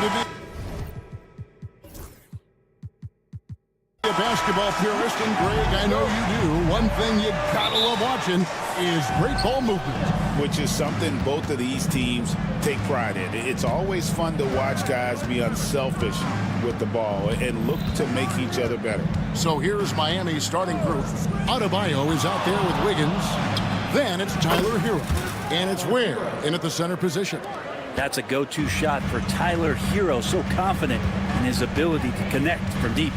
to be a basketball purist, and Greg, I know you do. One thing you gotta love watching is great ball movement, which is something both of these teams take pride in. It's always fun to watch guys be unselfish with the ball and look to make each other better. So here's Miami's starting group. Adebayo is out there with Wiggins. Then it's Tyler Hero, and it's Ware in at the center position. That's a go-to shot for Tyler Hero, so confident in his ability to connect from deep.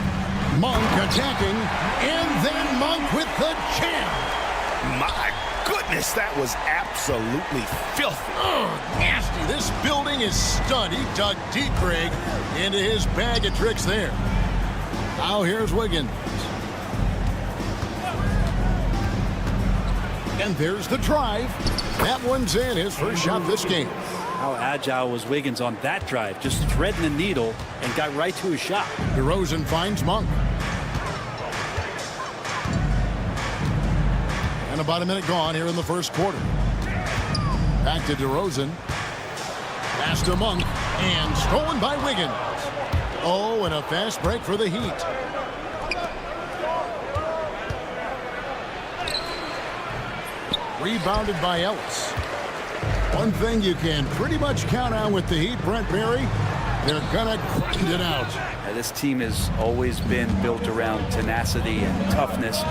Monk attacking, and then Monk with the jam. My goodness, that was absolutely filthy. Oh, nasty. This building is stud. He dug deep, Greg, into his bag of tricks there. Now here's Wiggins. And there's the drive. That one's in, his first shot this game. How agile was Wiggins on that drive? Just threading the needle and got right to his shot. DeRozan finds Monk. And about a minute gone here in the first quarter. Back to DeRozan. Pass to Monk. And stolen by Wiggins. Oh, and a fast break for the Heat. Rebounded by Ellis. One thing you can pretty much count on with the Heat, Brent Berry, they're gonna grind it out. This team has always been built around tenacity and toughness.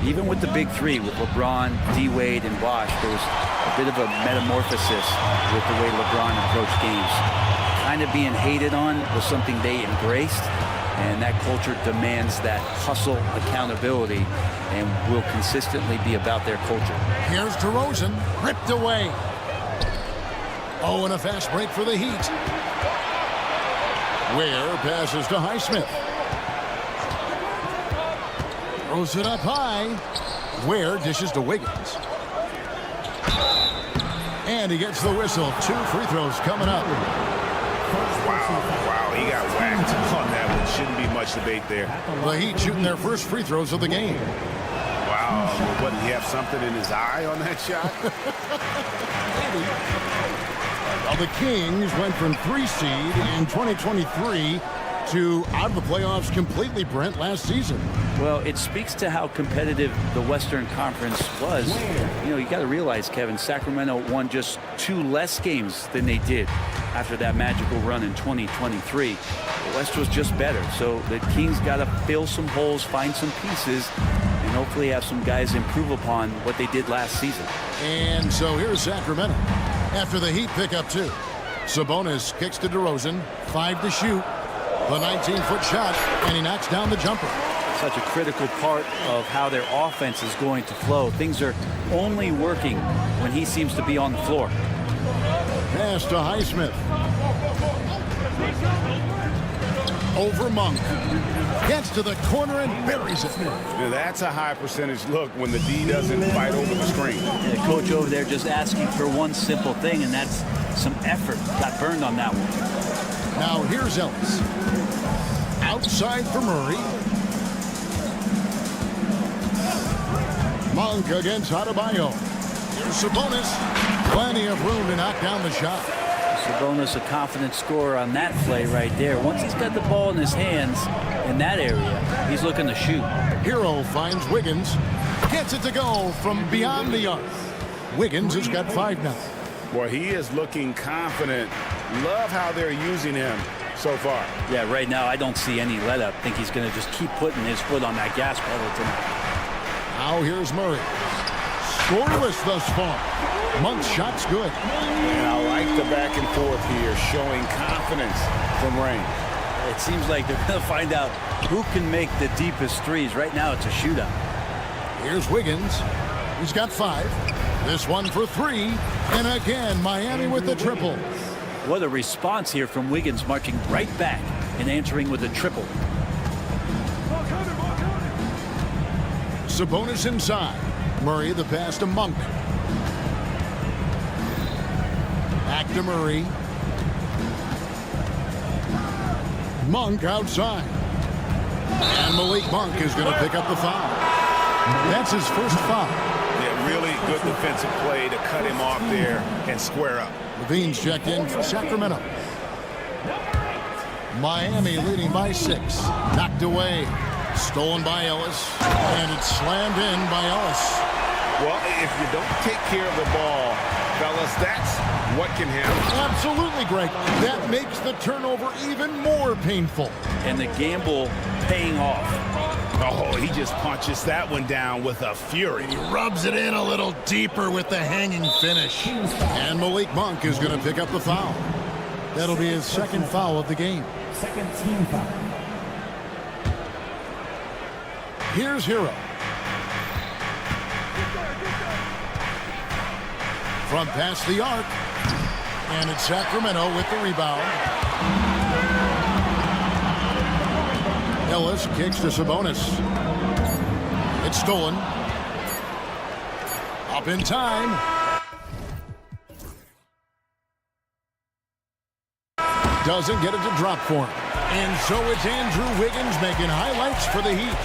Even with the big three, with LeBron, D-Wade, and Bosh, there was a bit of a metamorphosis with the way LeBron approached games. Kind of being hated on was something they embraced, and that culture demands that hustle, accountability, and will consistently be about their culture. Here's DeRozan, ripped away. Oh, and a fast break for the Heat. Ware passes to Highsmith. Throws it up high. Ware dishes to Wiggins. And he gets the whistle. 2 free throws coming up. Wow, he got whacked on that one. Shouldn't be much debate there. The Heat shooting their first free throws of the game. Wow, what, did he have something in his eye on that shot? Well, the Kings went from 3 seed in 2023 to out of the playoffs completely, Brent, last season. Well, it speaks to how competitive the Western Conference was. You know, you got to realize, Kevin, Sacramento won just 2 less games than they did after that magical run in 2023. The West was just better, so the Kings got to fill some holes, find some pieces, and hopefully have some guys improve upon what they did last season. And so here's Sacramento after the Heat pick up 2. Sabonis kicks to DeRozan, 5 to shoot. The 19-foot shot, and he knocks down the jumper. Such a critical part of how their offense is going to flow. Things are only working when he seems to be on the floor. Pass to Highsmith. Over Monk. Gets to the corner and buries it. Now, that's a high percentage look when the D doesn't fight over the screen. The coach over there just asking for one simple thing, and that's some effort. Got burned on that one. Now here's Ellis. Outside for Murray. Monk against Adebayo. Here's Sabonis. Plenty of room to knock down the shot. Sabonis, a confident scorer on that play right there. Once he's got the ball in his hands in that area, he's looking to shoot. Hero finds Wiggins. Gets it to go from beyond the arc. Wiggins has got 5 now. Boy, he is looking confident. Love how they're using him so far. Yeah, right now I don't see any let up. I think he's going to just keep putting his foot on that gas pedal tonight. Now here's Murray. Scoreless thus far. Monk's shot's good. And I like the back and forth here, showing confidence from Rain. It seems like they're going to find out who can make the deepest threes. Right now it's a shootout. Here's Wiggins. He's got 5. This one for 3. And again, Miami with the triple. What a response here from Wiggins, marching right back and answering with a triple. Sabonis inside. Murray the pass to Monk. Back to Murray. Monk outside. And Malik Monk is going to pick up the foul. That's his first foul. Yeah, really good defensive play to cut him off there and square up. Levine's checked in for Sacramento. Miami leading by 6. Knocked away. Stolen by Ellis. And it's slammed in by Ellis. Well, if you don't take care of the ball, fellas, that's what can happen. Absolutely, Greg. That makes the turnover even more painful. And the gamble paying off. Oh, he just punches that one down with a fury. He rubs it in a little deeper with the hanging finish. And Malik Monk is going to pick up the foul. That'll be his second foul of the game. Second team foul. Here's Hero. From past the arc. And it's Sacramento with the rebound. Ellis kicks to Sabonis. It's stolen. Up in time. Doesn't get it to drop for him. And so it's Andrew Wiggins making highlights for the Heat.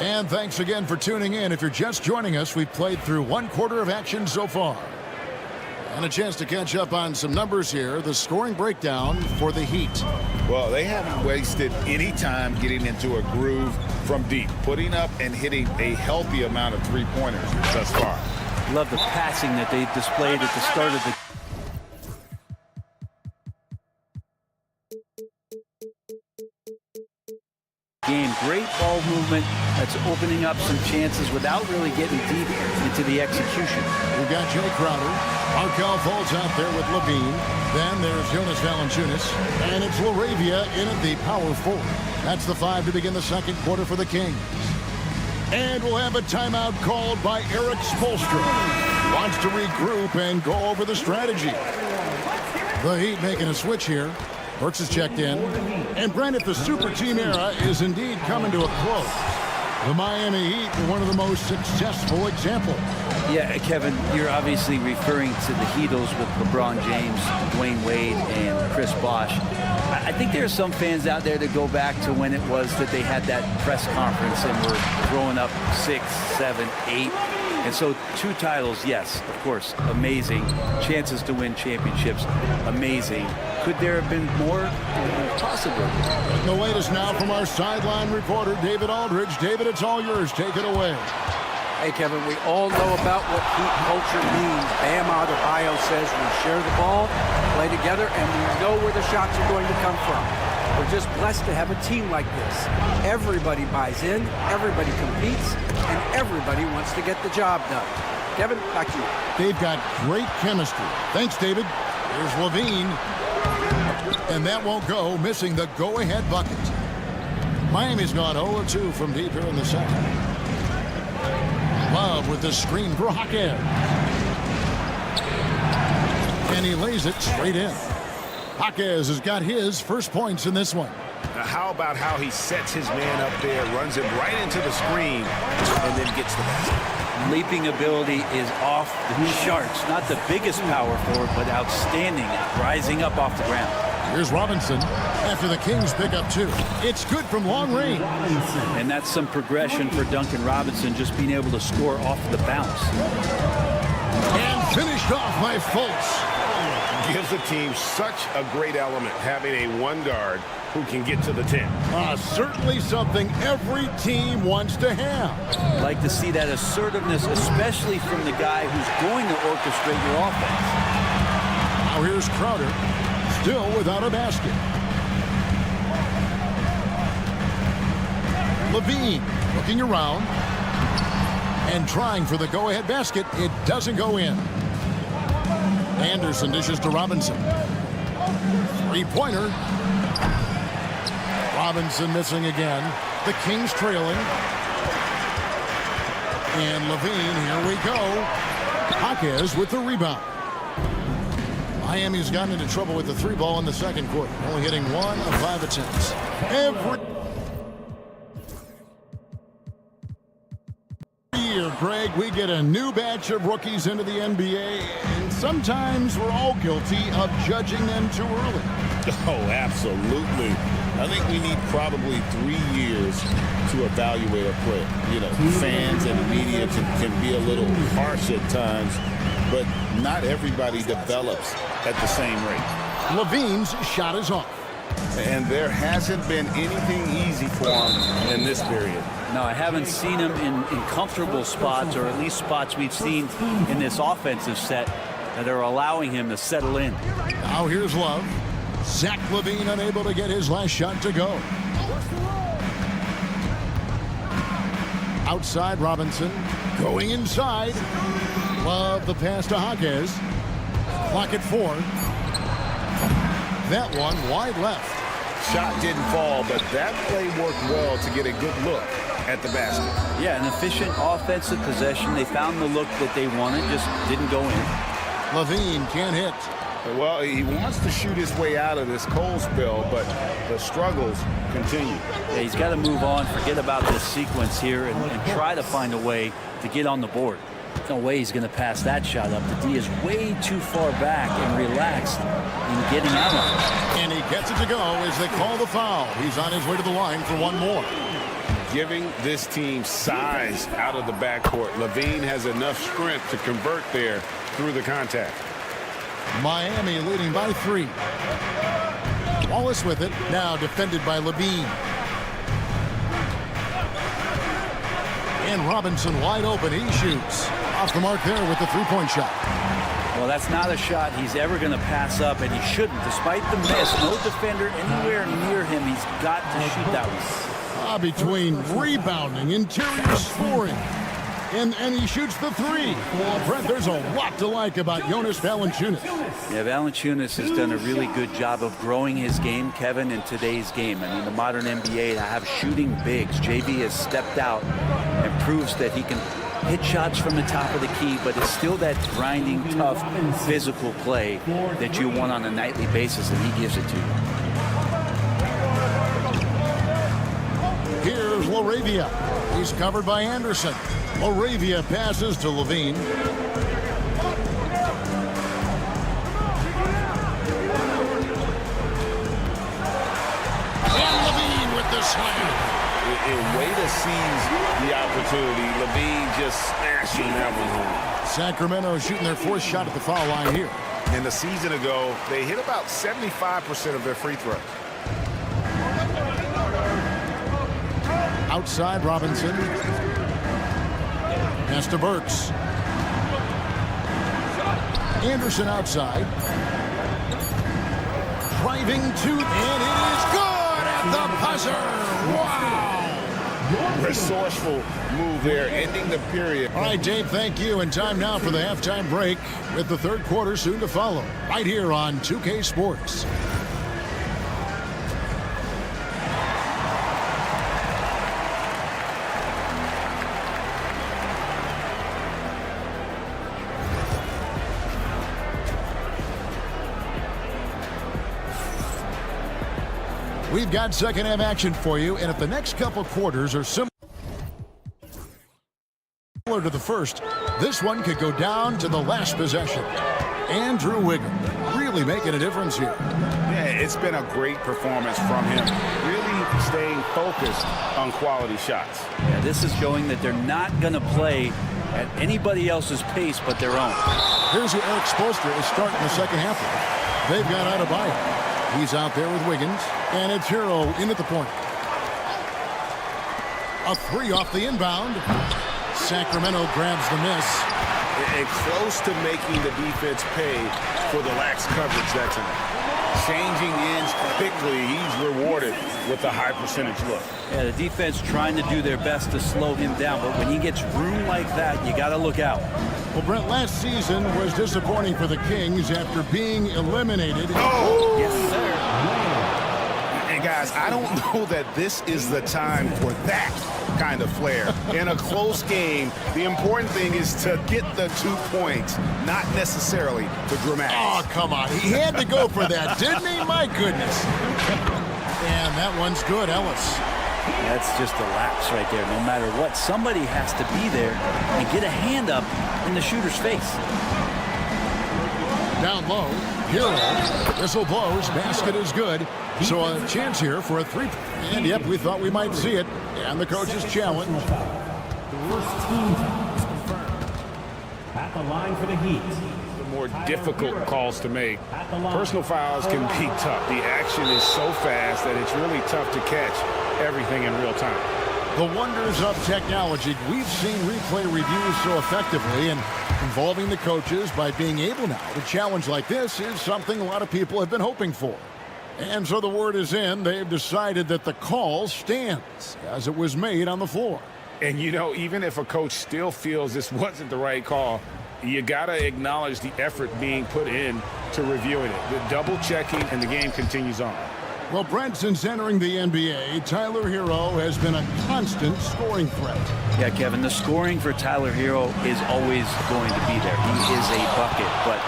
And thanks again for tuning in. If you're just joining us, we've played through 1/4 of action so far. And a chance to catch up on some numbers here. The scoring breakdown for the Heat. Well, they haven't wasted any time getting into a groove from deep, putting up and hitting a healthy amount of three-pointers thus far. Love the passing that they displayed at the start of the game. Great ball movement that's opening up some chances without really getting deep into the execution. We've got Jay Crowder. Markel Fultz out there with Levine. Then there's Jonas Valanciunas. And it's Laravia in at the power forward. That's the 5 to begin the second quarter for the Kings. And we'll have a timeout called by Eric Spoelstra. Wants to regroup and go over the strategy. The Heat making a switch here. Burks is checked in. And Brandon, the super team era is indeed coming to a close. The Miami Heat were one of the most successful examples. Yeah, Kevin, you're obviously referring to the Heatles with LeBron James, Dwayne Wade, and Chris Bosh. I think there are some fans out there that go back to when it was that they had that press conference and were throwing up 6, 7, 8. And so 2 titles, yes, of course, amazing. Chances to win championships, amazing. Could there have been more? Possibly. The latest now from our sideline reporter, David Aldridge. David, it's all yours. Take it away. Hey, Kevin, we all know about what Heat culture means. Bam Adebayo says we share the ball, play together, and we know where the shots are going to come from. We're just blessed to have a team like this. Everybody buys in, everybody competes, and everybody wants to get the job done. Kevin, back to you. They've got great chemistry. Thanks, David. Here's Levine. And that won't go, missing the go-ahead bucket. Miami's gone 0-2 from deep here in the second. Love with the screen for Jaquez. And he lays it straight in. Jaquez has got his first points in this one. Now, how about how he sets his man up there, runs him right into the screen, and then gets the basket. Leaping ability is off the charts. Not the biggest power forward, but outstanding at rising up off the ground. Here's Robinson after the Kings pick up 2. It's good from long range. And that's some progression for Duncan Robinson, just being able to score off the bounce. And finished off by Fultz. Gives the team such a great element, having a one guard who can get to the 10. Certainly something every team wants to have. Like to see that assertiveness, especially from the guy who's going to orchestrate your offense. Now here's Crowder, still without a basket. Levine looking around and trying for the go-ahead basket. It doesn't go in. Anderson dishes to Robinson. Three-pointer. Robinson missing again. The Kings trailing. And Levine, here we go. Jaquez with the rebound. Miami's gotten into trouble with the 3 ball in the second quarter, only hitting 1 of 5 attempts. Every year, Greg, we get a new batch of rookies into the NBA, and sometimes we're all guilty of judging them too early. Oh, absolutely. I think we need probably 3 years to evaluate a player. You know, fans and the media can be a little harsh at times, but not everybody develops at the same rate. Levine's shot is off. And there hasn't been anything easy for him in this period. No, I haven't seen him in comfortable spots, or at least spots we've seen in this offensive set that are allowing him to settle in. Now here's Love. Zach LaVine unable to get his last shot to go. Outside Robinson. Going inside. Love the pass to Jaquez. Clock at 4. That one wide left. Shot didn't fall, but that play worked well to get a good look at the basket. Yeah, an efficient offensive possession. They found the look that they wanted, just didn't go in. LaVine can't hit. Well, he wants to shoot his way out of this cold spell, but the struggles continue. Yeah, he's got to move on, forget about this sequence here, and try to find a way to get on the board. There's no way he's going to pass that shot up. The D is way too far back and relaxed in getting out of it. And he gets it to go as they call the foul. He's on his way to the line for one more. Giving this team size out of the backcourt. LaVine has enough strength to convert there through the contact. Miami leading by 3. Wallace with it. Now defended by LaVine. And Robinson wide open. He shoots. Off the mark there with the three-point shot. Well, that's not a shot he's ever going to pass up, and he shouldn't. Despite the miss, no defender anywhere near him. He's got to shoot that one. Between rebounding, interior scoring, and he shoots the 3. Brent, there's a lot to like about Jonas Valanciunas. Yeah, Valanciunas has done a really good job of growing his game, Kevin, in today's game. I mean, the modern NBA to have shooting bigs. JV has stepped out and proves that he can hit shots from the top of the key, but it's still that grinding, tough, physical play that you want on a nightly basis, and he gives it to you. Here's LaRavia. He's covered by Anderson. LaRavia passes to LaVine. And LaVine with the slam. A way to seize the opportunity. LaVine just smashing that one home. Sacramento shooting their 4th shot at the foul line here. And a season ago, they hit about 75% of their free throws. Outside Robinson. Pass to Burks. Anderson outside. Driving to, and it is good at the buzzer. Wow. Resourceful move there, ending the period. All right, Dave, thank you. And time now for the halftime break with the third quarter soon to follow. Right here on 2K Sports. We've got second half action for you, and if the next couple quarters are similar to the first, this one could go down to the last possession. Andrew Wiggins really making a difference here. Yeah, it's been a great performance from him, really staying focused on quality shots. Yeah, this is showing that they're not going to play at anybody else's pace but their own. Here's who Eric Spoelstra is starting the second half with. They've got Adebayo. He's out there with Wiggins, and it's Hero in at the point. A 3 off the inbound. Sacramento grabs the miss. And close to making the defense pay for the lax coverage that's in it. Changing ends quickly, he's rewarded with a high percentage look. Yeah, the defense trying to do their best to slow him down, but when he gets room like that, you got to look out. Well, Brent, last season was disappointing for the Kings after being eliminated. Oh! Yes, sir. And guys, I don't know that this is the time for that kind of flair. In a close game, the important thing is to get the 2 points, not necessarily the dramatics. Oh, come on. He had to go for that, didn't he? My goodness. And that one's good, Ellis. That's just a lapse right there. No matter what, somebody has to be there and get a hand up in the shooter's face. Down low, Hero. Whistle blows, basket is good. So a chance here for a three. And yep, we thought we might see it. And the coach's challenge. The worst team foul is confirmed. At the line for the Heat. The more difficult calls to make. Personal fouls can be tough. The action is so fast that it's really tough to catch everything in real time. The wonders of technology. We've seen replay reviews so effectively, and involving the coaches by being able now to challenge like this is something a lot of people have been hoping for. And so the word is in. They've decided that the call stands as it was made on the floor. And, you know, even if a coach still feels this wasn't the right call, you got to acknowledge the effort being put in to reviewing it. The double checking, and the game continues on. Well, Brent, since entering the NBA, Tyler Hero has been a constant scoring threat. Yeah, Kevin, the scoring for Tyler Hero is always going to be there. He is a bucket, but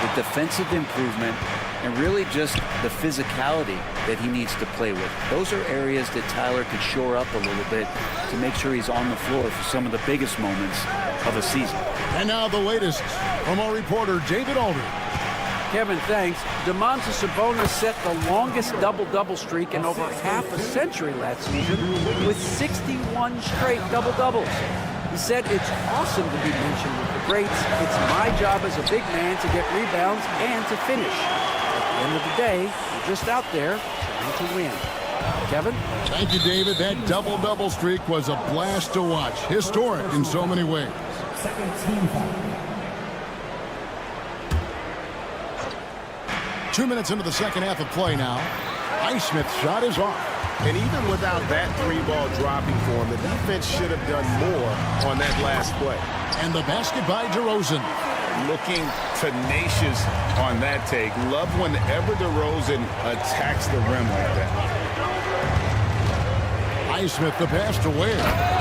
the defensive improvement and really just the physicality that he needs to play with. Those are areas that Tyler could shore up a little bit to make sure he's on the floor for some of the biggest moments of a season. And now the latest from our reporter, David Aldridge. Kevin, thanks. Domantas Sabonis set the longest double-double streak in over half a century last season with 61 straight double-doubles. He said, "It's awesome to be mentioned with the greats. It's my job as a big man to get rebounds and to finish. At the end of the day, we're just out there trying to win." Kevin? Thank you, David. That double-double streak was a blast to watch. Historic in so many ways. Second team foul. 2 minutes into the second half of play now. Highsmith's shot is off. And even without that three ball dropping for him, the defense should have done more on that last play. And the basket by DeRozan. Looking tenacious on that take. Love whenever DeRozan attacks the rim like that. Highsmith, the pass to Ware.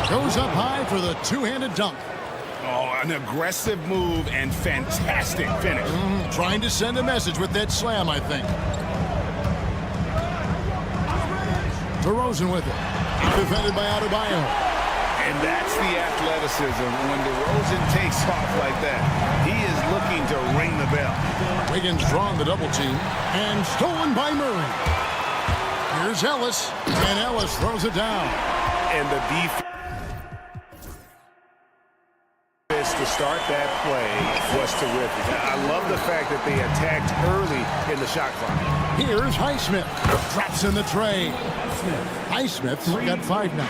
Goes up high for the two-handed dunk. Oh, an aggressive move and fantastic finish. Trying to send a message with that slam, I think. DeRozan with it. Defended by Adebayo. And that's the athleticism. When DeRozan takes off like that, he is looking to ring the bell. Wiggins drawing the double team. And stolen by Murray. Here's Ellis. And Ellis throws it down. And the defense to start that play was terrific. I love the fact that they attacked early in the shot clock. Here's Highsmith. Drops in the tray. Highsmith's got 5 now.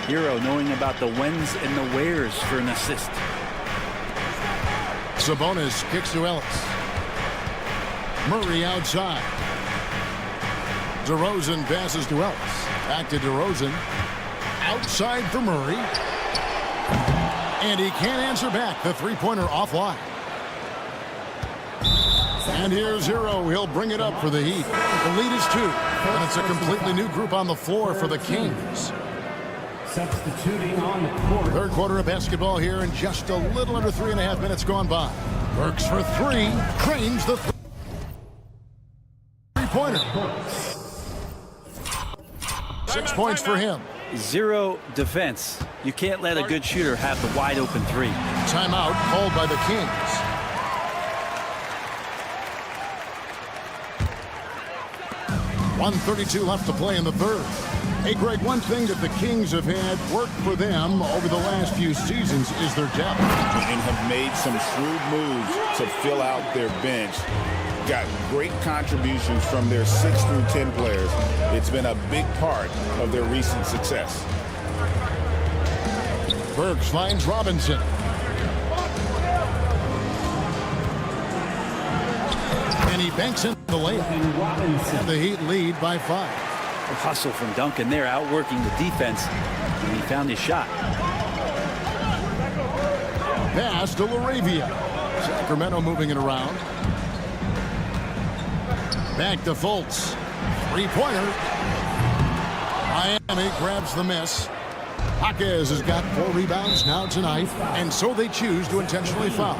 Hero knowing about the whens and the wheres for an assist. Sabonis kicks to Ellis. Murray outside. DeRozan passes to Ellis. Back to DeRozan. Outside for Murray. And he can't answer back. The three-pointer offline. And here's Hero. He'll bring it up for the Heat. The lead is 2. And it's a completely new group on the floor for the Kings. Substituting on the court. Third quarter of basketball here, and just a little under 3.5 minutes gone by. Burks for 3. Cranes the three-pointer. 6 points for him. Zero defense. You can't let a good shooter have the wide open 3. Timeout called by the Kings. .132 left to play in the third. Hey, Greg, one thing that the Kings have had work for them over the last few seasons is their depth. And have made some shrewd moves to fill out their bench. Got great contributions from their 6 through 10 players. It's been a big part of their recent success. Burks finds Robinson. And he banks in the layup. And the Heat lead by 5. A hustle from Duncan there, outworking the defense. And he found his shot. Pass to Laravia. Sacramento moving it around. Back to Fultz. Three-pointer. Miami grabs the miss. Jaquez has got 4 rebounds now tonight, and so they choose to intentionally foul.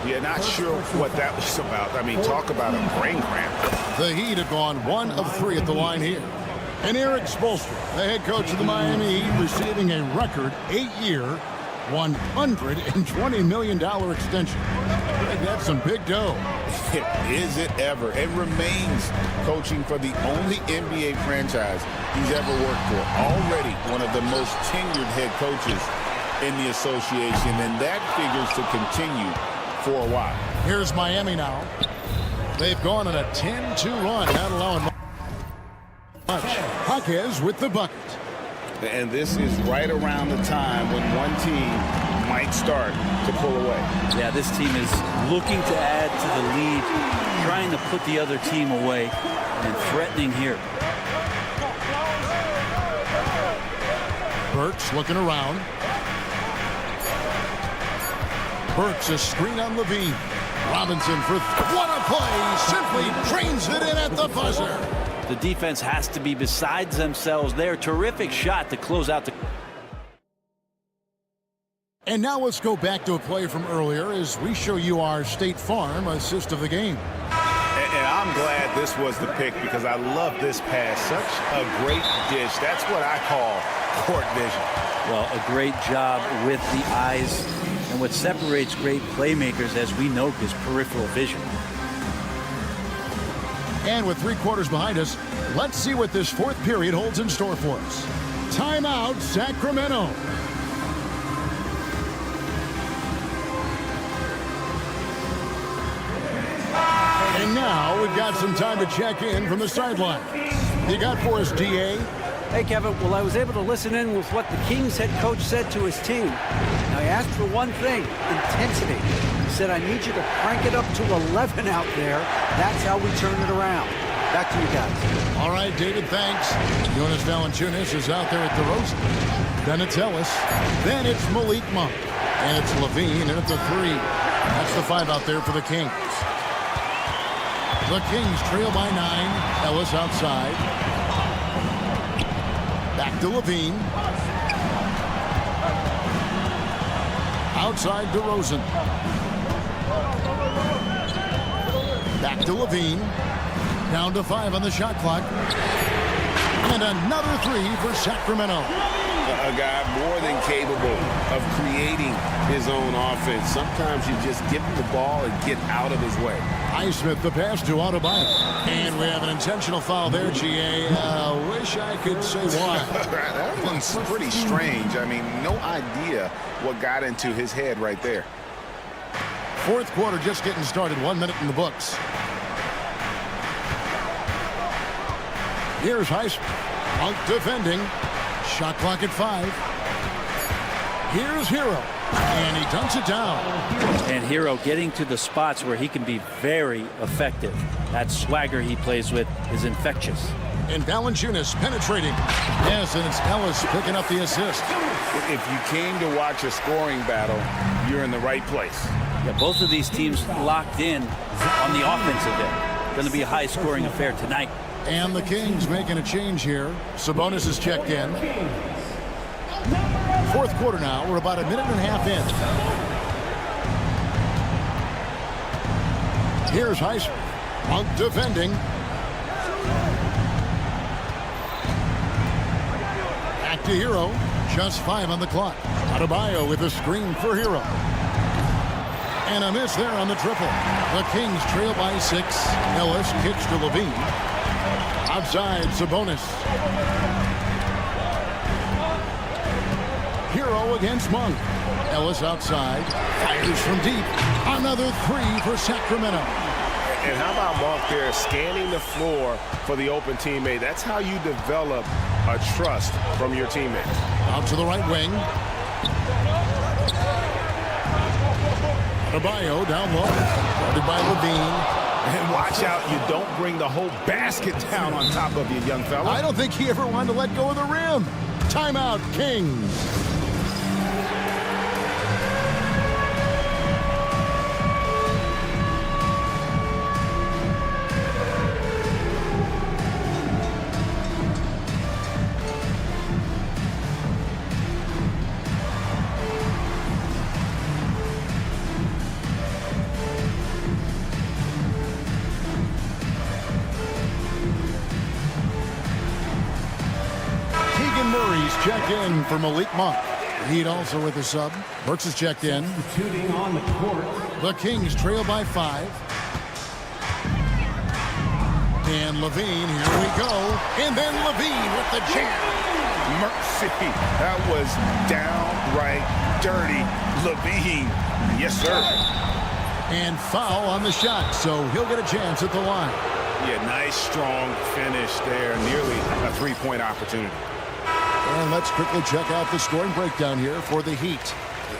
Yeah, not sure what that was about. I mean, talk about a brain cramp. The Heat have gone 1 of 3 at the line here. And Eric Spoelstra, the head coach of the Miami Heat, receiving a record 8-year, $120 million extension. That's some big dough. Is it ever? It remains coaching for the only NBA franchise he's ever worked for. Already one of the most tenured head coaches in the association, and that figures to continue for a while. Here's Miami now. They've gone on a 10-2 run, not allowing much. Jaquez with the bucket. And this is right around the time when one team might start to pull away. Yeah, this team is looking to add to the lead, trying to put the other team away, and threatening here. Burks looking around. Burks a screen on Levine. Robinson for what a play! Simply trains it in at the buzzer. The defense has to be besides themselves there. Terrific shot to close out the... And now let's go back to a play from earlier as we show you our State Farm assist of the game. And I'm glad this was the pick because I love this pass. Such a great dish. That's what I call court vision. Well, a great job with the eyes. And what separates great playmakers, as we know, is peripheral vision. And with 3 quarters behind us, let's see what this 4th period holds in store for us. Timeout, Sacramento. And now we've got some time to check in from the sideline. You got for us, DA? Hey, Kevin. Well, I was able to listen in with what the Kings head coach said to his team. Now, he asked for one thing, intensity. He said, I need you to crank it up to 11 out there. That's how we turn it around. Back to you guys. All right, David, thanks. Jonas Valanciunas is out there at DeRozan. Then it's Ellis. Then it's Malik Monk. And it's Levine, and it's a 3. That's the 5 out there for the Kings. The Kings trail by 9. Ellis outside. Back to Levine. Outside DeRozan. Back to Levine. Down to 5 on the shot clock. And another 3 for Sacramento. A guy more than capable of creating his own offense. Sometimes you just give him the ball and get out of his way. Highsmith the pass to Adebayo. And we have an intentional foul there, GA. Wish I could say why. That one's pretty strange. I mean, no idea what got into his head right there. 4th quarter just getting started. 1 minute in the books. Here's Highsmith. Monk defending. Shot clock at 5. Here's Hero. And he dunks it down. And Hero getting to the spots where he can be very effective. That swagger he plays with is infectious. And Valanciunas penetrating. Yes, and it's Ellis picking up the assist. If you came to watch a scoring battle, you're in the right place. Yeah, both of these teams locked in on the offensive end. Going to be a high-scoring affair tonight. And the Kings making a change here. Sabonis is checked in. 4th quarter now. We're about a minute and a half in. Here's Highsmith. Monk defending. Back to Hero. Just 5 on the clock. Adebayo with a screen for Hero. And a miss there on the triple. The Kings trail by 6. Ellis kicks to Levine. Outside, Sabonis. Hero against Monk. Ellis outside. Fires from deep. Another 3 for Sacramento. And how about Monk there scanning the floor for the open teammate? That's how you develop a trust from your teammates. Out to the right wing. Adebayo down low. Guarded by Levine. And watch out, you don't bring the whole basket down on top of you, young fella. I don't think he ever wanted to let go of the rim. Timeout, Kings. Murray's check in for Malik Monk. Heat also with a sub. Burks is checked in. Shooting on the court. The Kings trail by 5. And Levine, here we go. And then Levine with the jam. Mercy. That was downright dirty. Levine. Yes, sir. And foul on the shot, so he'll get a chance at the line. Yeah, nice, strong finish there. Nearly a three-point opportunity. And let's quickly check out the scoring breakdown here for the Heat.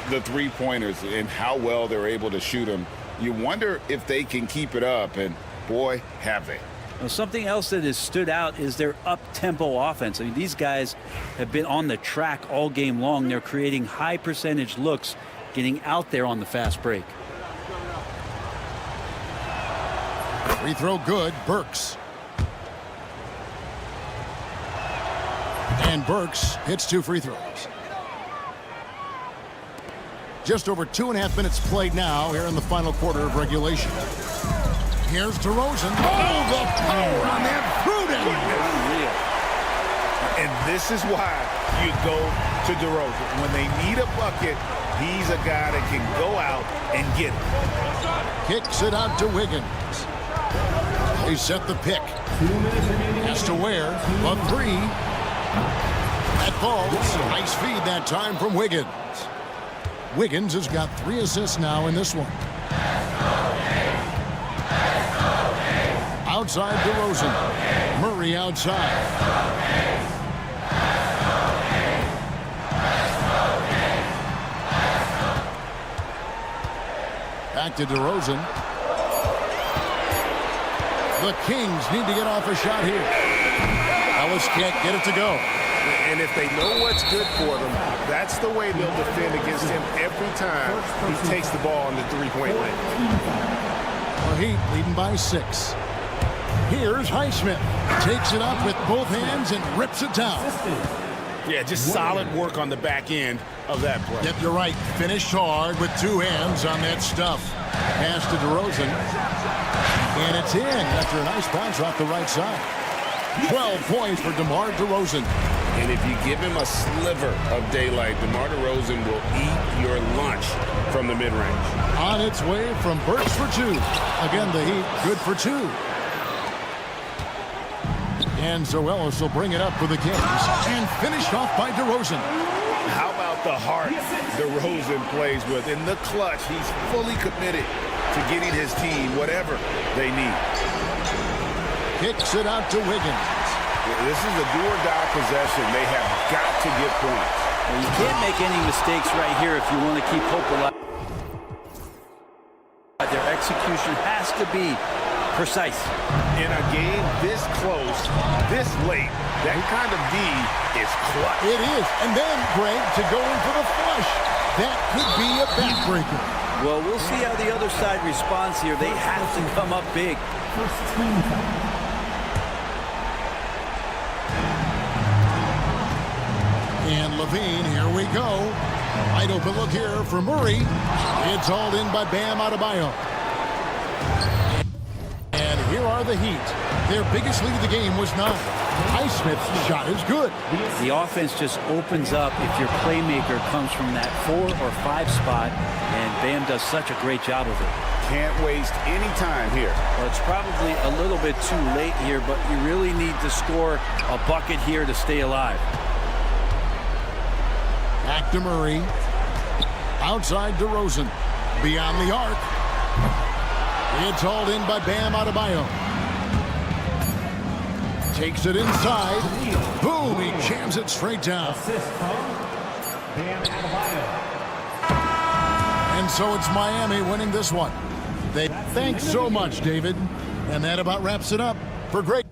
The three-pointers and how well they're able to shoot them. You wonder if they can keep it up, and boy, have they. Well, something else that has stood out is their up-tempo offense. I mean, these guys have been on the track all game long. They're creating high-percentage looks, getting out there on the fast break. Free throw good, Burks. And Burks hits 2 free throws. Just over 2.5 minutes played now here in the final quarter of regulation. Here's DeRozan. Oh, the power on that Pruden. And this is why you go to DeRozan. When they need a bucket, he's a guy that can go out and get it. Kicks it out to Wiggins. They set the pick. Has to wear a 3. That falls. Nice feed that time from Wiggins. Wiggins has got 3 assists now in this one. Outside DeRozan. Murray outside. Back to DeRozan. The Kings need to get off a shot here. Ellis can't get it to go. And if they know what's good for them, that's the way they'll defend against him every time he takes the ball on the three-point line. The Heat leading by 6. Here's Highsmith. Takes it up with both hands and rips it down. Yeah, just solid work on the back end of that play. Yep, you're right. Finished hard with 2 hands on that stuff. Pass to DeRozan. And it's in after a nice bounce off the right side. 12 points for DeMar DeRozan. And if you give him a sliver of daylight, DeMar DeRozan will eat your lunch from the mid-range. On its way from Burks for 2. Again, the Heat good for 2. And Zoelis will bring it up for the Kings. And finished off by DeRozan. How about the heart DeRozan plays with? In the clutch, he's fully committed to getting his team whatever they need. Kicks it out to Wiggins. This is a do-or-die possession. They have got to get points. Well, you can't make any mistakes right here if you want to keep hope alive. Their execution has to be precise. In a game this close, this late, that kind of D is clutch. It is. And then, Greg, to go in for the flush. That could be a backbreaker. Well, we'll see how the other side responds here. They have to come up big. First team foul. And Levine, here we go. Wide open look here for Murray. It's hauled in by Bam Adebayo. And here are the Heat. Their biggest lead of the game was 9. Highsmith's shot is good. The offense just opens up if your playmaker comes from that 4 or 5 spot, and Bam does such a great job of it. Can't waste any time here. Well, it's probably a little bit too late here, but you really need to score a bucket here to stay alive. Back to Murray. Outside DeRozan. Beyond the arc. It's hauled in by Bam Adebayo. Takes it inside. Boom, he jams it straight down. Assist from Bam Adebayo. And so it's Miami winning this one. Thanks so much, David. And that about wraps it up for Greg.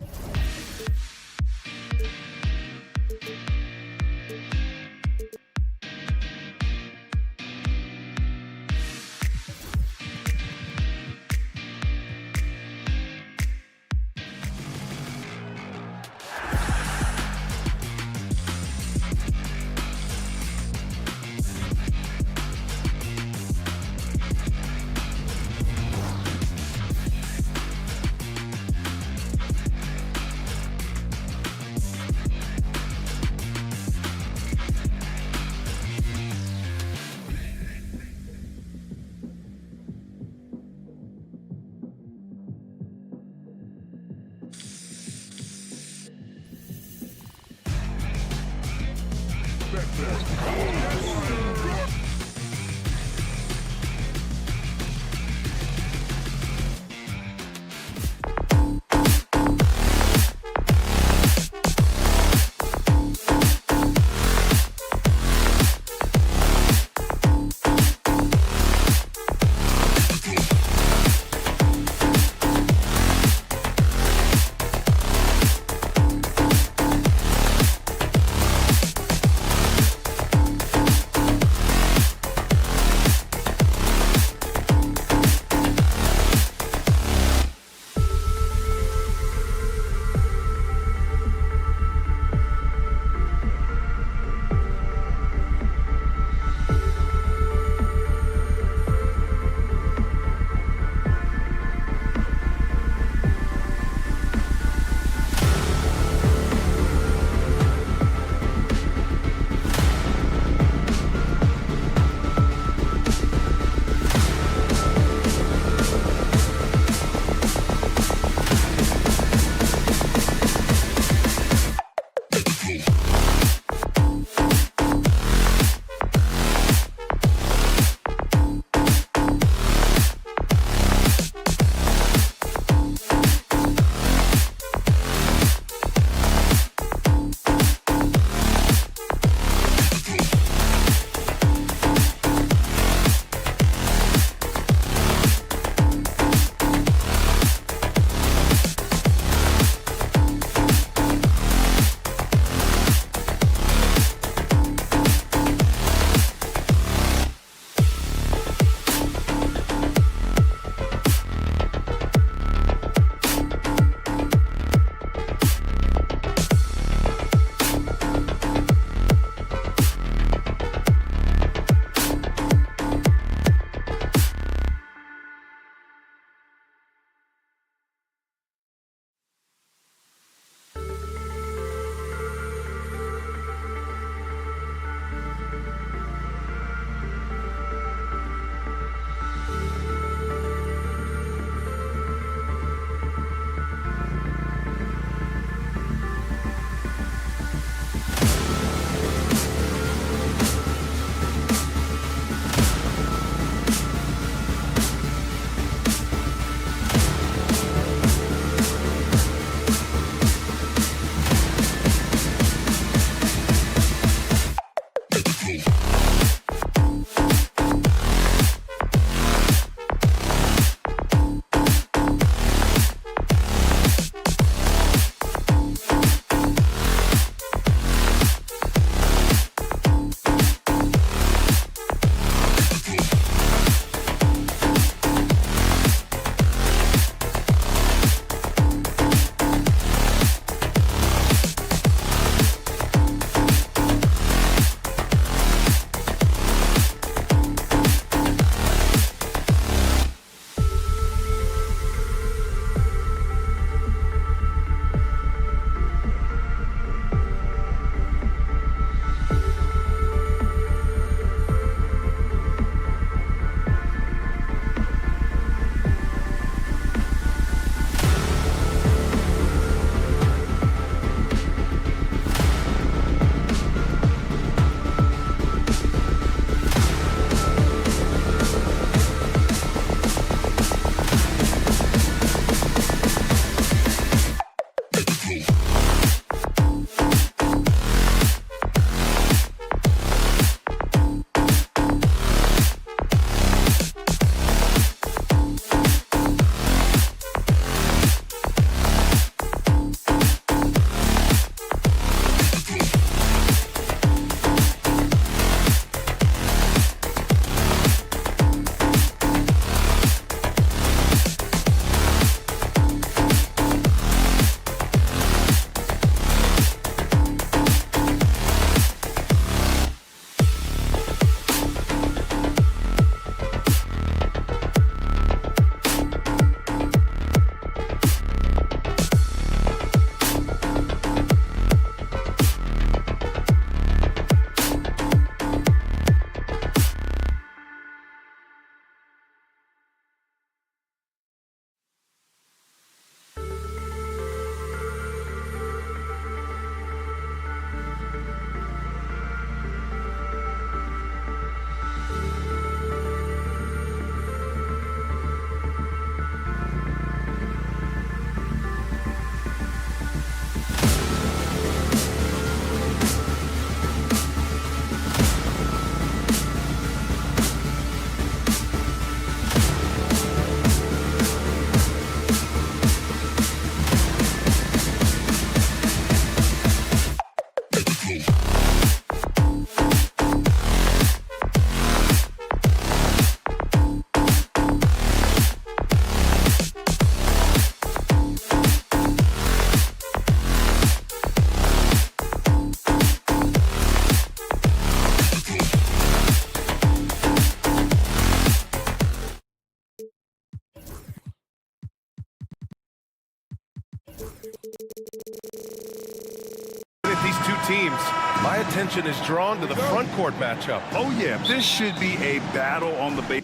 At these two teams, my attention is drawn to the front court matchup. Oh yeah, this should be a battle on the base.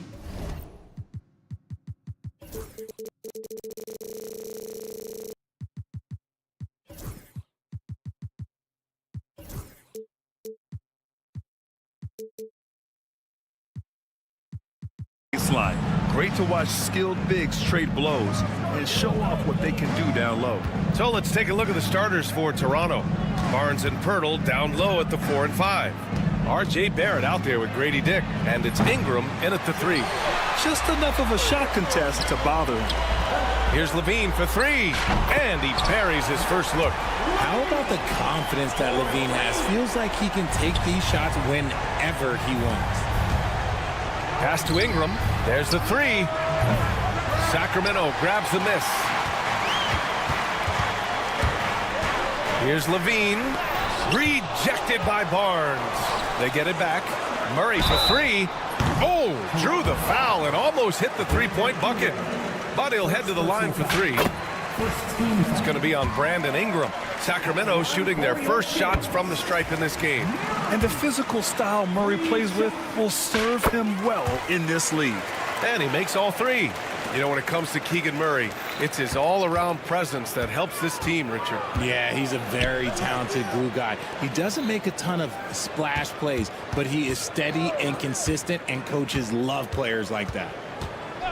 Baseline. Great to watch skilled bigs trade blows and show off what they can do down low. So let's take a look at the starters for Toronto. Barnes and Pirtle down low at the 4 and 5. R.J. Barrett out there with Grady Dick, and it's Ingram in at the 3. Just enough of a shot contest to bother him. Here's Levine for 3, and he buries his first look. How about the confidence that Levine has? Feels like he can take these shots whenever he wants. Pass to Ingram. There's the 3. Sacramento grabs the miss. Here's Levine. Rejected by Barnes. They get it back. Murray for 3. Oh, drew the foul and almost hit the three-point bucket. But he'll head to the line for 3. It's going to be on Brandon Ingram. Sacramento shooting their first shots from the stripe in this game. And the physical style Murray plays with will serve him well in this league. And he makes all 3. You know, when it comes to Keegan Murray, it's his all-around presence that helps this team, Richard. Yeah, he's a very talented glue guy. He doesn't make a ton of splash plays, but he is steady and consistent, and coaches love players like that.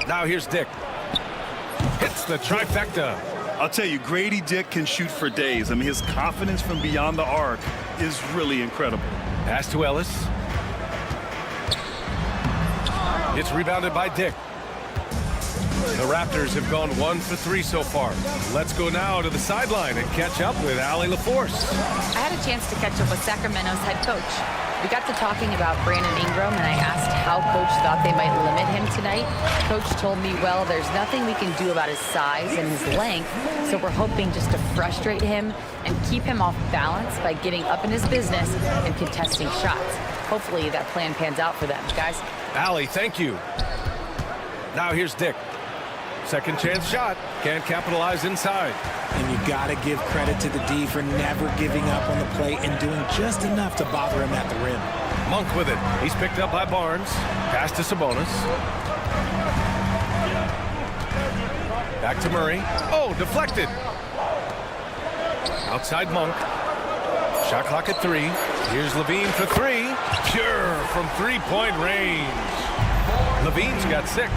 Now here's Dick. Hits the trifecta. I'll tell you, Grady Dick can shoot for days. I mean, his confidence from beyond the arc is really incredible. Pass to Ellis. It's rebounded by Dick. The Raptors have gone 1 for 3 so far. Let's go now to the sideline and catch up with Allie LaForce. I had a chance to catch up with Sacramento's head coach. We got to talking about Brandon Ingram, and I asked how coach thought they might limit him tonight. Coach told me, well, there's nothing we can do about his size and his length, so we're hoping just to frustrate him and keep him off balance by getting up in his business and contesting shots. Hopefully that plan pans out for them, guys. Allie, thank you. Now here's Dick. Second chance shot. Can't capitalize inside. And you got to give credit to the D for never giving up on the play and doing just enough to bother him at the rim. Monk with it. He's picked up by Barnes. Pass to Sabonis. Back to Murray. Oh, deflected. Outside Monk. Shot clock at 3. Here's Levine for 3. Pure from three-point range. Levine's got 6.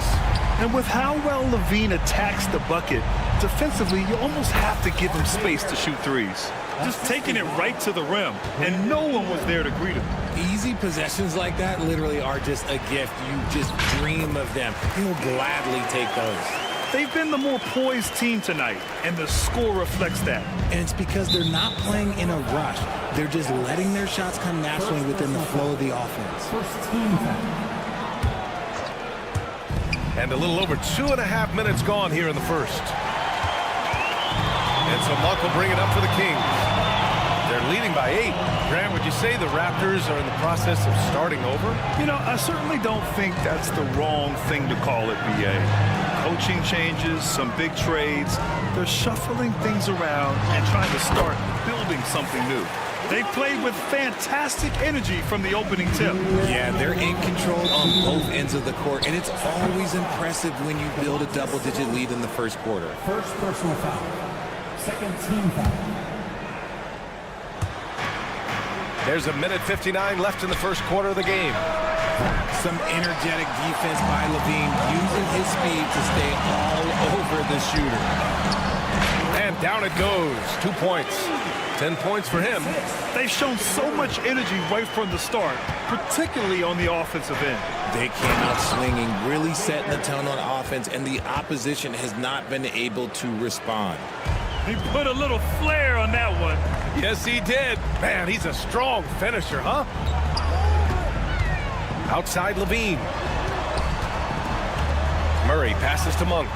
And with how well Levine attacks the bucket, defensively, you almost have to give him space to shoot threes. Just taking it right to the rim, and no one was there to greet him. Easy possessions like that literally are just a gift. You just dream of them. He'll gladly take those. They've been the more poised team tonight, and the score reflects that. And it's because they're not playing in a rush. They're just letting their shots come naturally within the flow of the offense. First team foul. And a little over 2.5 minutes gone here in the first. And so Monk will bring it up for the Kings. They're leading by 8. Grant, would you say the Raptors are in the process of starting over? You know, I certainly don't think that's the wrong thing to call it, BA. Coaching changes, some big trades. They're shuffling things around and trying to start building something new. They played with fantastic energy from the opening tip. Yeah, they're in control on both ends of the court, and it's always impressive when you build a double-digit lead in the first quarter. First personal foul. Second team foul. There's a minute 59 left in the first quarter of the game. Some energetic defense by Levine, using his speed to stay all over the shooter. And down it goes. 2 points. 10 points for him. They've shown so much energy right from the start, particularly on the offensive end. They came out swinging, really setting the tone on offense, and the opposition has not been able to respond. He put a little flair on that one. Yes, he did. Man, he's a strong finisher, huh? Outside Levine. Murray passes to Monk.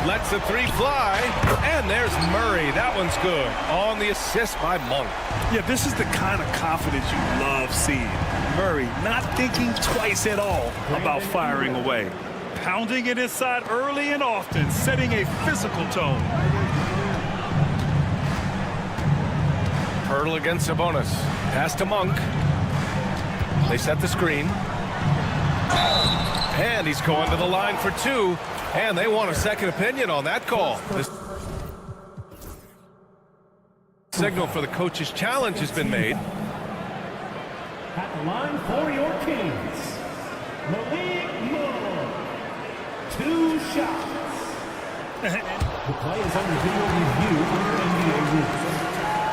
Lets the 3 fly, and there's Murray. That one's good. On the assist by Monk. Yeah, this is the kind of confidence you love seeing. Murray not thinking twice at all about firing away. Pounding it inside early and often, setting a physical tone. Hurdle against Sabonis. Pass to Monk. They set the screen. And he's going to the line for two. And they want a second opinion on that call. The signal for the coach's challenge has been made. At the line for your Kings, Malik Monk. 2 shots. The play is under video review under NBA rules.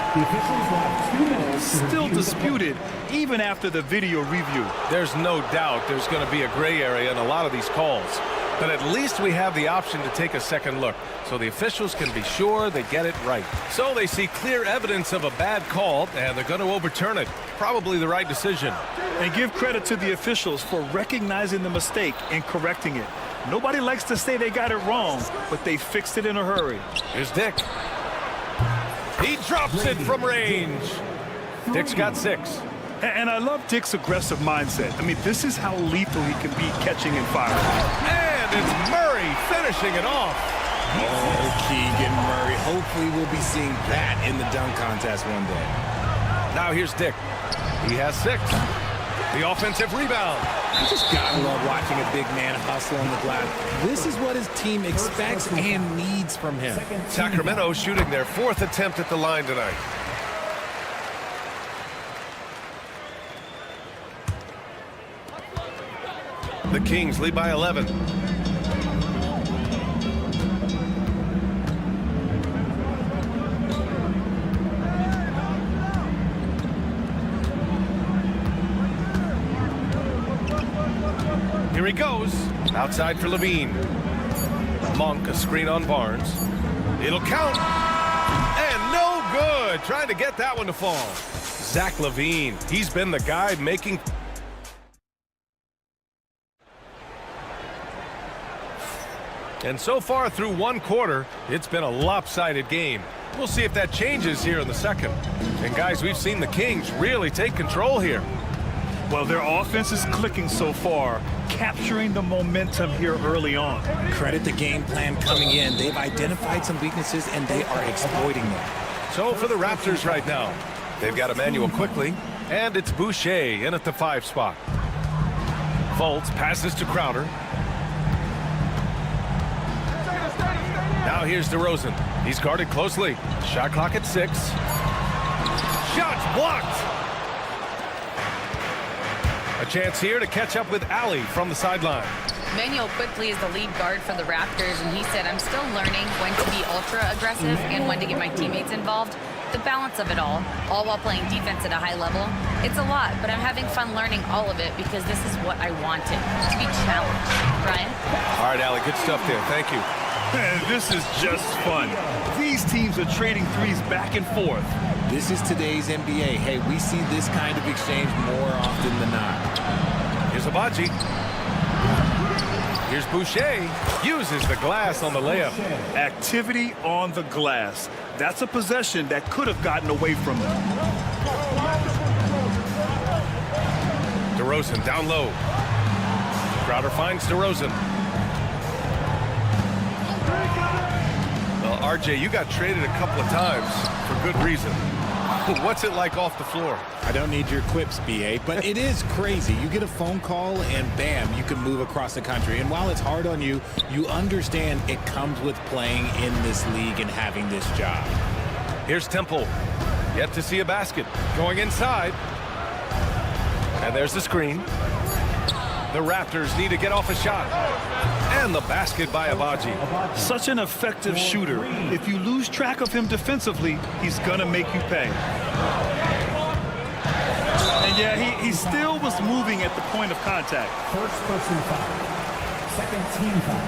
The officials will have 2 minutes. Still disputed even after the video review. There's no doubt there's going to be a gray area in a lot of these calls. But at least we have the option to take a second look, so the officials can be sure they get it right. So they see clear evidence of a bad call, and they're going to overturn it. Probably the right decision. And give credit to the officials for recognizing the mistake and correcting it. Nobody likes to say they got it wrong, but they fixed it in a hurry. Here's Dick. He drops it from range. Dick's got 6. And I love Dick's aggressive mindset. I mean, this is how lethal he can be catching and firing. And it's Murray finishing it off. Oh, Keegan Murray. Hopefully we'll be seeing that in the dunk contest one day. Now here's Dick. He has 6. The offensive rebound. You just gotta love watching a big man hustle on the glass. This is what his team expects and needs from him. Sacramento shooting their 4th attempt at the line tonight. The Kings lead by 11. Here he goes. Outside for Levine. Monk, a screen on Barnes. It'll count. And no good. Trying to get that one to fall. Zach Levine. He's been the guy making... And so far through one quarter, it's been a lopsided game. We'll see if that changes here in the second. And guys, we've seen the Kings really take control here. Well, their offense is clicking so far, capturing the momentum here early on. Credit the game plan coming in. They've identified some weaknesses, and they are exploiting them. So for the Raptors right now, they've got Emmanuel quickly, and it's Boucher in at the 5 spot. Fultz passes to Crowder. Now here's DeRozan. He's guarded closely. Shot clock at 6. Shots blocked. A chance here to catch up with Allie from the sideline. Emmanuel quickly is the lead guard for the Raptors, and he said, I'm still learning when to be ultra aggressive and when to get my teammates involved. The balance of it all while playing defense at a high level. It's a lot, but I'm having fun learning all of it because this is what I wanted, to be challenged. Brian? All right, Allie, good stuff there. Thank you. This is just fun. These teams are trading threes back and forth. This is today's NBA. Hey, we see this kind of exchange more often than not. Here's Abaji. Here's Boucher. Uses the glass on the layup. Activity on the glass. That's a possession that could have gotten away from them. DeRozan down low. Crowder finds DeRozan. Well, RJ, you got traded a couple of times for good reason. What's it like off the floor? I don't need your quips, BA, but it is crazy. You get a phone call and bam, you can move across the country. And while it's hard on you, you understand it comes with playing in this league and having this job. Here's Temple. Yet to see a basket. Going inside. And there's the screen. The Raptors need to get off a shot. And the basket by Abaji. Such an effective shooter. If you lose track of him defensively, he's going to make you pay. And yeah, he still was moving at the point of contact. First person foul. Second team foul.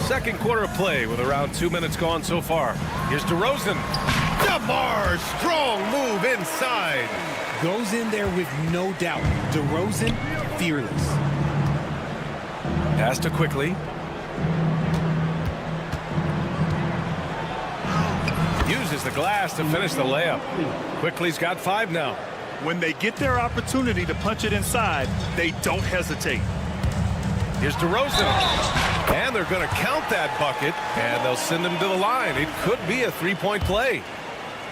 Second quarter of play with around 2 minutes gone so far. Here's DeRozan. DeMar, strong move inside. Goes in there with no doubt. DeRozan, fearless. Pass to Quickly. Uses the glass to finish the layup. Quickly's got 5 now. When they get their opportunity to punch it inside, they don't hesitate. Here's DeRozan. And they're going to count that bucket, and they'll send him to the line. It could be a three-point play.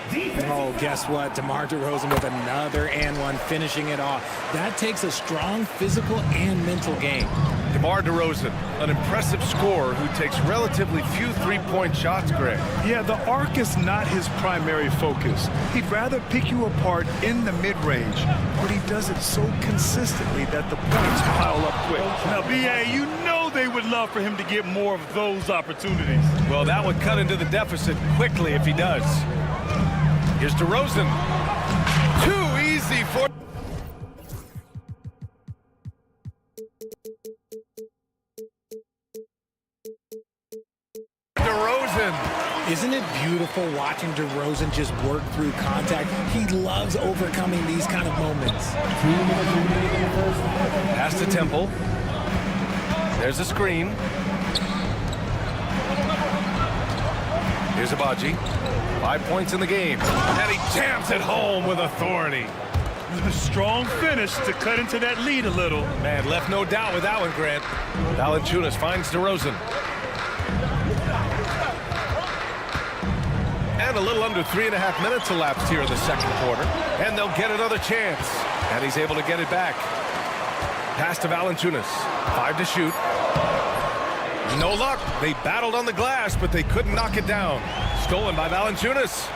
Oh, guess what? DeMar DeRozan with another and one, finishing it off. That takes a strong physical and mental game. DeMar DeRozan, an impressive scorer who takes relatively few three-point shots, Greg. Yeah, the arc is not his primary focus. He'd rather pick you apart in the mid-range, but he does it so consistently that the points pile up quick. Now, B.A., you know they would love for him to get more of those opportunities. Well, that would cut into the deficit quickly if he does. Here's DeRozan. Too easy for... DeRozan. Isn't it beautiful watching DeRozan just work through contact? He loves overcoming these kind of moments. Pass to Temple. There's a screen. Here's Abaji. 5 points in the game. And he jams it home with authority. A strong finish to cut into that lead a little. Man, left no doubt with that one, Grant. Valanciunas finds DeRozan. And a little under 3.5 minutes elapsed here in the second quarter. And they'll get another chance. And he's able to get it back. Pass to Valanciunas. 5 to shoot. No luck. They battled on the glass, but they couldn't knock it down. Stolen by Valanciunas.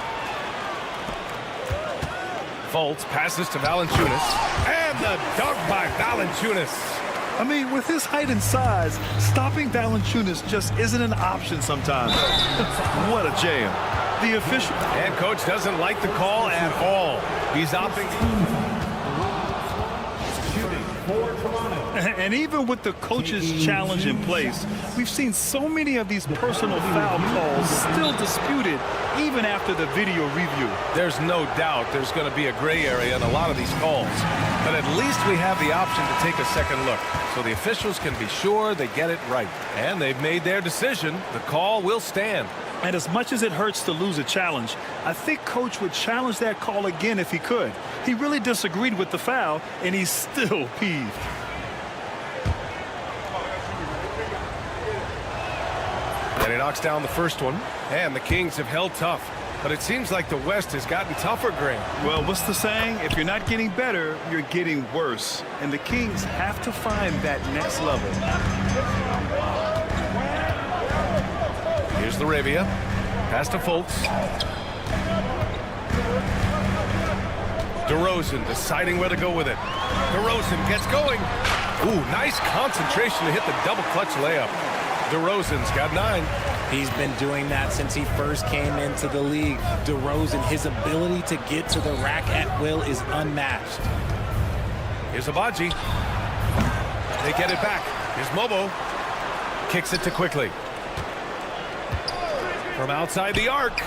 Fultz passes to Valanciunas. And the dunk by Valanciunas. I mean, with his height and size, stopping Valanciunas just isn't an option sometimes. What a jam. The official... And coach doesn't like the call at all. He's opting... And even with the coach's challenge in place, we've seen so many of these personal foul calls still disputed even after the video review. There's no doubt there's going to be a gray area in a lot of these calls. But at least we have the option to take a second look, so the officials can be sure they get it right. And they've made their decision. The call will stand. And as much as it hurts to lose a challenge, I think Coach would challenge that call again if he could. He really disagreed with the foul, and he's still peeved. And he knocks down the first one. And the Kings have held tough. But it seems like the West has gotten tougher, Grant. Well, what's the saying? If you're not getting better, you're getting worse. And the Kings have to find that next level. Here's LaRavia. Pass to Fultz. DeRozan deciding where to go with it. DeRozan gets going. Ooh, nice concentration to hit the double clutch layup. DeRozan's got 9. He's been doing that since he first came into the league. DeRozan, his ability to get to the rack at will is unmatched. Here's Abaji. They get it back. Here's Mobo. Kicks it to Quickly. From outside the arc.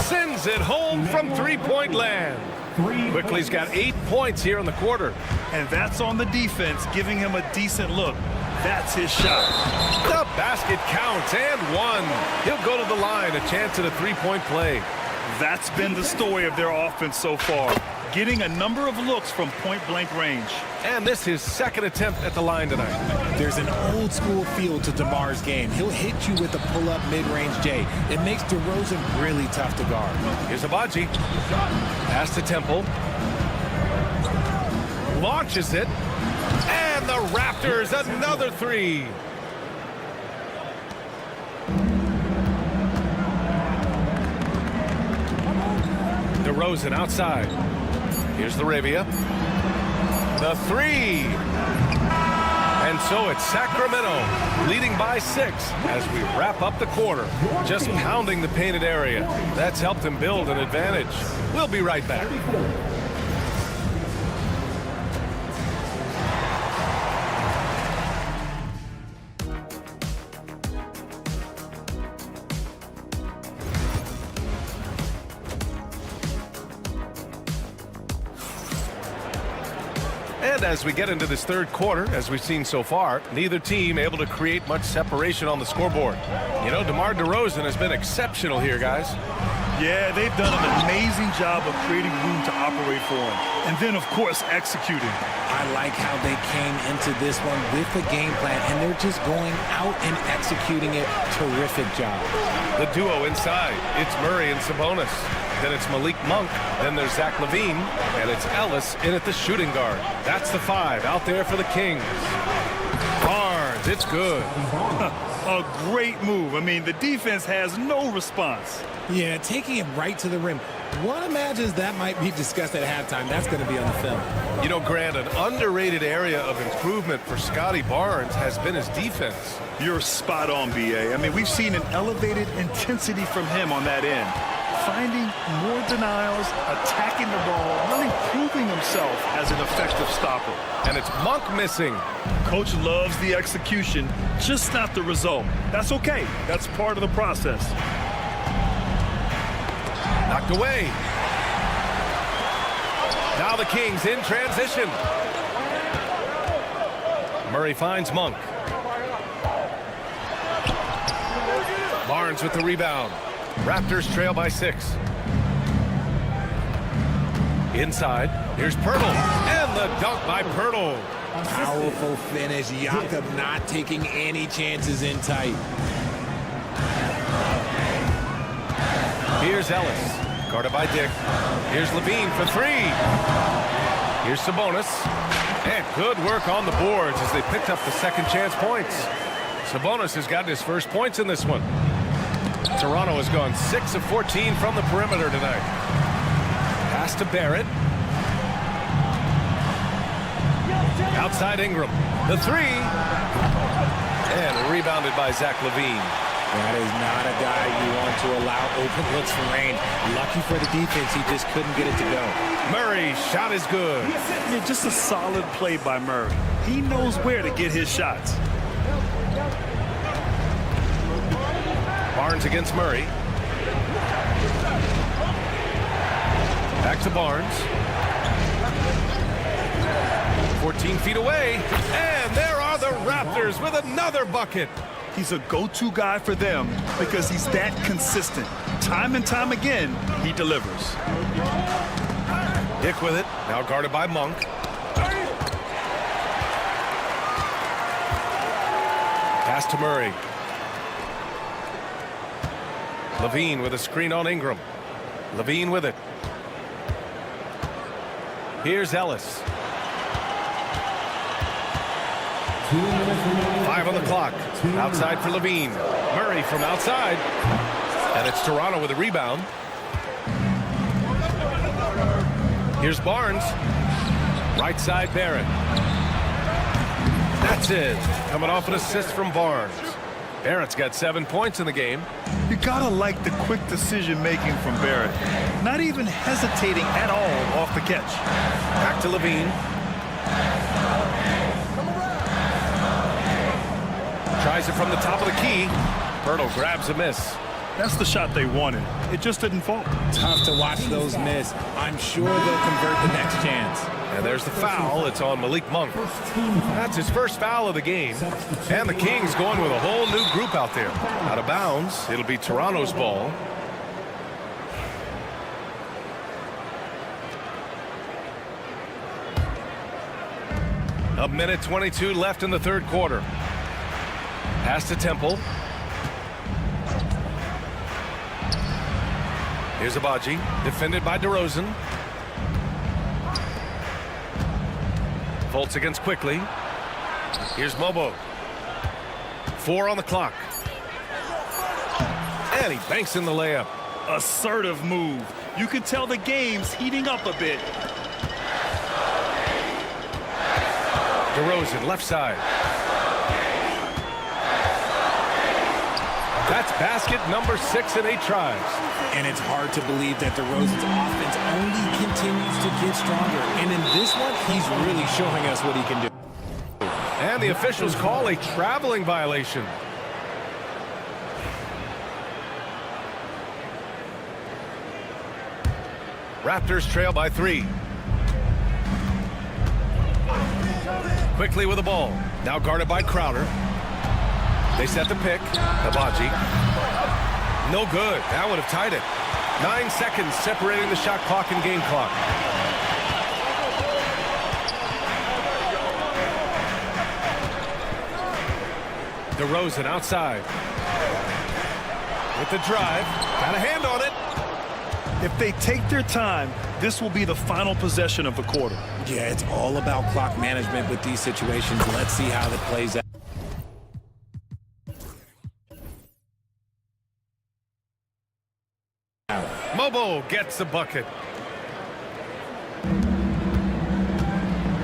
Sends it home from three-point land. Quickly's got 8 points here in the quarter. And that's on the defense, giving him a decent look. That's his shot. The basket counts, and 1. He'll go to the line, a chance at a three-point play. That's been the story of their offense so far, getting a number of looks from point-blank range. And this is his second attempt at the line tonight. There's an old-school feel to DeMar's game. He'll hit you with a pull-up mid-range J. It makes DeRozan really tough to guard. Here's Abaji. Pass to Temple. Launches it. And the Raptors, another 3. DeRozan outside. Here's LaRavia. The 3. And so it's Sacramento leading by 6 as we wrap up the quarter. Just pounding the painted area. That's helped them build an advantage. We'll be right back. And as we get into this third quarter, as we've seen so far, neither team able to create much separation on the scoreboard. You know, DeMar DeRozan has been exceptional here, guys. Yeah, they've done an amazing job of creating room to operate for him. And then, of course, executing. I like how they came into this one with a game plan, and they're just going out and executing it. Terrific job. The duo inside. It's Murray and Sabonis. Then it's Malik Monk. Then there's Zach LaVine. And it's Ellis in at the shooting guard. That's the 5 out there for the Kings. Barnes, it's good. A great move. I mean, the defense has no response. Yeah, taking it right to the rim. One imagines that might be discussed at halftime. That's going to be on the film. You know, Grant, an underrated area of improvement for Scotty Barnes has been his defense. You're spot on, B.A. I mean, we've seen an elevated intensity from him on that end. Finding more denials, attacking the ball, really proving himself as an effective stopper. And it's Monk missing. Coach loves the execution, just not the result. That's okay. That's part of the process. Knocked away. Now the Kings in transition. Murray finds Monk. Barnes with the rebound. Raptors trail by 6. Inside, here's Pirtle, and the dunk by Pirtle. Powerful finish. Jakob not taking any chances in tight. Here's Ellis, guarded by Dick. Here's LaVine for 3. Here's Sabonis, and good work on the boards as they picked up the second chance points. Sabonis has gotten his first points in this one. Toronto has gone 6 of 14 from the perimeter tonight. Pass to Barrett. Outside Ingram. The 3. And rebounded by Zach LaVine. That is not a guy you want to allow open looks from range. Lucky for the defense, he just couldn't get it to go. Murray, shot is good. Yeah, just a solid play by Murray. He knows where to get his shots. Barnes against Murray. Back to Barnes. 14 feet away. And there are the Raptors with another bucket. He's a go-to guy for them because he's that consistent. Time and time again, he delivers. Dick with it. Now guarded by Monk. Pass to Murray. LaVine with a screen on Ingram. LaVine with it. Here's Ellis. 5 on the clock. Outside for LaVine. Murray from outside. And it's Toronto with a rebound. Here's Barnes. Right side Barrett. That's it. Coming off an assist from Barnes. Barrett's got 7 points in the game. You gotta like the quick decision making from Barrett. Not even hesitating at all off the catch. Back to LaVine. Tries it from the top of the key. Pirtle grabs a miss. That's the shot they wanted. It just didn't fall. Tough to watch those miss. I'm sure they'll convert the next chance. And there's the foul. It's on Malik Monk. That's his first foul of the game. And the Kings going with a whole new group out there. Out of bounds. It'll be Toronto's ball. A minute 22 left in the third quarter. Pass to Temple. Here's Abaji, defended by DeRozan. Fultz against Quickly. Here's Mobo. 4 on the clock. And he banks in the layup. Assertive move. You can tell the game's heating up a bit. DeRozan, left side. That's basket number 6 in 8 tries. And it's hard to believe that DeRozan's offense only continues to get stronger. And in this one, he's really showing us what he can do. And the officials call a traveling violation. Raptors trail by 3. Quickly with the ball. Now guarded by Crowder. They set the pick. Abaji. No good. That would have tied it. 9 seconds separating the shot clock and game clock. DeRozan outside. With the drive. Got a hand on it. If they take their time, this will be the final possession of the quarter. Yeah, it's all about clock management with these situations. Let's see how that plays out. Mobo gets the bucket.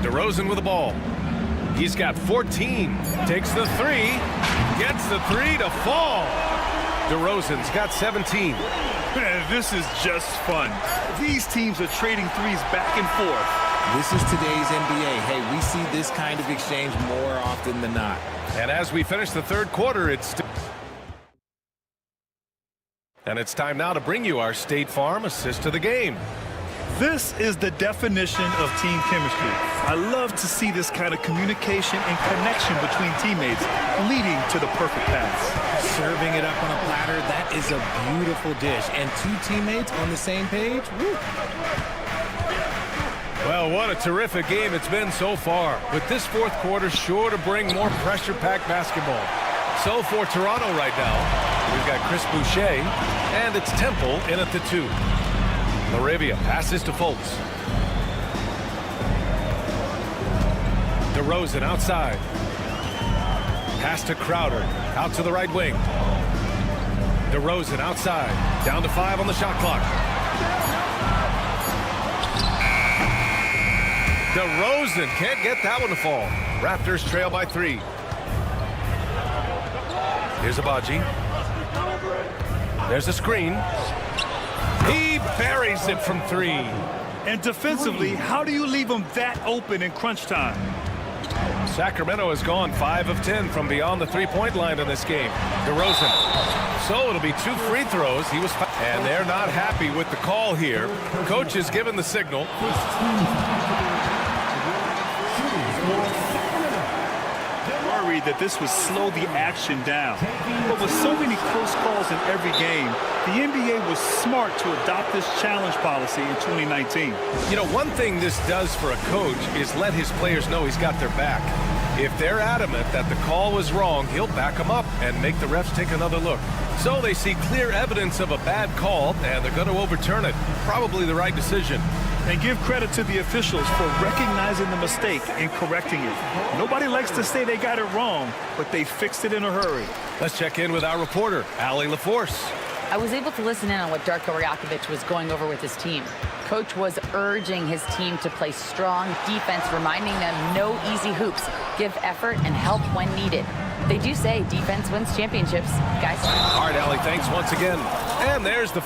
DeRozan with the ball. He's got 14. Takes the three. Gets the three to fall. DeRozan's got 17. Man, this is just fun. These teams are trading threes back and forth. This is today's NBA. Hey, we see this kind of exchange more often than not. And as we finish the third quarter, it's time now to bring you our State Farm assist to the game. This is the definition of team chemistry. I love to see this kind of communication and connection between teammates leading to the perfect pass. Serving it up on a platter, that is a beautiful dish. And two teammates on the same page, woo. Well, what a terrific game it's been so far. But this fourth quarter sure to bring more pressure-packed basketball. So for Toronto right now, we've got Chris Boucher, and it's Temple in at the 2. Laravia passes to Fultz. DeRozan outside. Pass to Crowder. Out to the right wing. DeRozan outside. Down to 5 on the shot clock. DeRozan can't get that one to fall. Raptors trail by 3. Here's Abaji. There's a screen. He buries it from 3. And defensively, how do you leave them that open in crunch time? Sacramento has gone 5 of 10 from beyond the three-point line in this game. DeRozan. So it'll be 2 free throws. And they're not happy with the call here. Coach has given the signal. Worried that this would slow the action down. But with so many close calls in every game, the NBA was smart to adopt this challenge policy in 2019. You know, one thing this does for a coach is let his players know he's got their back. If they're adamant that the call was wrong, he'll back them up and make the refs take another look. So they see clear evidence of a bad call, and they're going to overturn it. Probably the right decision. And give credit to the officials for recognizing the mistake and correcting it. Nobody likes to say they got it wrong, but they fixed it in a hurry. Let's check in with our reporter, Allie LaForce. I was able to listen in on what Darko Rajakovic was going over with his team. Coach was urging his team to play strong defense, reminding them no easy hoops, give effort and help when needed. They do say defense wins championships, guys. All right, Allie, thanks once again. And there's the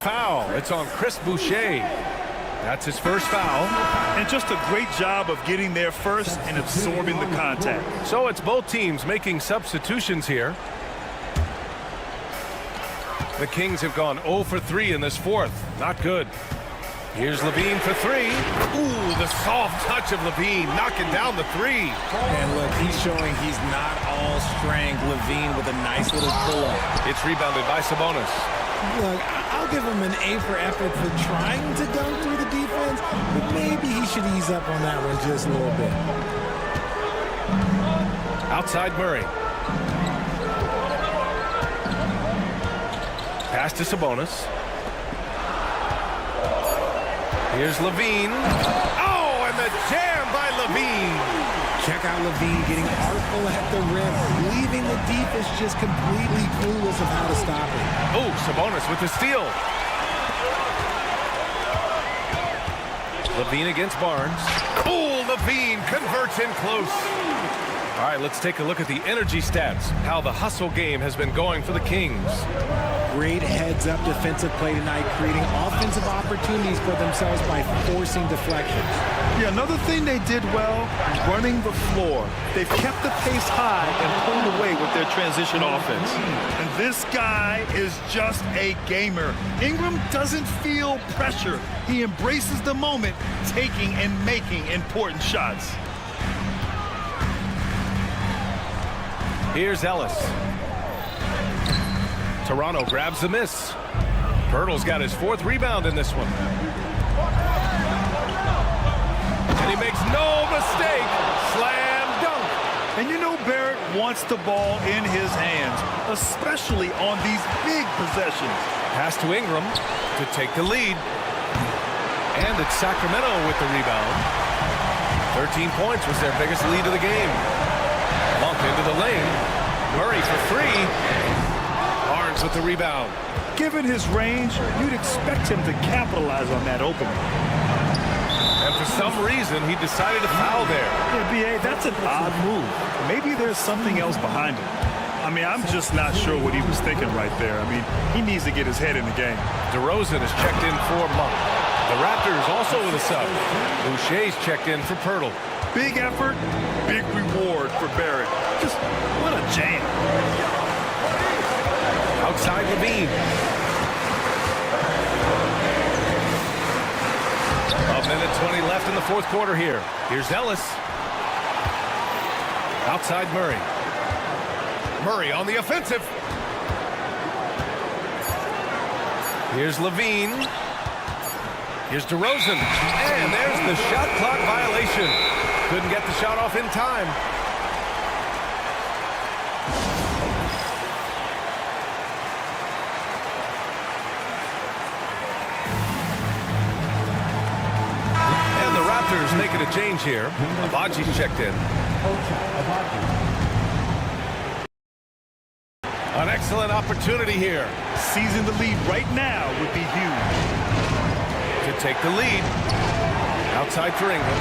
foul. It's on Chris Boucher. That's his first foul. And just a great job of getting there first and absorbing the contact. So it's both teams making substitutions here. The Kings have gone 0 for 3 in this fourth. Not good. Here's Levine for 3. Ooh, the soft touch of Levine knocking down the 3. And look, he's showing he's not all strength. Levine with a nice little pull-up. It's rebounded by Sabonis. Look, I'll give him an A for effort for trying to dunk through the defense, but maybe he should ease up on that one just a little bit. Outside Murray. Pass to Sabonis. Here's Levine. Oh, and the jam by Levine. Check out Levine getting artful at the rim, leaving the defense just completely clueless of how to stop it. Oh, Sabonis with the steal. Levine against Barnes. Oh, Levine converts in close. All right, let's take a look at the energy stats, how the hustle game has been going for the Kings. Great heads-up defensive play tonight, creating offensive opportunities for themselves by forcing deflections. Yeah, another thing they did well, running the floor. They've kept the pace high and pulled away with their transition offense. And this guy is just a gamer. Ingram doesn't feel pressure. He embraces the moment, taking and making important shots. Here's Ellis. Toronto grabs the miss. Pirtle's got his 4th rebound in this one. And he makes no mistake. Slam dunk. And you know Barrett wants the ball in his hands, especially on these big possessions. Pass to Ingram to take the lead. And it's Sacramento with the rebound. 13 points was their biggest lead of the game. Monk into the lane. Murray for 3. Barnes with the rebound. Given his range, you'd expect him to capitalize on that opening. And for some reason, he decided to foul there. Yeah, B.A., that's an odd move. Maybe there's something else behind it. I mean, I'm just not sure what he was thinking right there. I mean, he needs to get his head in the game. DeRozan is checked in for Monk. The Raptors also with a sub. Boucher's checked in for Pirtle. Big effort, big reward for Barrett. Just what a jam. Outside Levine. A minute 20 left in the 4th quarter here. Here's Ellis. Outside Murray. Murray on the offensive. Here's Levine. Here's DeRozan. And there's the shot clock violation. Couldn't get the shot off in time. And the Raptors making a change here. Abaji's checked in. An excellent opportunity here. Seizing the lead right now would be huge. To take the lead. Outside for Ingram.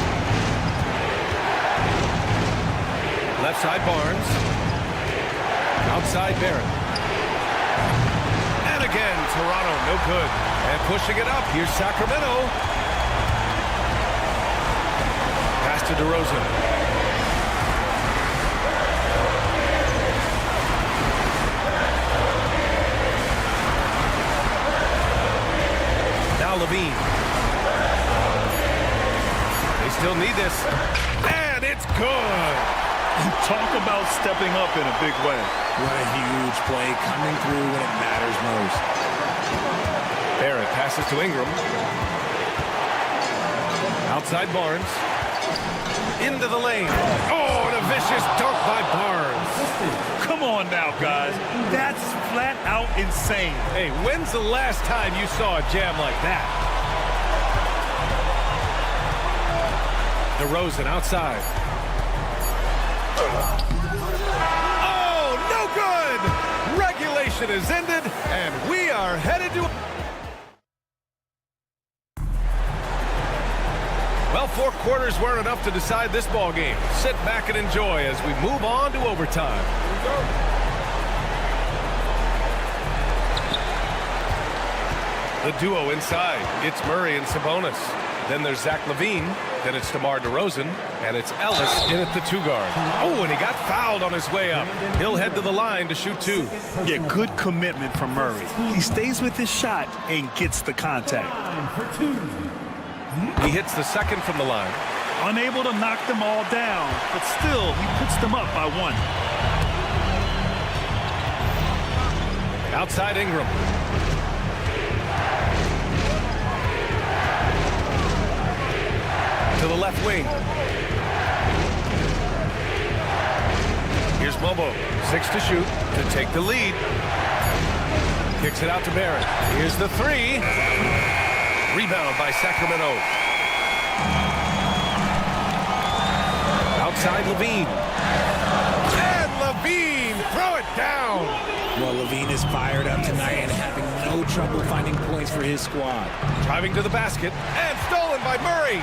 Left side Barnes. Outside Barrett. And again, Toronto, no good. And pushing it up, here's Sacramento. Pass to DeRozan. Levine. They still need this. And it's good. Talk about stepping up in a big way. What a huge play coming through when it matters most. Barrett passes to Ingram. Outside Barnes. Into the lane. Oh, and a vicious dunk by Barnes. Come on now, guys. That's flat out insane. Hey, when's the last time you saw a jam like that? DeRozan outside. Oh, no good! Regulation is ended, and we are headed to... Well, 4 quarters weren't enough to decide this ball game. Sit back and enjoy as we move on to overtime. The duo inside. It's Murray and Sabonis. Then there's Zach LaVine. Then it's DeMar DeRozan. And it's Ellis in at the 2 guard. Oh, and he got fouled on his way up. He'll head to the line to shoot 2. Yeah, good commitment from Murray. He stays with his shot and gets the contact. He hits the second from the line. Unable to knock them all down, but still, he puts them up by 1. Outside Ingram. To the left wing. Here's Bobo. 6 to shoot to take the lead. Kicks it out to Barrett. Here's the 3. Rebound by Sacramento. Outside Levine. And Levine, throw it down. Well, Levine is fired up tonight and having no trouble finding points for his squad. Driving to the basket and stolen by Murray.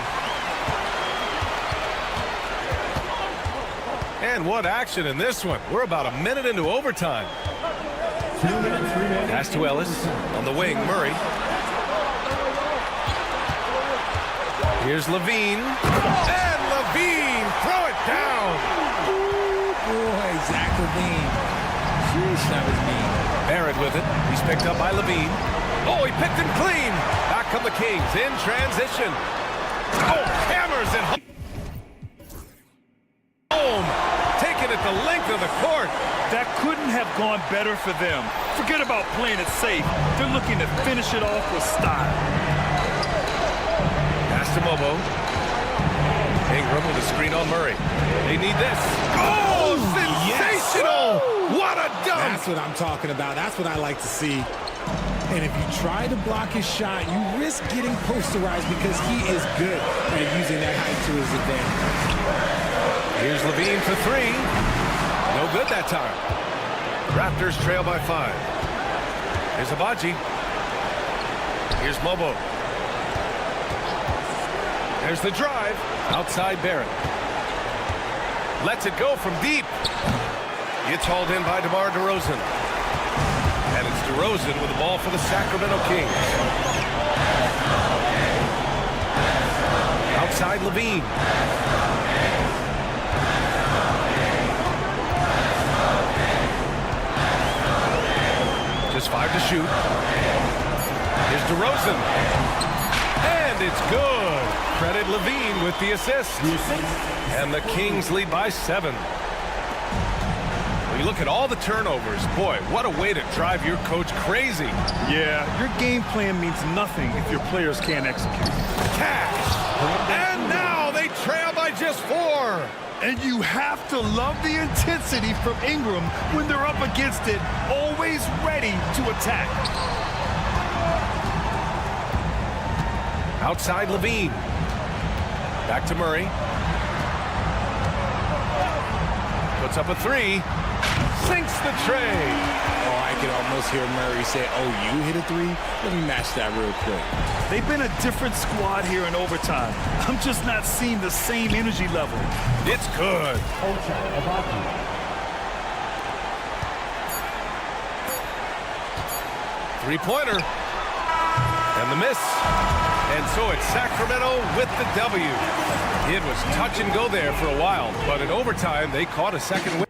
And what action in this one. We're about a minute into overtime. Pass to Ellis. On the wing, Murray. Here's Levine. And Levine, throw it down. Ooh, boy, Zach LaVine. Sheesh, that was mean. Barrett with it. He's picked up by Levine. Oh, he picked him clean. Back come the Kings in transition. Oh, hammers it home. Taking it the length of the court. That couldn't have gone better for them. Forget about playing it safe. They're looking to finish it off with style. Pass to Mobo. Ingram with a screen on Murray. They need this. Oh, sensational! Yes. What a dunk! That's what I'm talking about. That's what I like to see. And if you try to block his shot, you risk getting posterized because he is good at using that height to his advantage. Here's Levine for three. No good that time. Raptors trail by 5. Here's Abaji. Here's Mobo. There's the drive. Outside Barrett. Lets it go from deep. It's hauled in by DeMar DeRozan. And it's DeRozan with the ball for the Sacramento Kings. Outside Levine. Just 5 to shoot. Here's DeRozan. And it's good. Credit Levine with the assist. And the Kings lead by 7. When you look at all the turnovers, boy, what a way to drive your coach crazy. Yeah, your game plan means nothing if your players can't execute. Cash. And now they trail by just 4. And you have to love the intensity from Ingram when they're up against it, always ready to attack. Outside Levine. Back to Murray. Puts up a 3. Sinks the tray. Oh, I can almost hear Murray say, oh, you hit a 3? Let me match that real quick. They've been a different squad here in overtime. I'm just not seeing the same energy level. It's good. Three-pointer. And the miss. And so it's Sacramento with the W. It was touch and go there for a while, but in overtime, they caught a second win.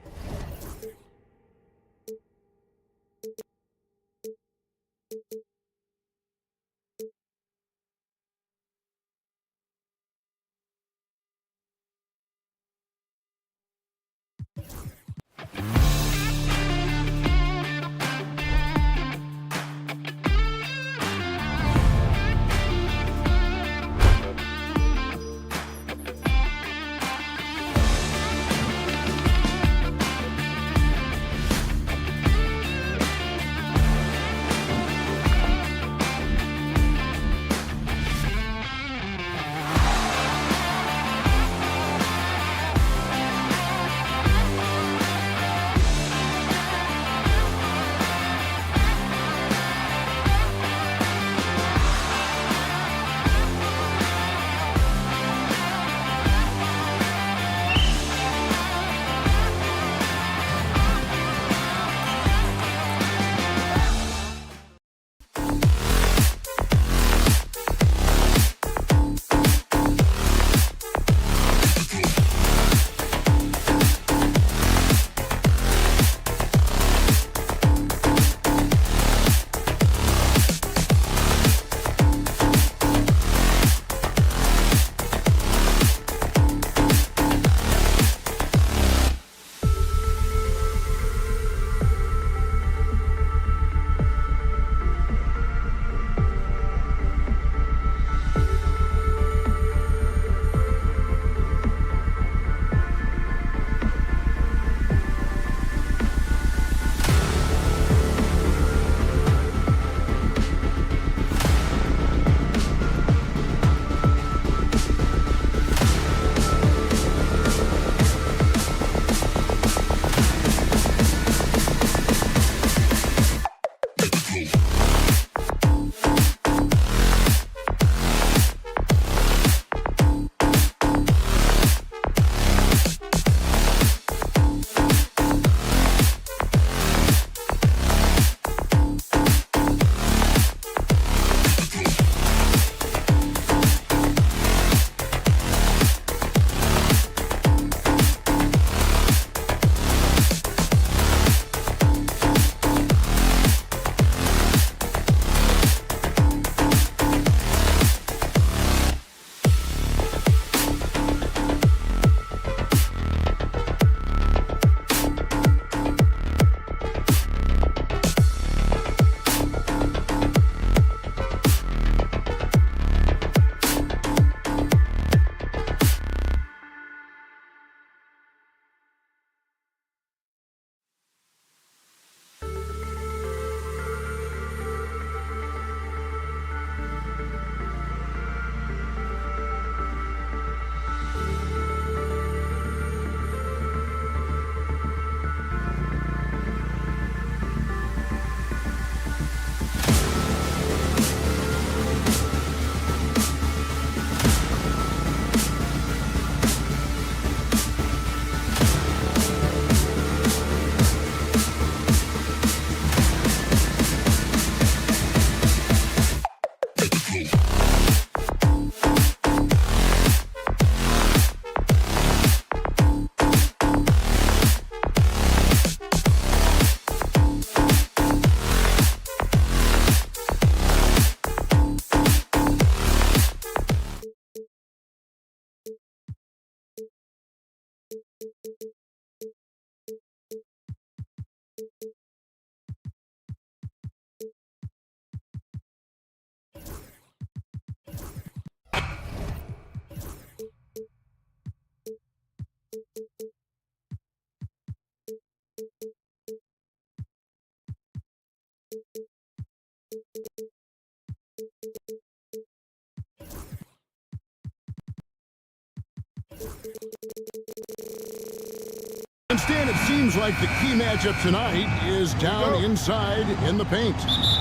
And Stan, it seems like the key matchup tonight is down inside in the paint.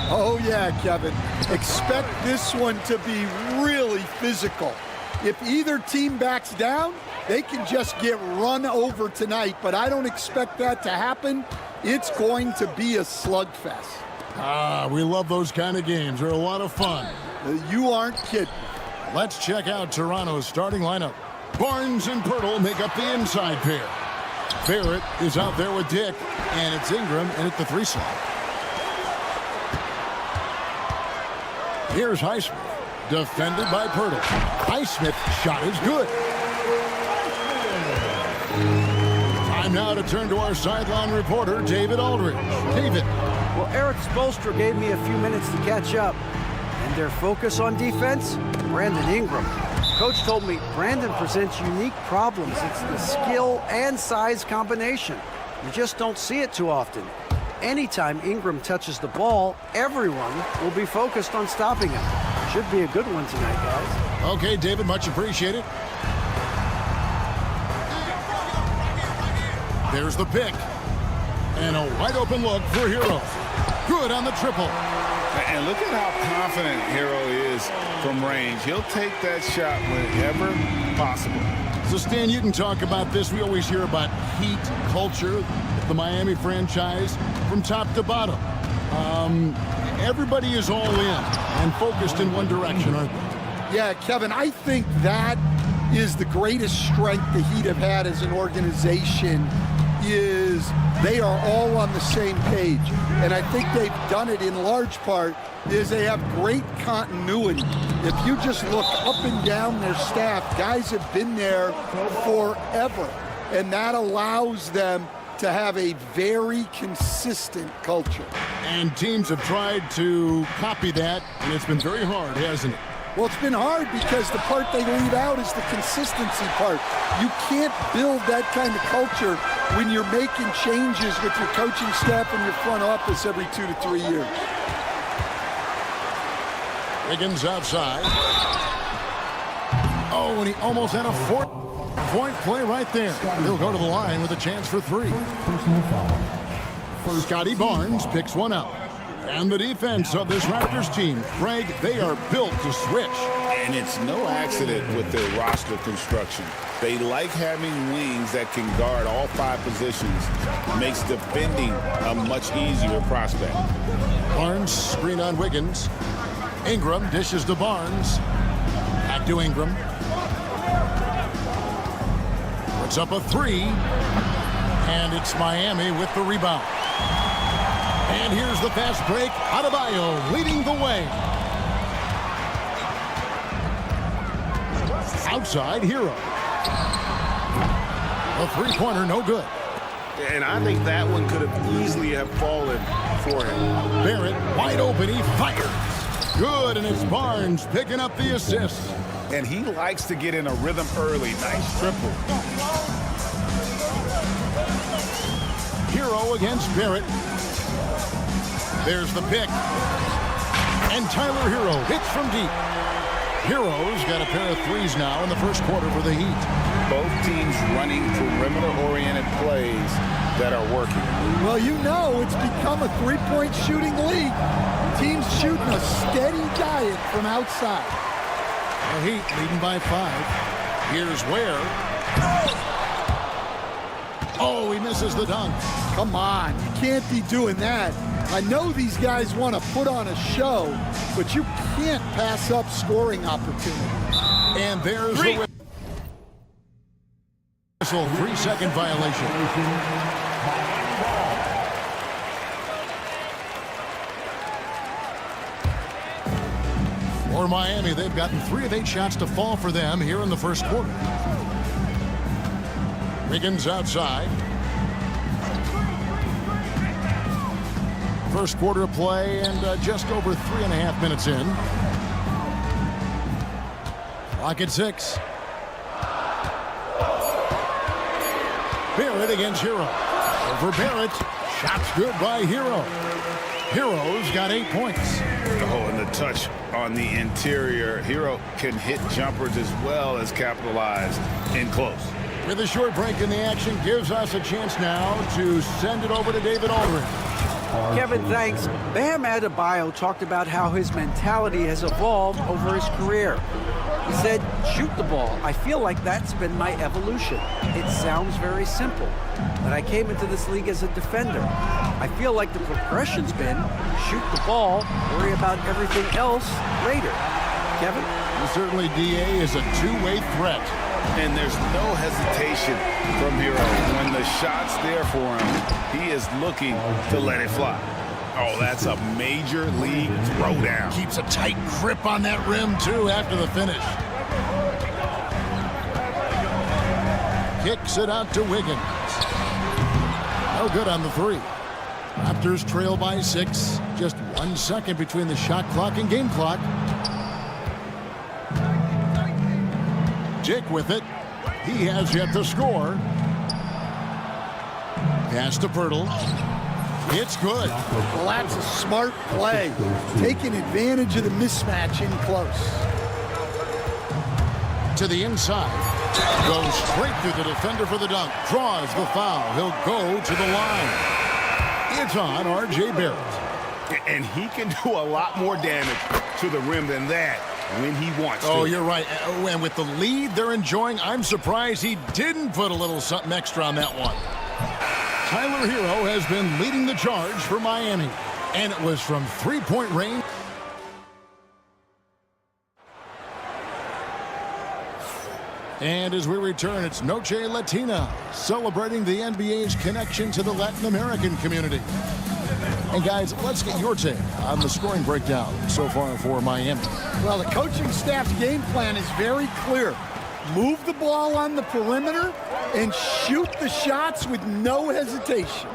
Oh, yeah, Kevin. Expect this one to be really physical. If either team backs down, they can just get run over tonight, but I don't expect that to happen. It's going to be a slugfest. Ah, we love those kind of games. They're a lot of fun. You aren't kidding. Let's check out Toronto's starting lineup. Barnes and Pirtle make up the inside pair. Barrett is out there with Dick, and it's Ingram in at the 3 slot. Here's Highsmith, defended by Pirtle. Highsmith's shot is good. Time now to turn to our sideline reporter, David Aldridge. David. Well, Eric Spoelstra gave me a few minutes to catch up. And their focus on defense, Brandon Ingram. Coach told me Brandon presents unique problems. It's the skill and size combination. You just don't see it too often. Anytime Ingram touches the ball, everyone will be focused on stopping him. Should be a good one tonight, guys. Okay, David, much appreciated. There's the pick. And a wide open look for Hero. Good on the triple. And look at how confident Hero is from range. He'll take that shot whenever possible. So, Stan, you can talk about this. We always hear about heat culture, the Miami franchise, from top to bottom. Everybody is all in and focused in one direction, aren't they? Yeah, Kevin, I think that is the greatest strength the Heat have had as an organization is they are all on the same page. And I think they've done it in large part is they have great continuity. If you just look up and down their staff, guys have been there forever. And that allows them to have a very consistent culture. And teams have tried to copy that, and it's been very hard, hasn't it? Well, it's been hard because the part they leave out is the consistency part. You can't build that kind of culture when you're making changes with your coaching staff and your front office every 2 to 3 years. Wiggins outside. Oh, and he almost had a 4-point play right there. He'll go to the line with a chance for 3. Scotty Barnes picks one up. And the defense of this Raptors team, Greg, they are built to switch. And it's no accident with their roster construction. They like having wings that can guard all 5 positions. Makes defending a much easier prospect. Barnes screen on Wiggins. Ingram dishes to Barnes. Back to Ingram. Puts up a 3. And it's Miami with the rebound. And here's the fast break. Adebayo leading the way. Outside, Hero. A 3-pointer, no good. And I think that one could have easily have fallen for him. Barrett wide open. He fires. Good, and it's Barnes picking up the assist. And he likes to get in a rhythm early. Nice triple. Hero against Barrett. There's the pick. And Tyler Hero hits from deep. Hero's got a pair of 3s now in the first quarter for the Heat. Both teams running perimeter-oriented plays that are working. Well, you know it's become a 3-point shooting league. Teams shooting a steady diet from outside. The Heat leading by 5. Here's Ware. Oh, he misses the dunk. Come on, you can't be doing that. I know these guys want to put on a show, but you can't pass up scoring opportunities. And there's the whistle. 3-second violation. For Miami, they've gotten 3 of 8 shots to fall for them here in the first quarter. Wiggins outside. First quarter play and just over 3.5 minutes in. Clock at 6. Barrett against Hero. Over Barrett. Shots good by Hero. Hero's got 8 points. Oh, and the touch on the interior. Hero can hit jumpers as well as capitalize in close. With a short break in the action, gives us a chance now to send it over to David Aldridge. Kevin, thanks. Bam Adebayo talked about how his mentality has evolved over his career. He said, shoot the ball. I feel like that's been my evolution. It sounds very simple, but I came into this league as a defender. I feel like the progression's been shoot the ball, worry about everything else later. Kevin? And certainly DA is a two-way threat. And there's no hesitation from Hero. When the shot's there for him, he is looking to let it fly. Oh, that's a major league throwdown. Keeps a tight grip on that rim, too, after the finish. Kicks it out to Wiggins. No good on the three. Raptors trail by 6. Just 1 second between the shot clock and game clock. Dick with it. He has yet to score. Pass to Pirtle. It's good. Well, that's a smart play. Taking advantage of the mismatch in close. To the inside. Goes straight through the defender for the dunk. Draws the foul. He'll go to the line. It's on R.J. Barrett. And he can do a lot more damage to the rim than that when he wants to. Oh, you're right. And with the lead they're enjoying, I'm surprised he didn't put a little something extra on that one. Tyler Hero has been leading the charge for Miami. And it was from three-point range. And as we return, it's Noche Latina, celebrating the NBA's connection to the Latin American community. And guys, let's get your take on the scoring breakdown so far for Miami. Well, the coaching staff's game plan is very clear. Move the ball on the perimeter and shoot the shots with no hesitation.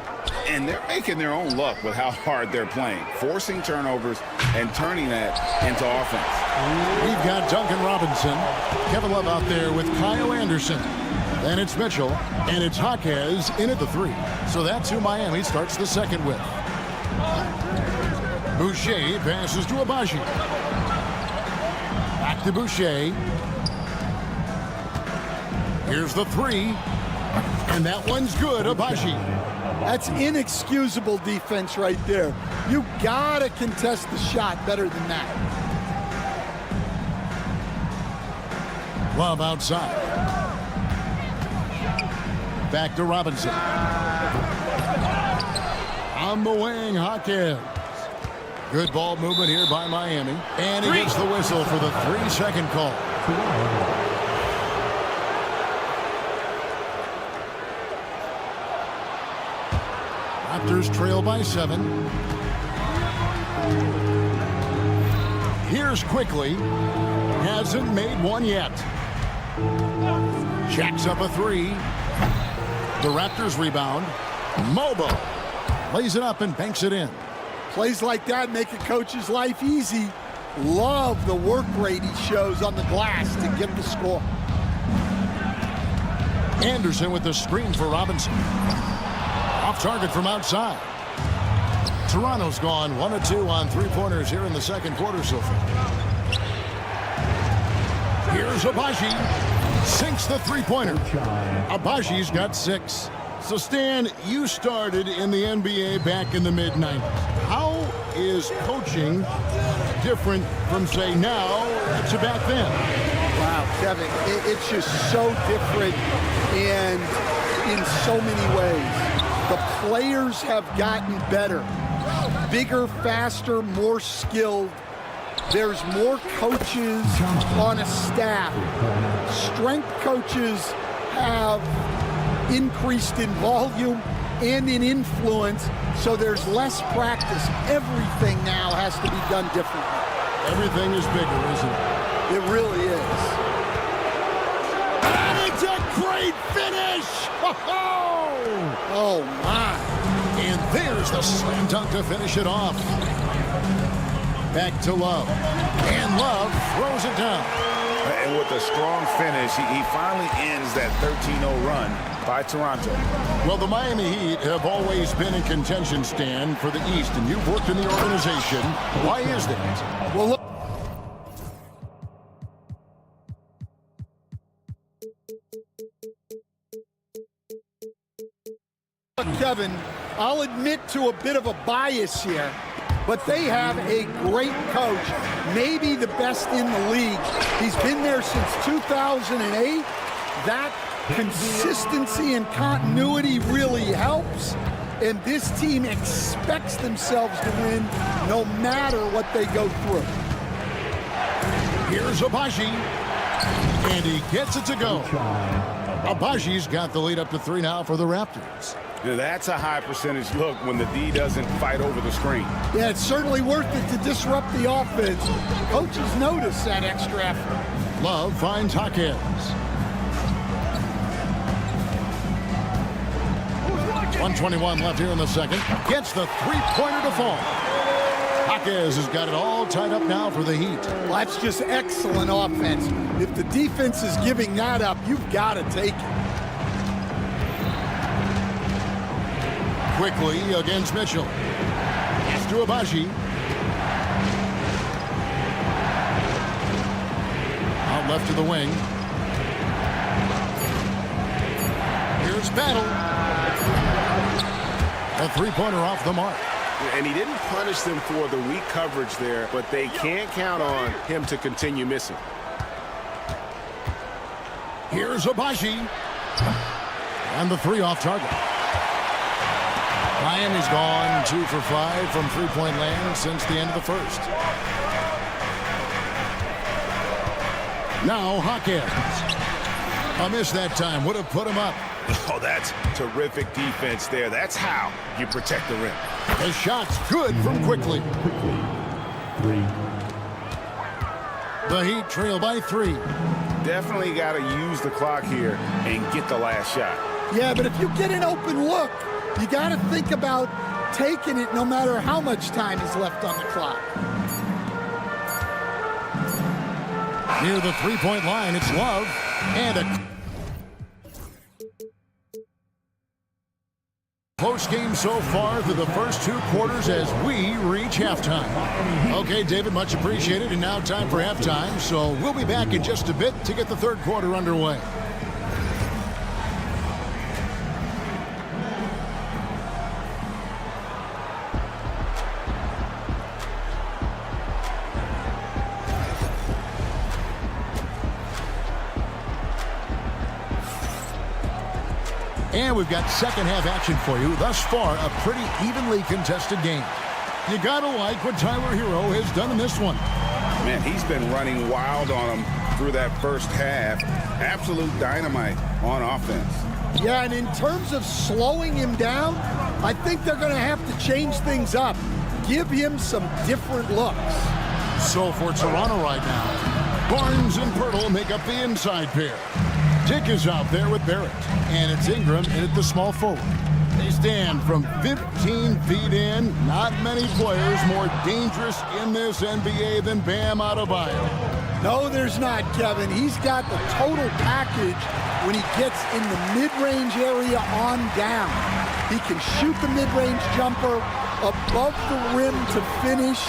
And they're making their own luck with how hard they're playing, forcing turnovers and turning that into offense. We've got Duncan Robinson, Kevin Love out there with Kyle Anderson. Then it's Mitchell, and it's Jaquez in at the 3. So that's who Miami starts the second with. Boucher passes to Abaji. Back to Boucher. Here's the 3. And that one's good, Abaji. That's inexcusable defense right there. You gotta contest the shot better than that. Love outside. Back to Robinson. On the wing, Jaquez. Good ball movement here by Miami. And he gets the whistle for the 3-second call. Raptors trail by 7. Here's quickly. Hasn't made one yet. Jacks up a 3. The Raptors rebound. Mobo lays it up and banks it in. Plays like that make a coach's life easy. Love the work rate he shows on the glass to get the score. Anderson with the screen for Robinson. Off target from outside. Toronto's gone 1 of 2 on 3-pointers here in the second quarter so far. Here's Abaji. Sinks the 3-pointer. Abaji's got 6. So Stan, you started in the NBA back in the mid-90s. How is coaching different from, say, now to back then? Wow, Kevin, it's just so different and in so many ways. The players have gotten better. Bigger, faster, more skilled. There's more coaches on a staff. Strength coaches have increased in volume and in influence, so there's less practice. Everything now has to be done differently. Everything is bigger, isn't it? It really is. And it's a great finish! Oh, my. And there's the slam dunk to finish it off. Back to Love. And Love throws it down. And with a strong finish, he finally ends that 13-0 run by Toronto. Well, the Miami Heat have always been in contention, Stan, for the East, and you've worked in the organization. Why is that? Well, look. Kevin, I'll admit to a bit of a bias here, but they have a great coach, maybe the best in the league. He's been there since 2008. That consistency and continuity really helps, and this team expects themselves to win no matter what they go through. Here's Abaji, and he gets it to go. Abaji's got the lead up to 3 now for the Raptors. Now, that's a high percentage look when the D doesn't fight over the screen. Yeah, it's certainly worth it to disrupt the offense. Coaches notice that extra effort. Love finds Jaquez. 1:21 left here in the second. Gets the three-pointer to fall. Jaquez has got it all tied up now for the Heat. Well, that's just excellent offense. If the defense is giving that up, you've got to take it. Quickly against Mitchell. It's to Abaji. Out left to the wing. Here's Battle. A three-pointer off the mark. And he didn't punish them for the weak coverage there, but they can't count on him to continue missing. Here's Abaji. And the three off target. Miami's gone 2 for 5 from three-point land since the end of the first. Now Jaquez. A miss that time would have put him up. Oh, that's terrific defense there. That's how you protect the rim. The shot's good from Quickly. The Heat trail by 3. Definitely got to use the clock here and get the last shot. Yeah, but if you get an open look, you got to think about taking it no matter how much time is left on the clock. Near the three-point line, it's Love. And a close game so far through the first 2 quarters as we reach halftime. Okay, David, much appreciated. And now time for halftime. So we'll be back in just a bit to get the third quarter underway. And we've got second half action for you. Thus far, a pretty evenly contested game. You gotta like what Tyler Hero has done in this one. Man, he's been running wild on him through that first half. Absolute dynamite on offense. Yeah, and in terms of slowing him down, I think they're going to have to change things up. Give him some different looks. So for Toronto right now, Barnes and Pirtle make up the inside pair. Dick is out there with Barrett, and it's Ingram in at the small forward. They stand from 15 feet in. Not many players more dangerous in this NBA than Bam Adebayo. No, there's not, Kevin. He's got the total package when he gets in the mid-range area on down. He can shoot the mid-range jumper above the rim to finish.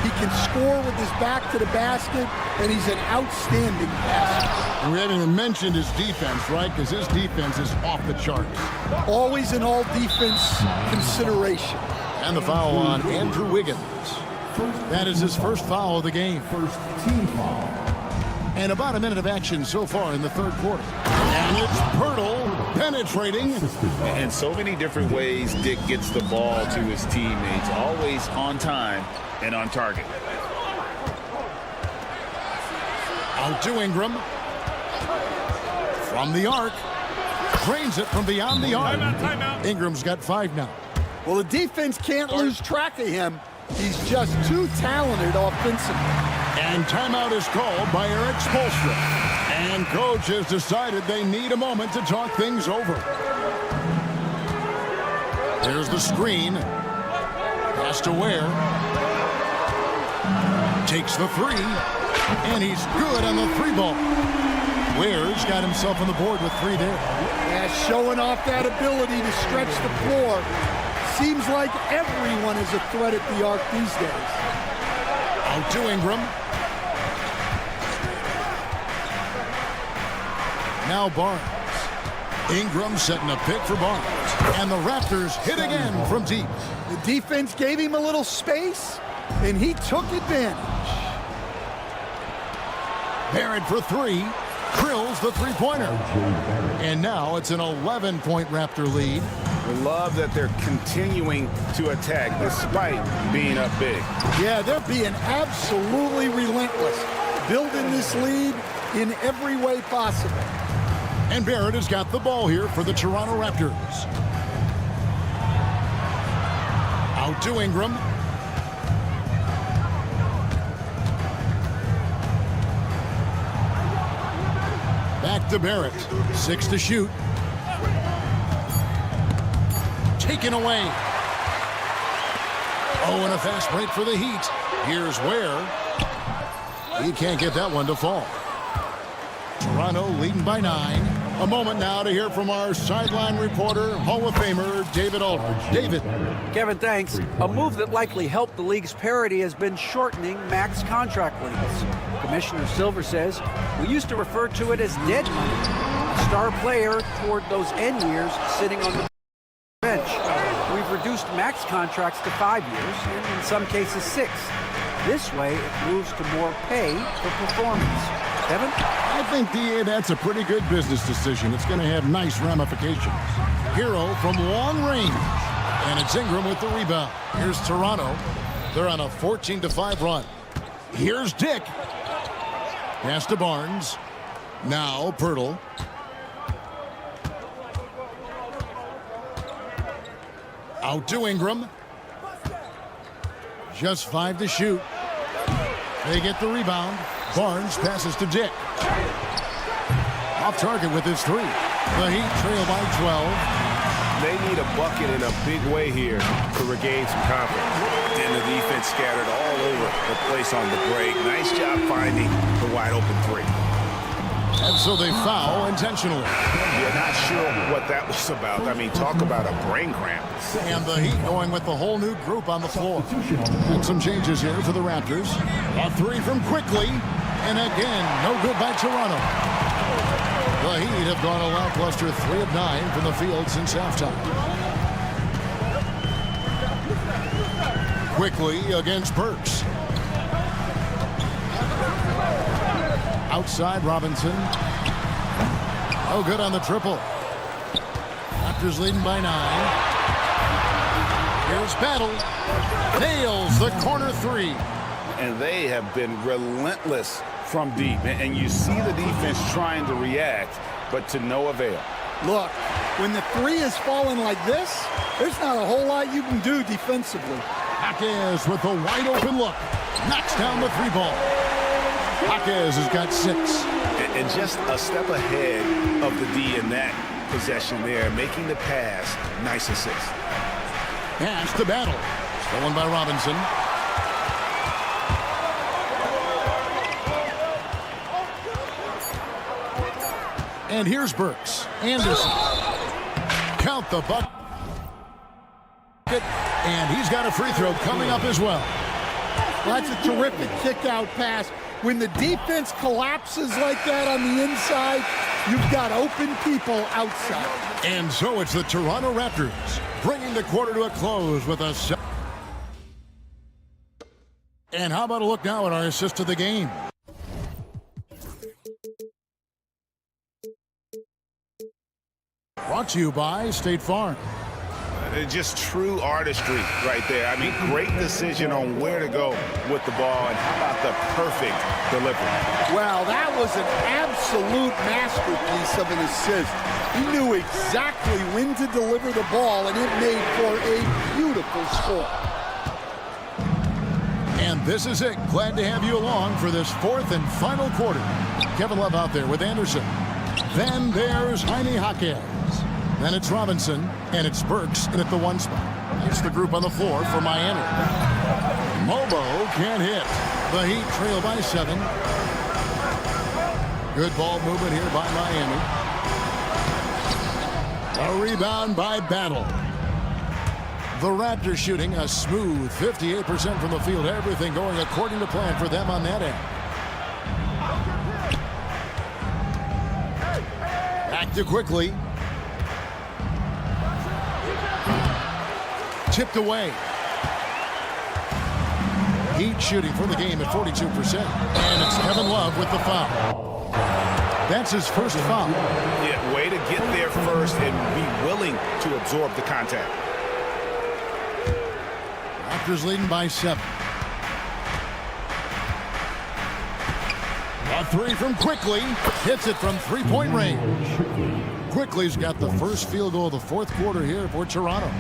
He can score with his back to the basket, and he's an outstanding passer. We haven't even mentioned his defense, right? Because his defense is off the charts. Always an all-defense consideration. And the foul on Andrew Wiggins. That is his first foul of the game. First team foul. And about a minute of action so far in the third quarter. And it's Pirtle penetrating. And so many different ways Dick gets the ball to his teammates. Always on time and on target. Out to Ingram. From the arc. Drains it from beyond the arc. Timeout. Ingram's got 5 now. Well, the defense can't lose track of him. He's just too talented offensively. And timeout is called by Eric Spoelstra. And coach has decided they need a moment to talk things over. There's the screen. Pass to Ware. Takes the 3. And he's good on the three ball. Ware's got himself on the board with 3 there. Yeah, showing off that ability to stretch the floor. Seems like everyone is a threat at the arc these days. Out to Ingram. Now Barnes. Ingram setting a pick for Barnes. And the Raptors hit again from deep. The defense gave him a little space, and he took advantage. Barrett for 3. Drills the three-pointer. And now it's an 11-point Raptor lead. We love that they're continuing to attack despite being up big. Yeah, they're being absolutely relentless, building this lead in every way possible. And Barrett has got the ball here for the Toronto Raptors. Out to Ingram. Back to Barrett. 6 to shoot. Taken away. Oh, and a fast break for the Heat. Here's Ware. He can't get that one to fall. Toronto leading by 9. A moment now to hear from our sideline reporter, Hall of Famer David Aldridge. David. Kevin, thanks. A move that likely helped the league's parity has been shortening max contract lengths. Commissioner Silver says, we used to refer to it as dead money. A star player toward those end years sitting on the bench. We've reduced max contracts to 5 years, and in some cases 6. This way, it moves to more pay for performance. Kevin? I think, DA, that's a pretty good business decision. It's going to have nice ramifications. Hero from long range. And it's Ingram with the rebound. Here's Toronto. They're on a 14-5 run. Here's Dick. Pass to Barnes. Now Pirtle. Out to Ingram. Just 5 to shoot. They get the rebound. Barnes passes to Dick. Off target with his 3. The Heat trail by 12. They need a bucket in a big way here to regain some confidence. And the defense scattered all over the place on the break. Nice job finding the wide open 3. And so they foul intentionally. You're not sure what that was about. I mean, talk about a brain cramp. And the Heat going with the whole new group on the floor. And some changes here for the Raptors. A 3 from Quickly. And again, no good by Toronto. The Heat have gone a lackluster 3 of 9 from the field since halftime. Quickly against Burks. Outside Robinson. Oh, good on the triple. Raptors leading by 9. Here's Battle. Nails the corner 3. And they have been relentless from deep. And you see the defense trying to react, but to no avail. Look, when the 3 is falling like this, there's not a whole lot you can do defensively. Jaquez with a wide open look. Knocks down the 3 ball. Jaquez has got 6. And just a step ahead of the D in that possession there, making the pass. Nice assist. Pass to Battle. Stolen by Robinson. And here's Burks. Anderson. Count the bucket. And he's got a free throw coming up as well. That's a terrific kick-out pass. When the defense collapses like that on the inside, you've got open people outside. And so it's the Toronto Raptors bringing the quarter to a close with a... And how about a look now at our assist of the game? Brought to you by State Farm. Just true artistry right there. I mean, great decision on where to go with the ball, and how about the perfect delivery? Well, that was an absolute masterpiece of an assist. He knew exactly when to deliver the ball, and it made for a beautiful score. And this is it. Glad to have you along for this 4th and final quarter. Kevin Love out there with Anderson. Then there's Jaime Jaquez. Then it's Robinson, and it's Burks in at the 1 spot. It's the group on the floor for Miami. Mobo can't hit. The Heat trail by 7. Good ball movement here by Miami. A rebound by Battle. The Raptors shooting a smooth 58% from the field. Everything going according to plan for them on that end. Back to Quickly. Tipped away. Heat shooting for the game at 42%. And it's Kevin Love with the foul. That's his first foul. Yeah, way to get there first and be willing to absorb the contact. Raptors leading by 7. A 3 from Quickly. Hits it from three-point range. Quickly's got the first field goal of the fourth quarter here for Toronto.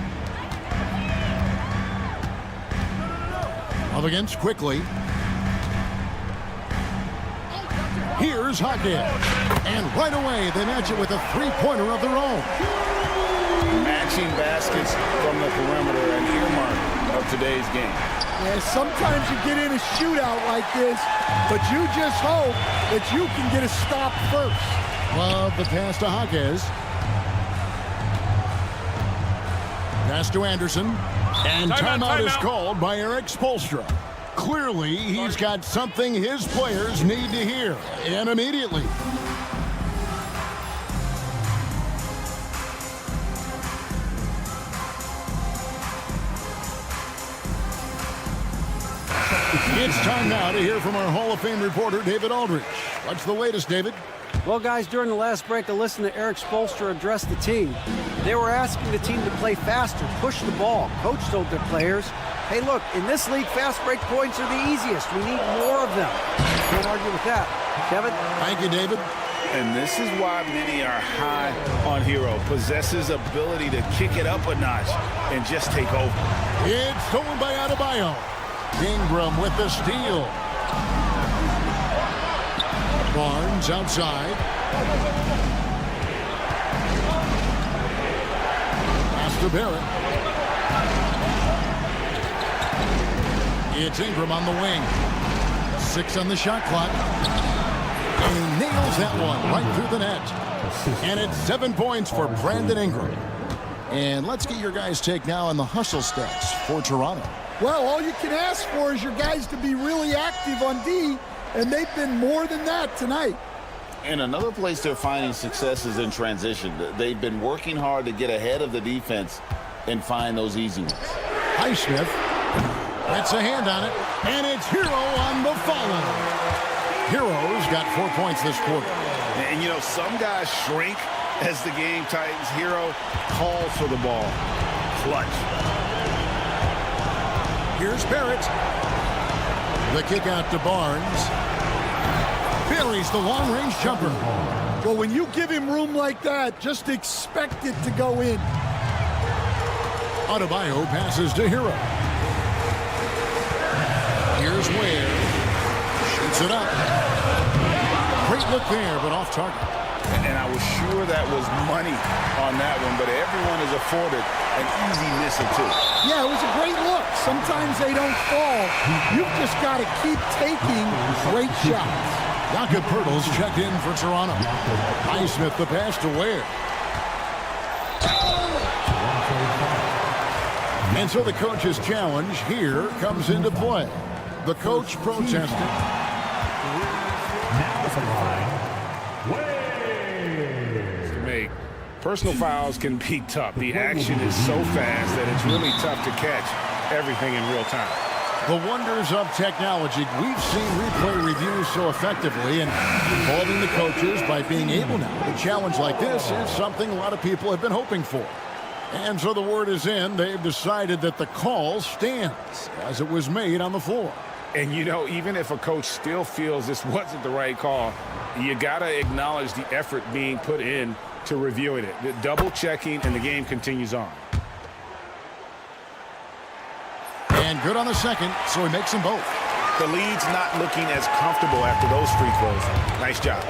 Up against Quickly. Here's Hawkins. And right away, they match it with a three-pointer of their own. Matching baskets from the perimeter, an earmark of today's game. Yeah, sometimes you get in a shootout like this, but you just hope that you can get a stop first. Love the pass to Hawkins. Pass to Anderson. And timeout is called by Eric Spoelstra. Clearly, he's got something his players need to hear, and immediately. It's time now to hear from our Hall of Fame reporter, David Aldridge. What's the latest, David? Well, guys, during the last break, I listened to Eric Spoelstra address the team. They were asking the team to play faster, push the ball. Coach told their players, hey, look, in this league, fast break points are the easiest. We need more of them. Can't argue with that. Kevin? Thank you, David. And this is why many are high on Hero. Possesses ability to kick it up a notch and just take over. It's stolen by Adebayo. Ingram with the steal. Barnes outside. Pass to Barrett. It's Ingram on the wing. 6 on the shot clock. And he nails that one right through the net. And it's 7 points for Brandon Ingram. And let's get your guys' take now on the hustle stats for Toronto. Well, all you can ask for is your guys to be really active on D, and they've been more than that tonight. And another place they're finding success is in transition. They've been working hard to get ahead of the defense and find those easy ones. Highsmith gets a hand on it, and it's Hero on the follow. Hero's got 4 points this quarter. And, you know, some guys shrink as the game tightens. Hero calls for the ball. Clutch. Here's Barrett. The kick out to Barnes. Buries the long-range jumper. Well, when you give him room like that, just expect it to go in. Adebayo passes to Hero. Here's Ware. Shoots it up. Great look there, but off target. And I was sure that was money on that one, but everyone is afforded an easy miss or two. Yeah, it was a great look. Sometimes they don't fall. You've just got to keep taking great shots. Jakob Poeltl's checked in for Toronto. Highsmith the pass to Ware. And so the coach's challenge here comes into play. The coach protested. Personal fouls can be tough. The action is so fast that it's really tough to catch everything in real time. The wonders of technology. We've seen replay reviews so effectively, and involving the coaches by being able now to challenge like this is something a lot of people have been hoping for. And so the word is in. They've decided that the call stands as it was made on the floor. And, you know, even if a coach still feels this wasn't the right call, you got to acknowledge the effort being put in to reviewing it. The double checking, and the game continues on. And good on the second, so he makes them both. The lead's not looking as comfortable after those free throws. Nice job.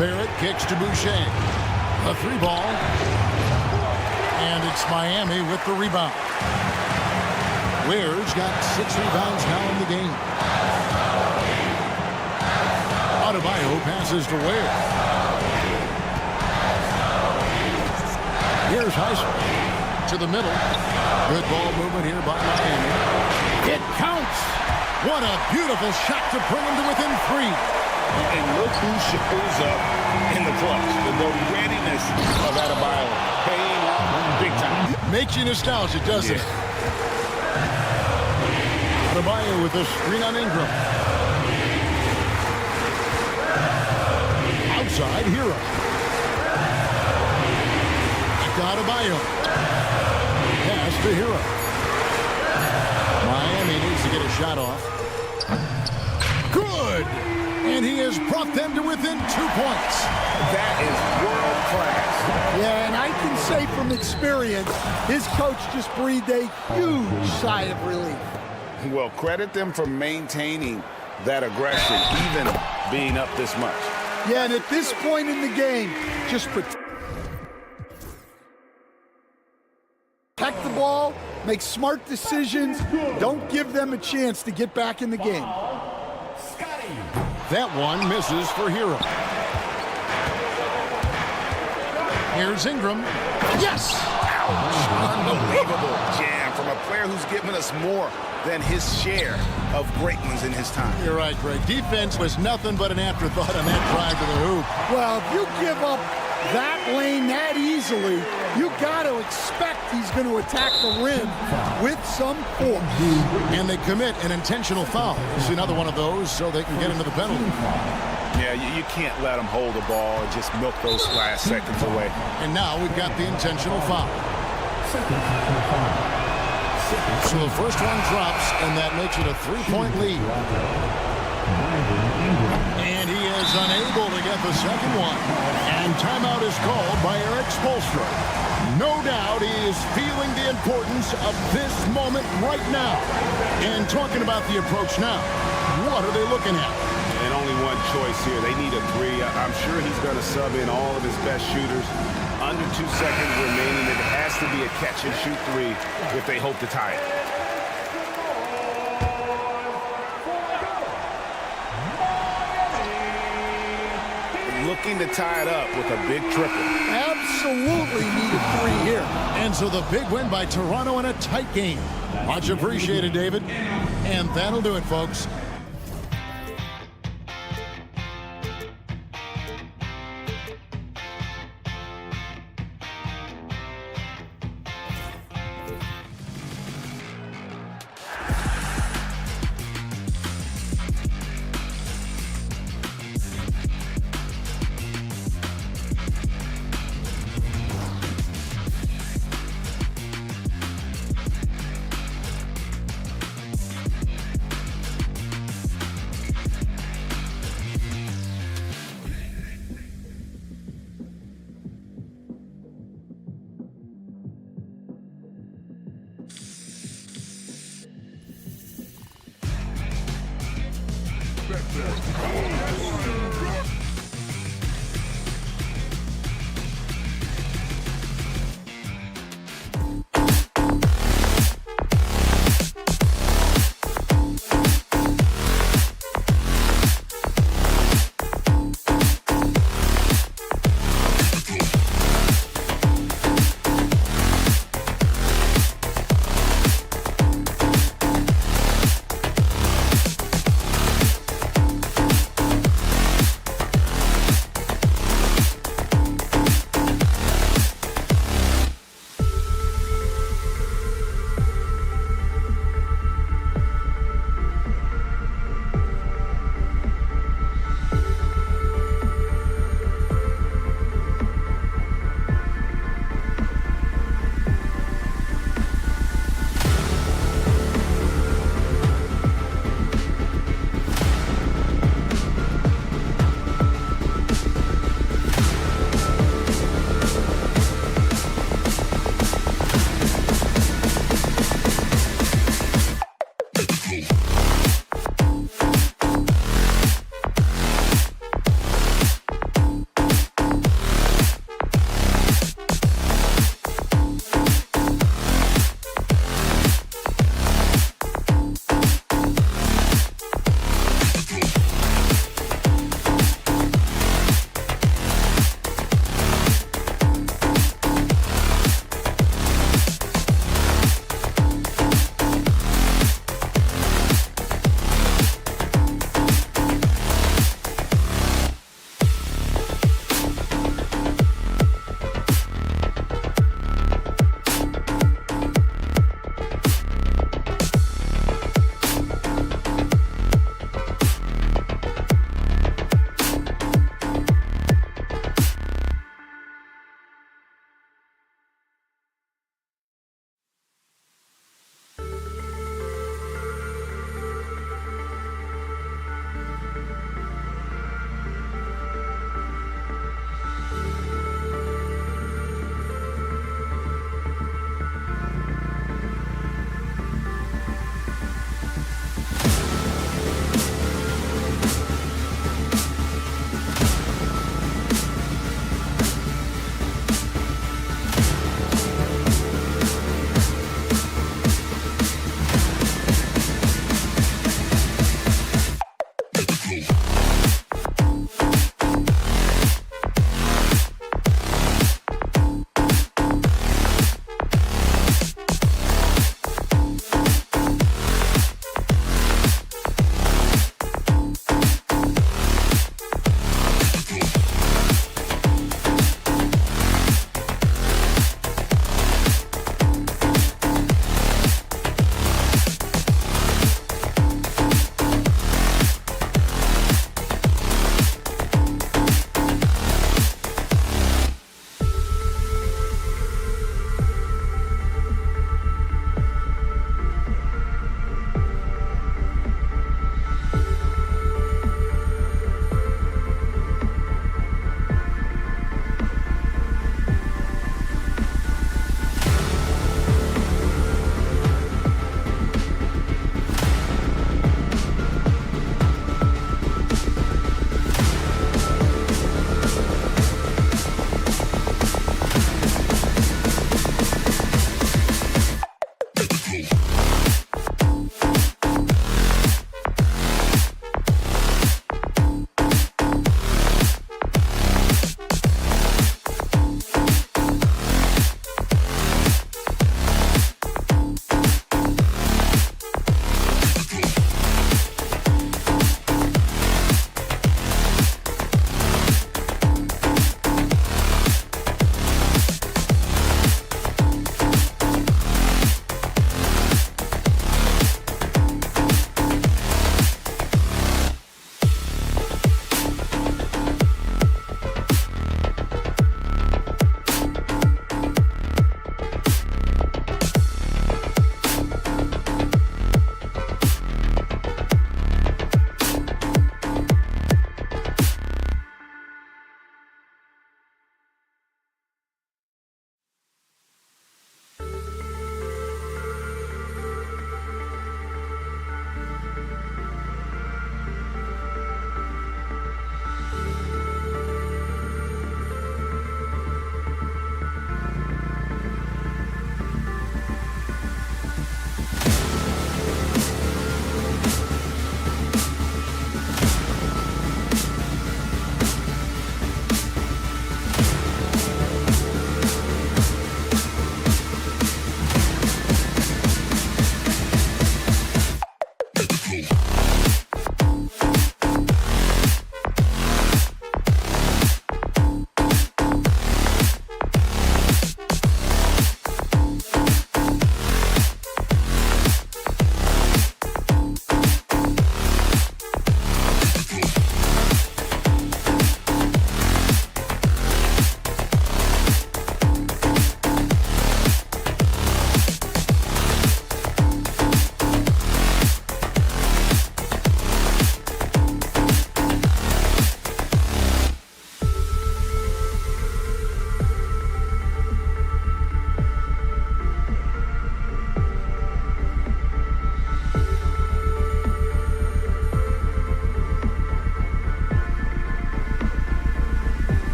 Barrett kicks to Boucher. A 3-ball. And it's Miami with the rebound. Ware's got 6 rebounds now in the game. Adebayo passes to Ware. Here's Heisler to the middle. Good ball movement here by Miami. It counts. What a beautiful shot to bring him to within 3. And look who shows up in the clutch. The readiness of Adebayo paying off big time. Makes you nostalgic, doesn't it? Adebayo with a screen on Ingram. Outside, Hero. Adebayo. Pass to Hero. Miami needs to get a shot off. Good! And he has brought them to within 2 points. That is world class. Yeah, and I can say from experience, his coach just breathed a huge sigh of relief. Well, credit them for maintaining that aggression, even being up this much. Yeah, and at this point in the game, just protect the ball, make smart decisions, don't give them a chance to get back in the game. That one misses for Hero. Here's Ingram. Yes! Unbelievable jam from a player who's given us more than his share of great ones in his time. You're right, Greg. Defense was nothing but an afterthought on that drive to the hoop. Well, if you give up that lane that easily, you got to expect he's going to attack the rim with some force. And they commit an intentional foul. It's another one of those so they can get into the penalty. Yeah, you can't let them hold the ball and just milk those last seconds away. And now we've got the intentional foul. So the first one drops, and that makes it a 3-point lead. And he is unable to get the second one. And timeout is called by Eric Spoelstra. No doubt he is feeling the importance of this moment right now. And talking about the approach now, what are they looking at? And only one choice here. They need a 3. I'm sure he's going to sub in all of his best shooters. Under 2 seconds remaining. It has to be a catch-and-shoot 3 if they hope to tie it. Looking to tie it up with a big triple. Absolutely need a 3 here. And so the big win by Toronto in a tight game. Much appreciated, David. And that'll do it, folks.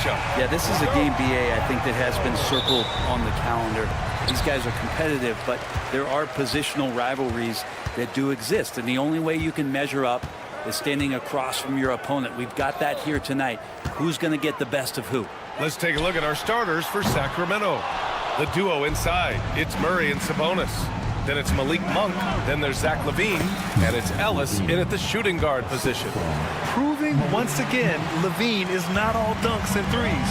matchup. Yeah, this is a game, BA, I think that has been circled on the calendar. These guys are competitive, but there are positional rivalries that do exist. And the only way you can measure up is standing across from your opponent. We've got that here tonight. Who's going to get the best of who? Let's take a look at our starters for Sacramento. The duo inside, it's Murray and Sabonis. Then it's Malik Monk. Then there's Zach LaVine. And it's Ellis in at the shooting guard position. Proving once again, LaVine is not all dunks and threes.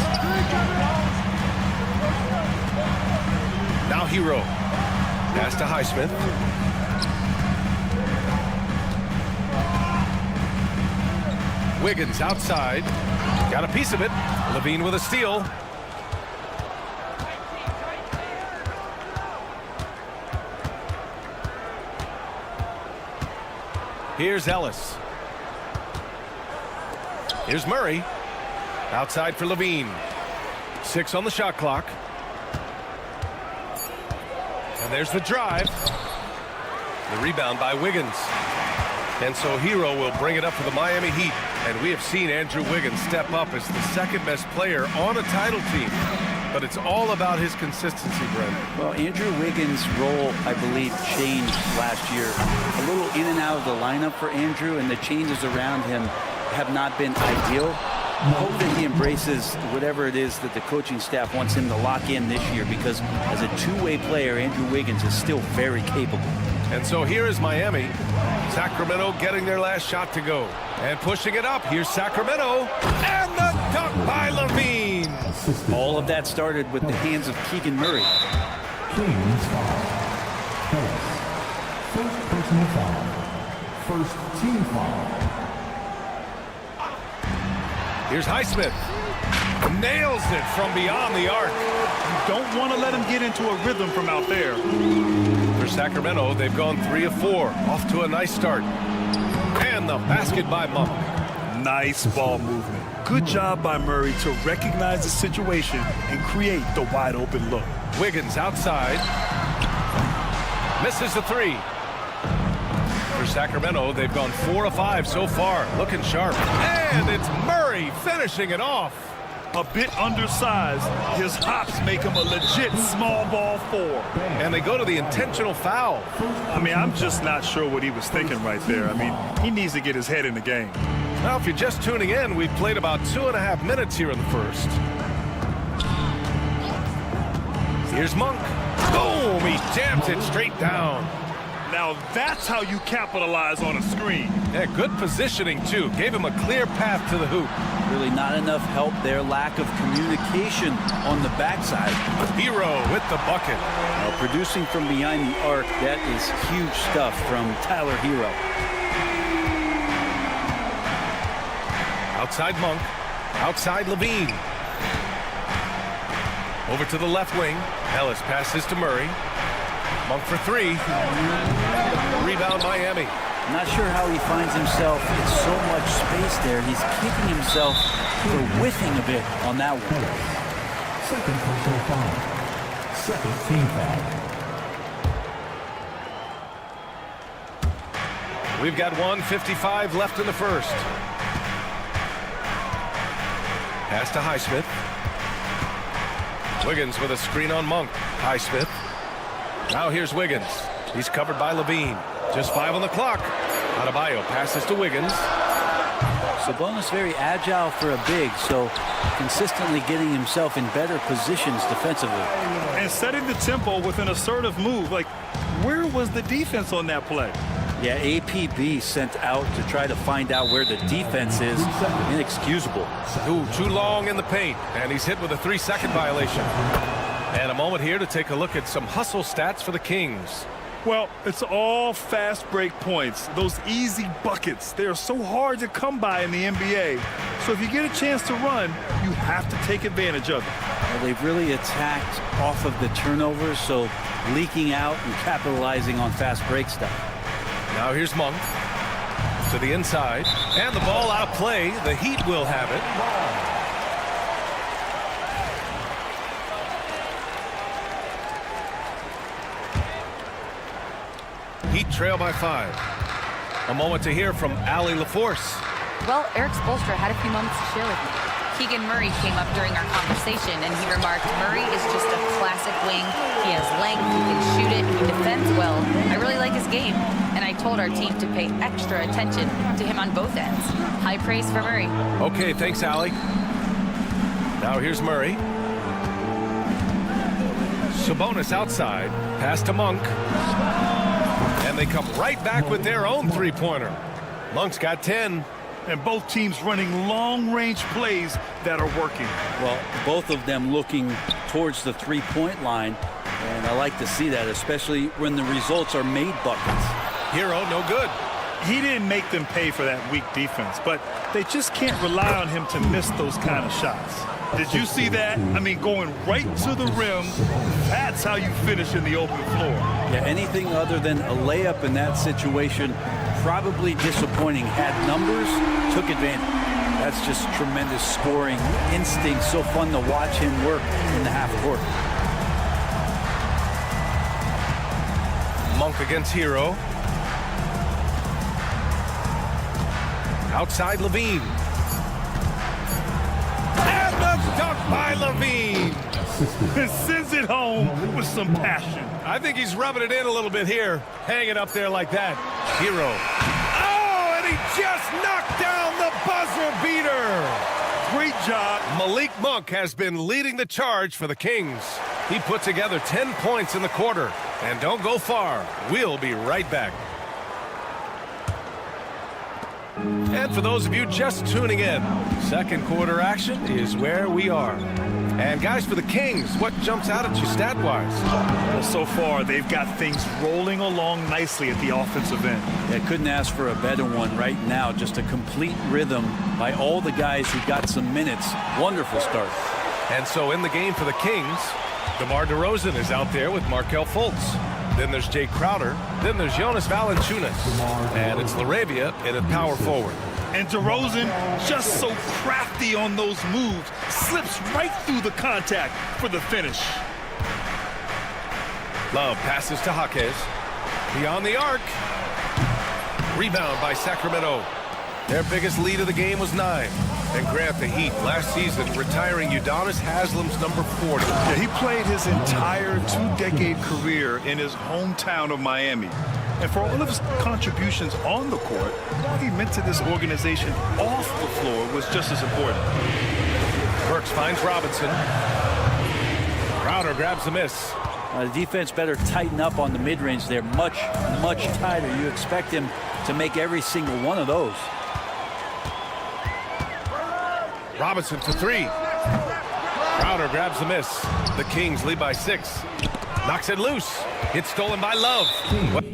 Now Hero. Pass to Highsmith. Wiggins outside. Got a piece of it. LaVine with a steal. Here's Ellis. Here's Murray. Outside for LaVine. 6 on the shot clock. And there's the drive. The rebound by Wiggins. And so Hero will bring it up for the Miami Heat. And we have seen Andrew Wiggins step up as the second best player on a title team. But it's all about his consistency, Brent. Well, Andrew Wiggins' role, I believe, changed last year. A little in and out of the lineup for Andrew, and the changes around him have not been ideal. I hope that he embraces whatever it is that the coaching staff wants him to lock in this year, because as a two-way player, Andrew Wiggins is still very capable. And so here is Miami. Sacramento getting their last shot to go. And pushing it up. Here's Sacramento. And the dunk by LaVine. All of that started with the hands of Keegan Murray. Kings foul. First personal foul. First team foul. Here's Highsmith. Nails it from beyond the arc. You don't want to let him get into a rhythm from out there. For Sacramento, they've gone 3 of 4. Off to a nice start. And the basket by Monk. Nice ball movement. Good job by Murray to recognize the situation and create the wide open look. Wiggins outside. Misses the 3. For Sacramento, they've gone 4 of 5 so far. Looking sharp. And it's Murray finishing it off. A bit undersized. His hops make him a legit small ball 4. And they go to the intentional foul. I mean, I'm just not sure what he was thinking right there. I mean, he needs to get his head in the game. Now, if you're just tuning in, we've played about 2.5 minutes here in the first. Here's Monk. Boom! He jams it straight down. Now that's how you capitalize on a screen. Yeah, good positioning, too. Gave him a clear path to the hoop. Really not enough help there. Lack of communication on the backside. Hero with the bucket. Now, producing from behind the arc, that is huge stuff from Tyler Hero. Outside Monk. Outside LaVine. Over to the left wing. Ellis passes to Murray. Monk for 3. Rebound Miami. I'm not sure how he finds himself in so much space there. He's kicking himself for whiffing a bit on that one. Second personal foul. Second team foul. We've got 1:55 left in the first. Pass to Highsmith. Wiggins with a screen on Monk. Highsmith. Now here's Wiggins. He's covered by LaVine. Just 5 on the clock. Adebayo passes to Wiggins. Sabonis very agile for a big, so consistently getting himself in better positions defensively. And setting the tempo with an assertive move. Like, where was the defense on that play? Yeah, APB sent out to try to find out where the defense is. Inexcusable. Ooh, too long in the paint. And he's hit with a 3-second violation. And a moment here to take a look at some hustle stats for the Kings. Well, it's all fast break points. Those easy buckets. They are so hard to come by in the NBA. So if you get a chance to run, you have to take advantage of it. Well, they've really attacked off of the turnovers, so leaking out and capitalizing on fast break stuff. Now here's Monk to the inside. And the ball out of play. The Heat will have it. Heat trail by 5. A moment to hear from Allie LaForce. Well, Eric Spoelstra had a few moments to share with me. Keegan Murray came up during our conversation, and he remarked, Murray is just a classic wing. He has length, he can shoot it, he defends well. I really like his game, and I told our team to pay extra attention to him on both ends. High praise for Murray. Okay, thanks, Allie. Now here's Murray. Sabonis outside. Pass to Monk. And they come right back with their own three-pointer. Monk's got 10. And both teams running long-range plays that are working. Well, both of them looking towards the three-point line. And I like to see that, especially when the results are made buckets. Hero, no good. He didn't make them pay for that weak defense, but they just can't rely on him to miss those kind of shots. Did you see that? I mean, going right to the rim, that's how you finish in the open floor. Yeah, anything other than a layup in that situation, probably disappointing. Had numbers, took advantage. That's just tremendous scoring instinct. So fun to watch him work in the half court. Monk against Hero. Outside Levine. And the dunk by Levine. Sends it home with some passion. I think he's rubbing it in a little bit here. Hang it up there like that. Hero. Oh, and he just knocked down the buzzer beater. Great job. Malik Monk has been leading the charge for the Kings. He put together 10 points in the quarter. And don't go far. We'll be right back. And for those of you just tuning in, second quarter action is where we are. And guys, for the Kings, what jumps out at you stat-wise? Well, so far, they've got things rolling along nicely at the offensive end. Yeah, couldn't ask for a better one right now. Just a complete rhythm by all the guys who got some minutes. Wonderful start. And so in the game for the Kings, DeMar DeRozan is out there with Markelle Fultz. Then there's Jay Crowder. Then there's Jonas Valanciunas. And it's LaRavia in at power forward. And DeRozan, just so crafty on those moves, slips right through the contact for the finish. Love passes to Jaquez. Beyond the arc. Rebound by Sacramento. Their biggest lead of the game was 9. And Grant, the Heat, last season, retiring Udonis Haslam's number 40. Yeah, he played his entire two-decade career in his hometown of Miami. And for all of his contributions on the court, what he meant to this organization off the floor was just as important. Burks finds Robinson. Crowder grabs the miss. The defense better tighten up on the mid-range there. Much tighter. You expect him to make every single one of those. Robinson for 3. Crowder grabs the miss. The Kings lead by 6. Knocks it loose. It's stolen by Love.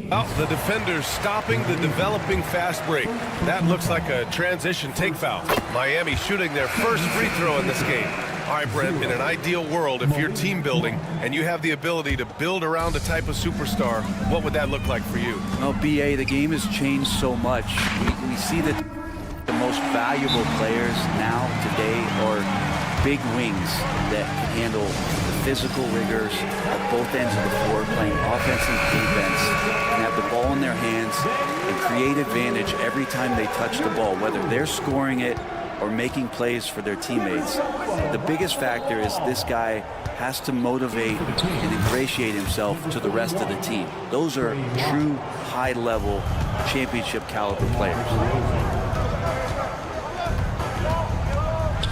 Well, the defenders stopping the developing fast break. That looks like a transition take foul. Miami shooting their first free throw in this game. All right, Brent, in an ideal world, if you're team building and you have the ability to build around a type of superstar, what would that look like for you? Well, BA, the game has changed so much. We see that the most valuable players now today are big wings that can handle the physical rigors of both ends of the floor, playing offense and defense, and have the ball in their hands and create advantage every time they touch the ball, whether they're scoring it or making plays for their teammates. The biggest factor is this guy has to motivate and ingratiate himself to the rest of the team. Those are true high-level championship caliber players.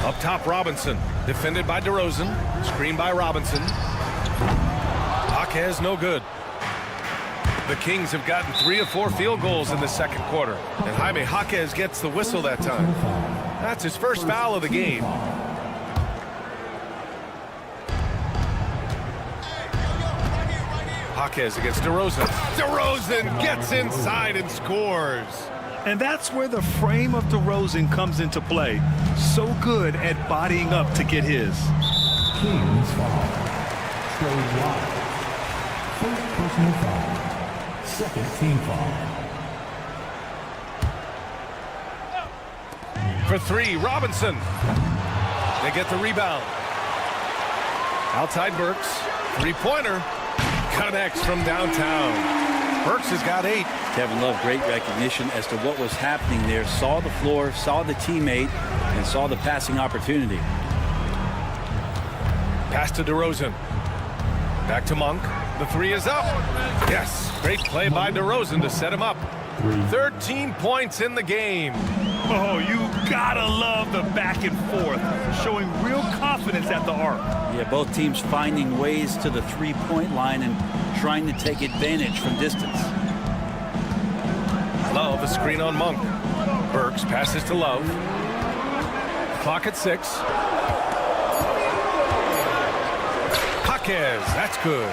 Up top, Robinson. Defended by DeRozan. Screened by Robinson. Jaquez, no good. The Kings have gotten 3 of 4 field goals in the second quarter. And Jaime Jaquez gets the whistle that time. That's his first foul of the game. Jaquez against DeRozan. DeRozan gets inside and scores. And that's where the frame of DeRozan comes into play. So good at bodying up to get his. Kings foul. Trade line. First personal foul. Second team foul. For 3, Robinson. They get the rebound. Outside Burks. Three-pointer. Connects from downtown. Burks has got 8. Kevin Love, great recognition as to what was happening there. Saw the floor, saw the teammate, and saw the passing opportunity. Pass to DeRozan. Back to Monk. The three is up. Yes, great play by DeRozan to set him up. 13 points in the game. Oh, you gotta love the back and forth, showing real confidence at the arc. Yeah, both teams finding ways to the three-point line and trying to take advantage from distance. Love, a screen on Monk. Burks passes to Love. Clock at 6. Jaquez, that's good.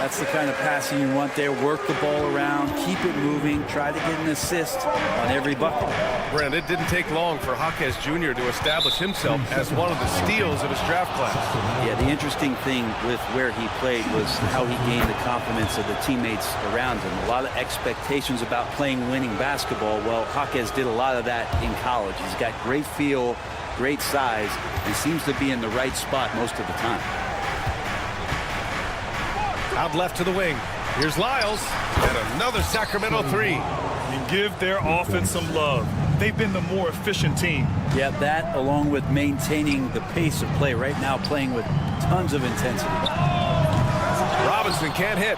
That's the kind of passing you want there. Work the ball around, keep it moving, try to get an assist on every bucket. Brent, it didn't take long for Jaquez Jr. to establish himself as one of the steals of his draft class. Yeah, the interesting thing with where he played was how he gained the compliments of the teammates around him. A lot of expectations about playing winning basketball. Well, Jaquez did a lot of that in college. He's got great feel, great size, and seems to be in the right spot most of the time. Out left to the wing. Here's Lyles. And another Sacramento three. And give their offense some love. They've been the more efficient team. Yeah, that along with maintaining the pace of play. Right now playing with tons of intensity. Robinson can't hit.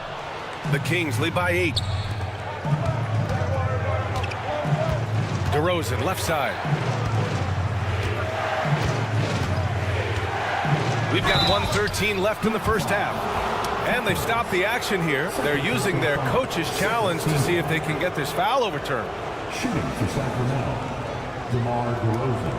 The Kings lead by 8. DeRozan, left side. We've got 1:13 left in the first half. And they've stopped the action here. They're using their coach's challenge to see if they can get this foul overturned. Shooting for Sacramento, DeMar DeRozan,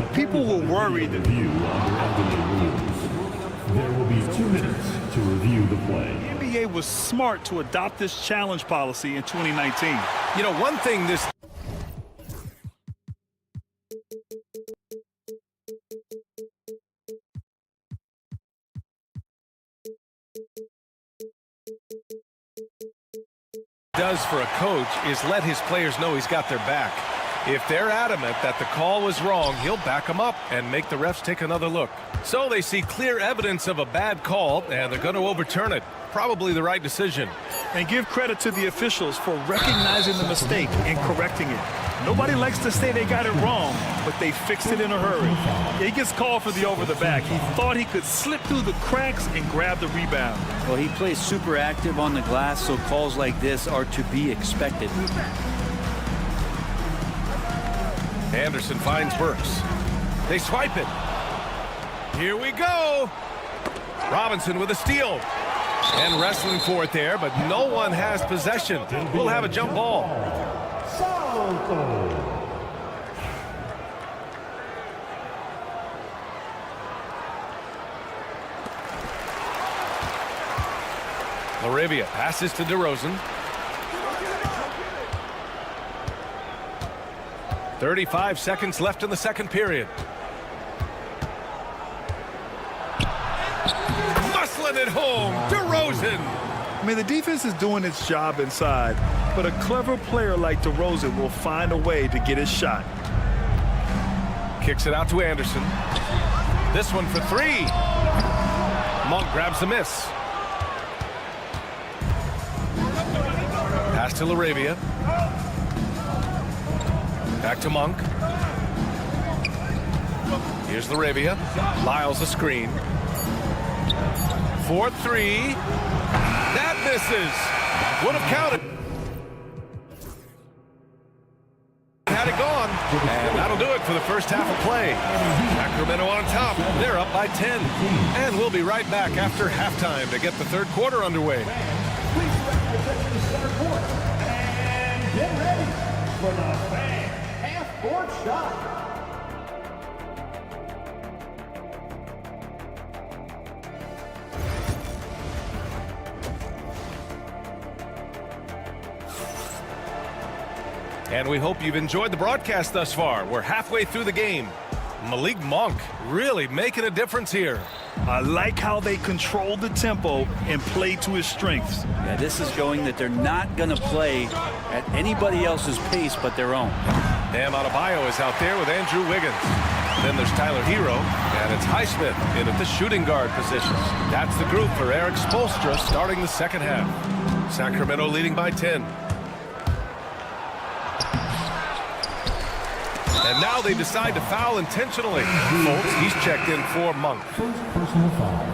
2. People were worried. Review under NBA rules. There will be 2 minutes to review the play. The NBA was smart to adopt this challenge policy in 2019. You know, one thing this does for a coach is let his players know he's got their back. If they're adamant that the call was wrong, he'll back them up and make the refs take another look. So they see clear evidence of a bad call, and they're going to overturn it. Probably the right decision. And give credit to the officials for recognizing the mistake and correcting it. Nobody likes to say they got it wrong, but they fixed it in a hurry. He gets called for the over the back. He thought he could slip through the cracks and grab the rebound. Well, he plays super active on the glass, so calls like this are to be expected. Anderson finds Burks. They swipe it. Here we go. Robinson with a steal. And wrestling for it there, but no one has possession. We'll have a jump ball. Laravia passes to DeRozan. 35 seconds left in the second period. Muscling it home, DeRozan. I mean, the defense is doing its job inside, but a clever player like DeRozan will find a way to get his shot. Kicks it out to Anderson. This one for 3. Monk grabs the miss. Pass to Laravia. Back to Monk. Here's Laravia. Lyles a screen. 4-3. That misses. Would have counted. Had it gone. And that'll do it for the first half of play. Sacramento on top. They're up by 10. And we'll be right back after halftime to get the third quarter underway. Please represent the center court. And get ready for the fan half-court shot. And we hope you've enjoyed the broadcast thus far. We're halfway through the game. Malik Monk really making a difference here. I like how they control the tempo and play to his strengths. Yeah, this is showing that they're not going to play at anybody else's pace but their own. Bam Adebayo is out there with Andrew Wiggins. Then there's Tyler Hero, and it's Highsmith in at the shooting guard position. That's the group for Eric Spoelstra starting the second half. Sacramento leading by 10. And now they decide to foul intentionally. Folks, he's checked in for Monk. First personal foul.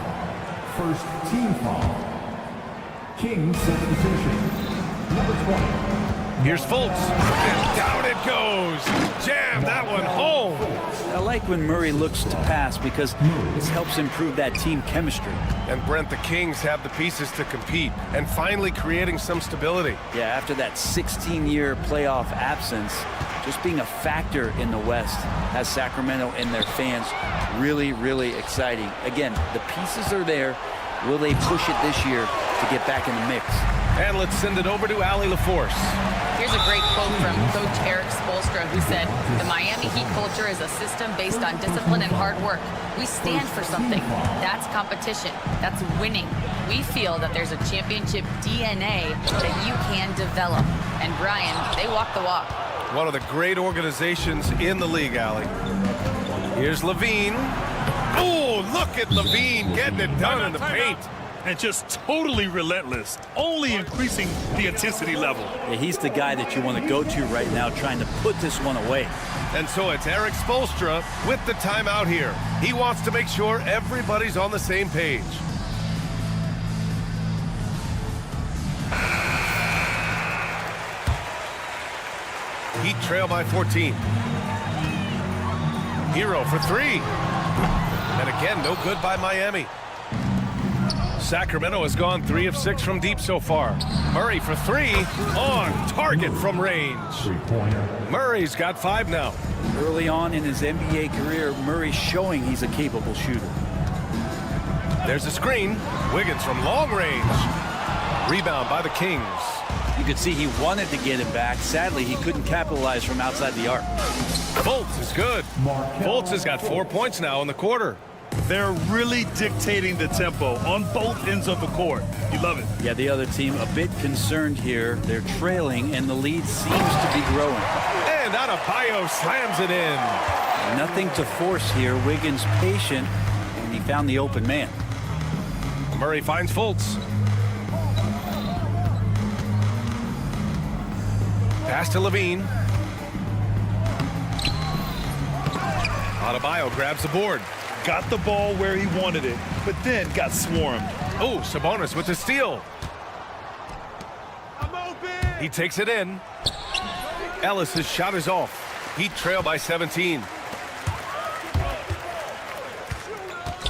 First team foul. Kings substitution. Number 20. Here's Fultz, and down it goes. Jam that one home. I like when Murray looks to pass because this helps improve that team chemistry. And Brent, the Kings have the pieces to compete and finally creating some stability. Yeah, after that 16-year playoff absence, just being a factor in the West has Sacramento and their fans really, really exciting. Again, the pieces are there. Will they push it this year to get back in the mix? And let's send it over to Allie LaForce. Here's a great quote from Coach Eric Spoelstra, who said, "The Miami Heat culture is a system based on discipline and hard work. We stand for something. That's competition. That's winning. We feel that there's a championship DNA that you can develop." And Brian, they walk the walk. One of the great organizations in the league, Allie. Here's Levine. Oh, look at Levine getting it done in the paint. And just totally relentless, only increasing the intensity level. Yeah, he's the guy that you want to go to right now, trying to put this one away. And so it's Eric Spoelstra with the timeout here. He wants to make sure everybody's on the same page. Heat trail by 14. Hero for three. And again, no good by Miami. Sacramento has gone 3 of 6 from deep so far. Murray for three, on target from range. Murray's got 5 now. Early on in his NBA career, Murray's showing he's a capable shooter. There's a screen. Wiggins from long range. Rebound by the Kings. You could see he wanted to get it back. Sadly, he couldn't capitalize from outside the arc. Fultz is good. Fultz has got 4 points now in the quarter. They're really dictating the tempo on both ends of the court. You love it. Yeah, the other team a bit concerned here. They're trailing, and the lead seems to be growing. And Adebayo slams it in. Nothing to force here. Wiggins patient, and he found the open man. Murray finds Fultz. Pass to Levine. Adebayo grabs the board. Got the ball where he wanted it, but then got swarmed. Oh, Sabonis with the steal. He takes it in. Ellis's shot is off. Heat trail by 17.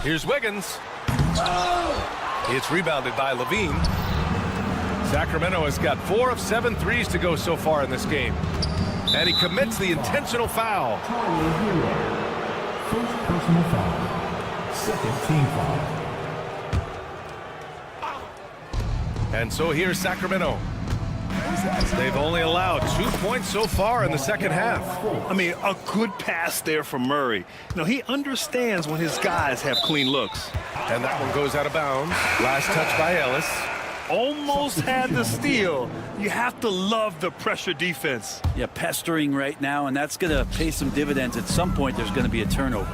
Here's Wiggins. It's rebounded by Levine. Sacramento has got 4 of 7 threes to go so far in this game. And he commits the intentional foul. First personal foul. Second team foul. And so here's Sacramento. They've only allowed 2 points so far in the second half. I mean, a good pass there from Murray. You know, he understands when his guys have clean looks. And that one goes out of bounds. Last touch by Ellis. Almost had the steal. You have to love the pressure defense. Yeah, pestering right now, and that's going to pay some dividends. At some point, there's going to be a turnover.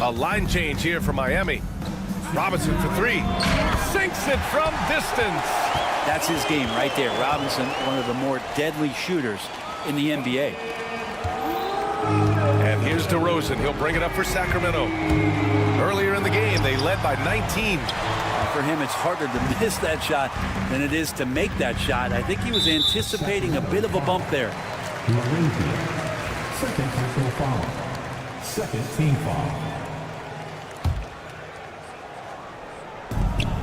A line change here for Miami. Robinson for three. Sinks it from distance. That's his game right there. Robinson, one of the more deadly shooters in the NBA. And here's DeRozan. He'll bring it up for Sacramento. Earlier in the game, they led by 19. For him, it's harder to miss that shot than it is to make that shot. I think he was anticipating a bit of a bump there. Second personal foul. Second team foul.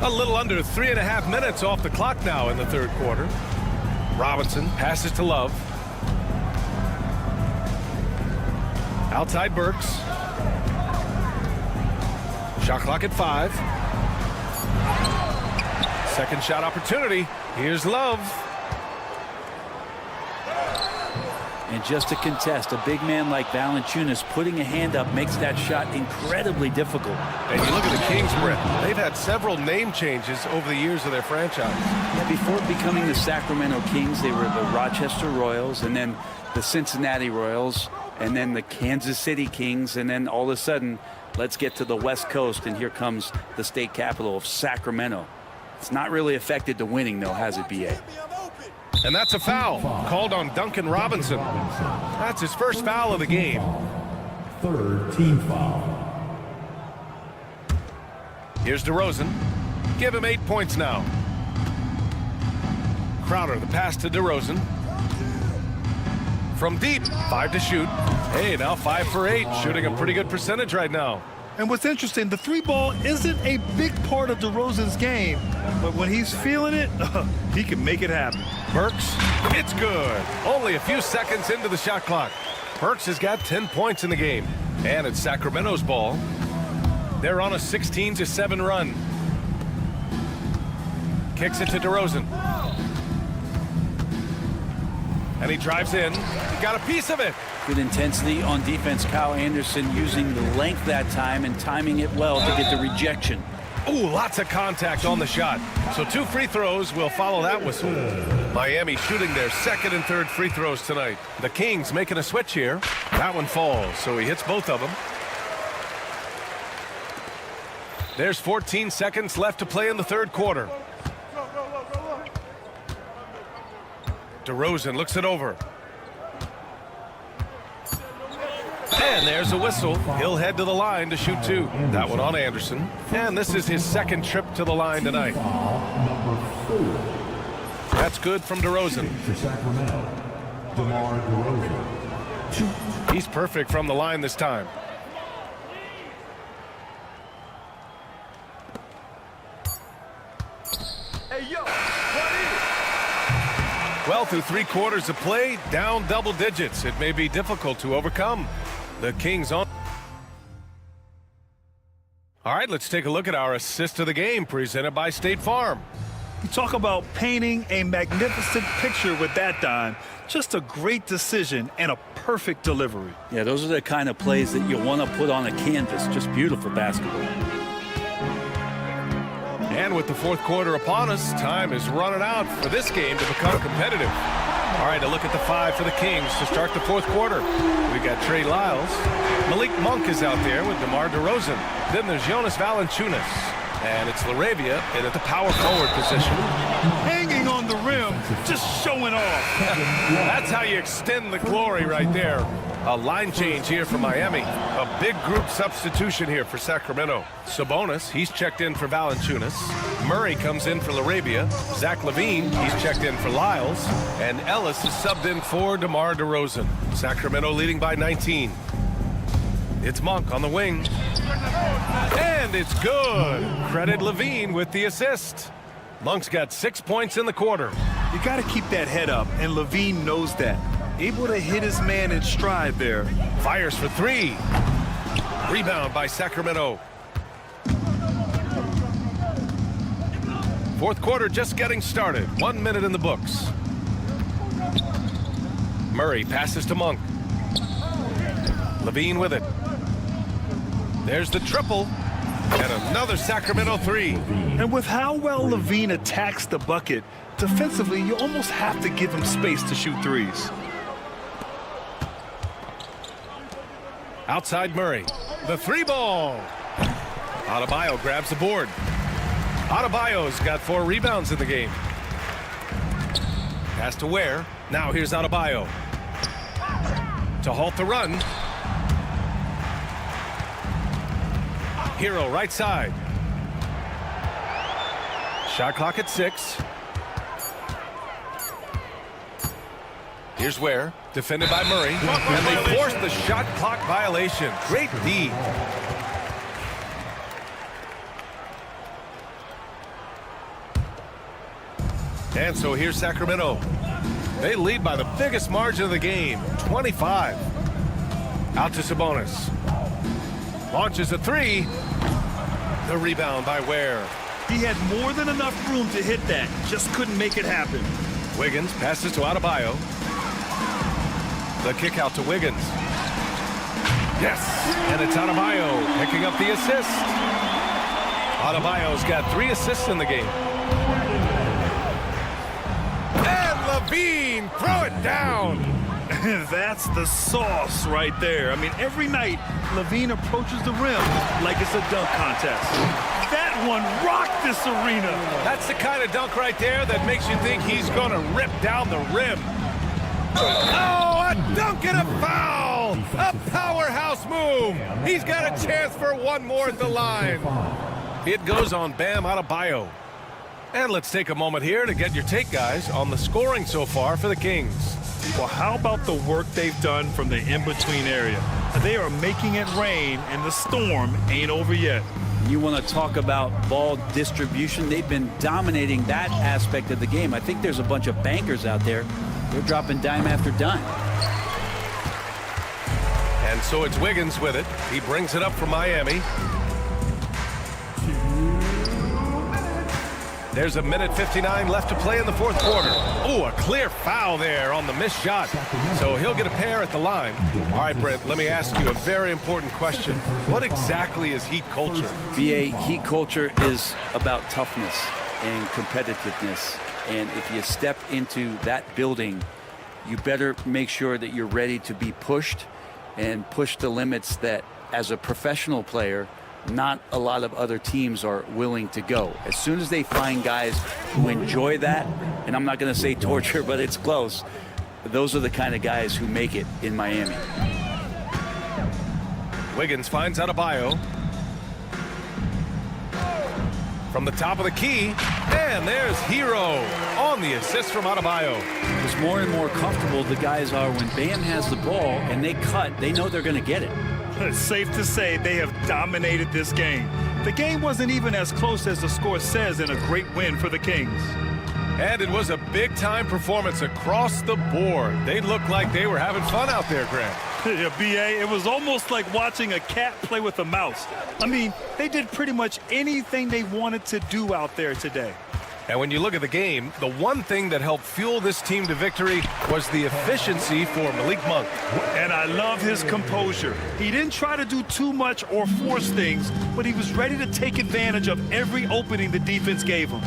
A little under 3.5 minutes off the clock now in the third quarter. Robinson passes to Love. Outside Burks. Shot clock at 5. Second shot opportunity. Here's Love. And just to contest, a big man like Valanciunas putting a hand up makes that shot incredibly difficult. And you look at the Kings, Brett. They've had several name changes over the years of their franchise. Yeah, before becoming the Sacramento Kings, they were the Rochester Royals, and then the Cincinnati Royals, and then the Kansas City Kings, and then all of a sudden, let's get to the West Coast, and here comes the state capital of Sacramento. It's not really affected the winning, though, has it, B.A.? And that's a foul called on Duncan Robinson. That's his first foul of the game. Third team foul. Here's DeRozan. Give him 8 points now. Crowder, the pass to DeRozan. From deep, 5 to shoot. Hey, now 5 for 8, shooting a pretty good percentage right now. And what's interesting, the three ball isn't a big part of DeRozan's game, but when he's feeling it, he can make it happen. Burks, it's good. Only a few seconds into the shot clock. Burks has got 10 points in the game. And it's Sacramento's ball. They're on a 16-7 run. Kicks it to DeRozan. And he drives in. He got a piece of it. Good intensity on defense. Kyle Anderson using the length that time and timing it well to get the rejection. Ooh, lots of contact on the shot. So 2 free throws will follow that whistle. Miami shooting their second and third free throws tonight. The Kings making a switch here. That one falls, so he hits both of them. There's 14 seconds left to play in the third quarter. DeRozan looks it over. And there's a whistle. He'll head to the line to shoot 2. That one on Anderson. And this is his second trip to the line tonight. That's good from DeRozan. For Sacramento, DeMar DeRozan. He's perfect from the line this time. Well, through 3 quarters of play, down double digits. It may be difficult to overcome. The Kings on. All right, let's take a look at our assist of the game presented by State Farm. You talk about painting a magnificent picture with that dime. Just a great decision and a perfect delivery. Yeah, those are the kind of plays that you want to put on a canvas. Just beautiful basketball. And with the fourth quarter upon us, time is running out for this game to become competitive. All right, a look at the 5 for the Kings to start the fourth quarter. We got Trey Lyles. Malik Monk is out there with DeMar DeRozan. Then there's Jonas Valanciunas. And it's LaRavia in at the power forward position. Hanging on the rim, just showing off. That's how you extend the glory right there. A line change here for Miami. A big group substitution here for Sacramento. Sabonis, he's checked in for Valanciunas. Murray comes in for LaRavia. Zach LaVine, he's checked in for Lyles. And Ellis is subbed in for DeMar DeRozan. Sacramento leading by 19. It's Monk on the wing. And it's good. Credit LaVine with the assist. Monk's got 6 points in the quarter. You got to keep that head up, and LaVine knows that. Able to hit his man in stride there. Fires for 3. Rebound by Sacramento. Fourth quarter just getting started. 1 minute in the books. Murray passes to Monk. LaVine with it. There's the triple. And another Sacramento 3. And with how well LaVine attacks the bucket, defensively, you almost have to give him space to shoot threes. Outside Murray. The 3 ball. Adebayo grabs the board. Adebayo's got 4 rebounds in the game. Pass to Ware. Now here's Adebayo. To halt the run. Hero right side. Shot clock at 6. Here's Ware, defended by Murray, and they force the shot clock violation. Great D. And so here's Sacramento. They lead by the biggest margin of the game, 25. Out to Sabonis. Launches a 3. The rebound by Ware. He had more than enough room to hit that, just couldn't make it happen. Wiggins passes to Adebayo. The kick out to Wiggins. Yes, and it's Adebayo picking up the assist. Adebayo's got 3 assists in the game. And LaVine, throw it down. That's the sauce right there. I mean, every night, LaVine approaches the rim like it's a dunk contest. That one rocked this arena. That's the kind of dunk right there that makes you think he's going to rip down the rim. Oh, a dunk and a foul! A powerhouse move. He's got a chance for one more at the line. It goes on Bam Adebayo. And let's take a moment here to get your take, guys, on the scoring so far for the Kings. Well, how about the work they've done from the in-between area? They are making it rain, and the storm ain't over yet. You want to talk about ball distribution? They've been dominating that aspect of the game. I think there's a bunch of bankers out there. They're dropping dime after dime. And so it's Wiggins with it. He brings it up for Miami. There's a minute 59 left to play in the fourth quarter. Oh, a clear foul there on the missed shot. So he'll get a pair at the line. All right, Brent, let me ask you a very important question. What exactly is Heat culture? BA, Heat culture is about toughness and competitiveness. And if you step into that building, you better make sure that you're ready to be pushed and push the limits that, as a professional player, not a lot of other teams are willing to go. As soon as they find guys who enjoy that, and I'm not going to say torture, but it's close, those are the kind of guys who make it in Miami. Wiggins finds Adebayo. From the top of the key, and there's Hero on the assist from Adebayo. It's more and more comfortable the guys are when Bam has the ball and they cut, they know they're going to get it. It's safe to say they have dominated this game. The game wasn't even as close as the score says in a great win for the Kings. And it was a big-time performance across the board. They looked like they were having fun out there, Grant. Yeah, B.A., it was almost like watching a cat play with a mouse. I mean, they did pretty much anything they wanted to do out there today. And when you look at the game, the one thing that helped fuel this team to victory was the efficiency for Malik Monk. And I love his composure. He didn't try to do too much or force things, but he was ready to take advantage of every opening the defense gave him.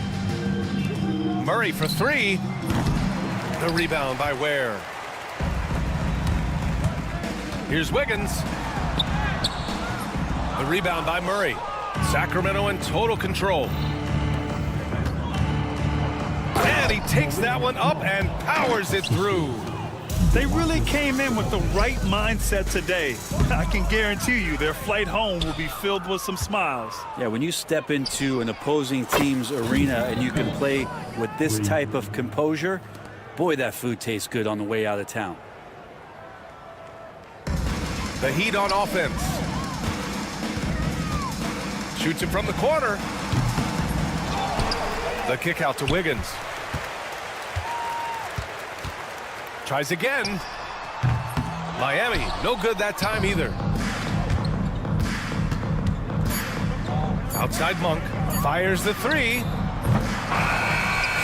Murray for three. The rebound by Ware. Here's Wiggins. The rebound by Murray. Sacramento in total control. And he takes that one up and powers it through. They really came in with the right mindset today. I can guarantee you their flight home will be filled with some smiles. Yeah, when you step into an opposing team's arena and you can play with this type of composure, boy, that food tastes good on the way out of town. The Heat on offense. Shoots it from the corner. The kick out to Wiggins. Tries again. Miami, no good that time either. Outside Monk, fires the three.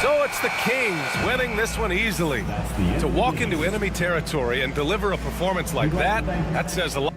So it's the Kings winning this one easily. To walk into enemy territory and deliver a performance like that says a lot.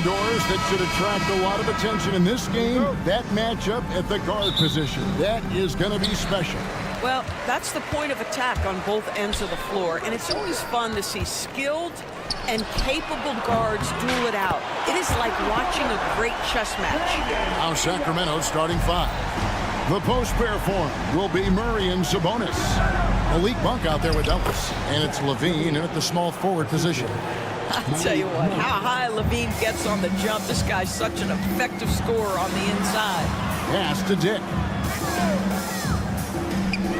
Doors, that should attract a lot of attention in this game. That matchup at the guard position. That is going to be special. Well, that's the point of attack on both ends of the floor, and it's always fun to see skilled and capable guards duel it out. It is like watching a great chess match. Now Sacramento starting 5. The post pair form will be Murray and Sabonis. Malik Monk out there with Ellis, and it's Levine in at the small forward position. I'll tell you what, how high Levine gets on the jump. This guy's such an effective scorer on the inside. Pass to Dick.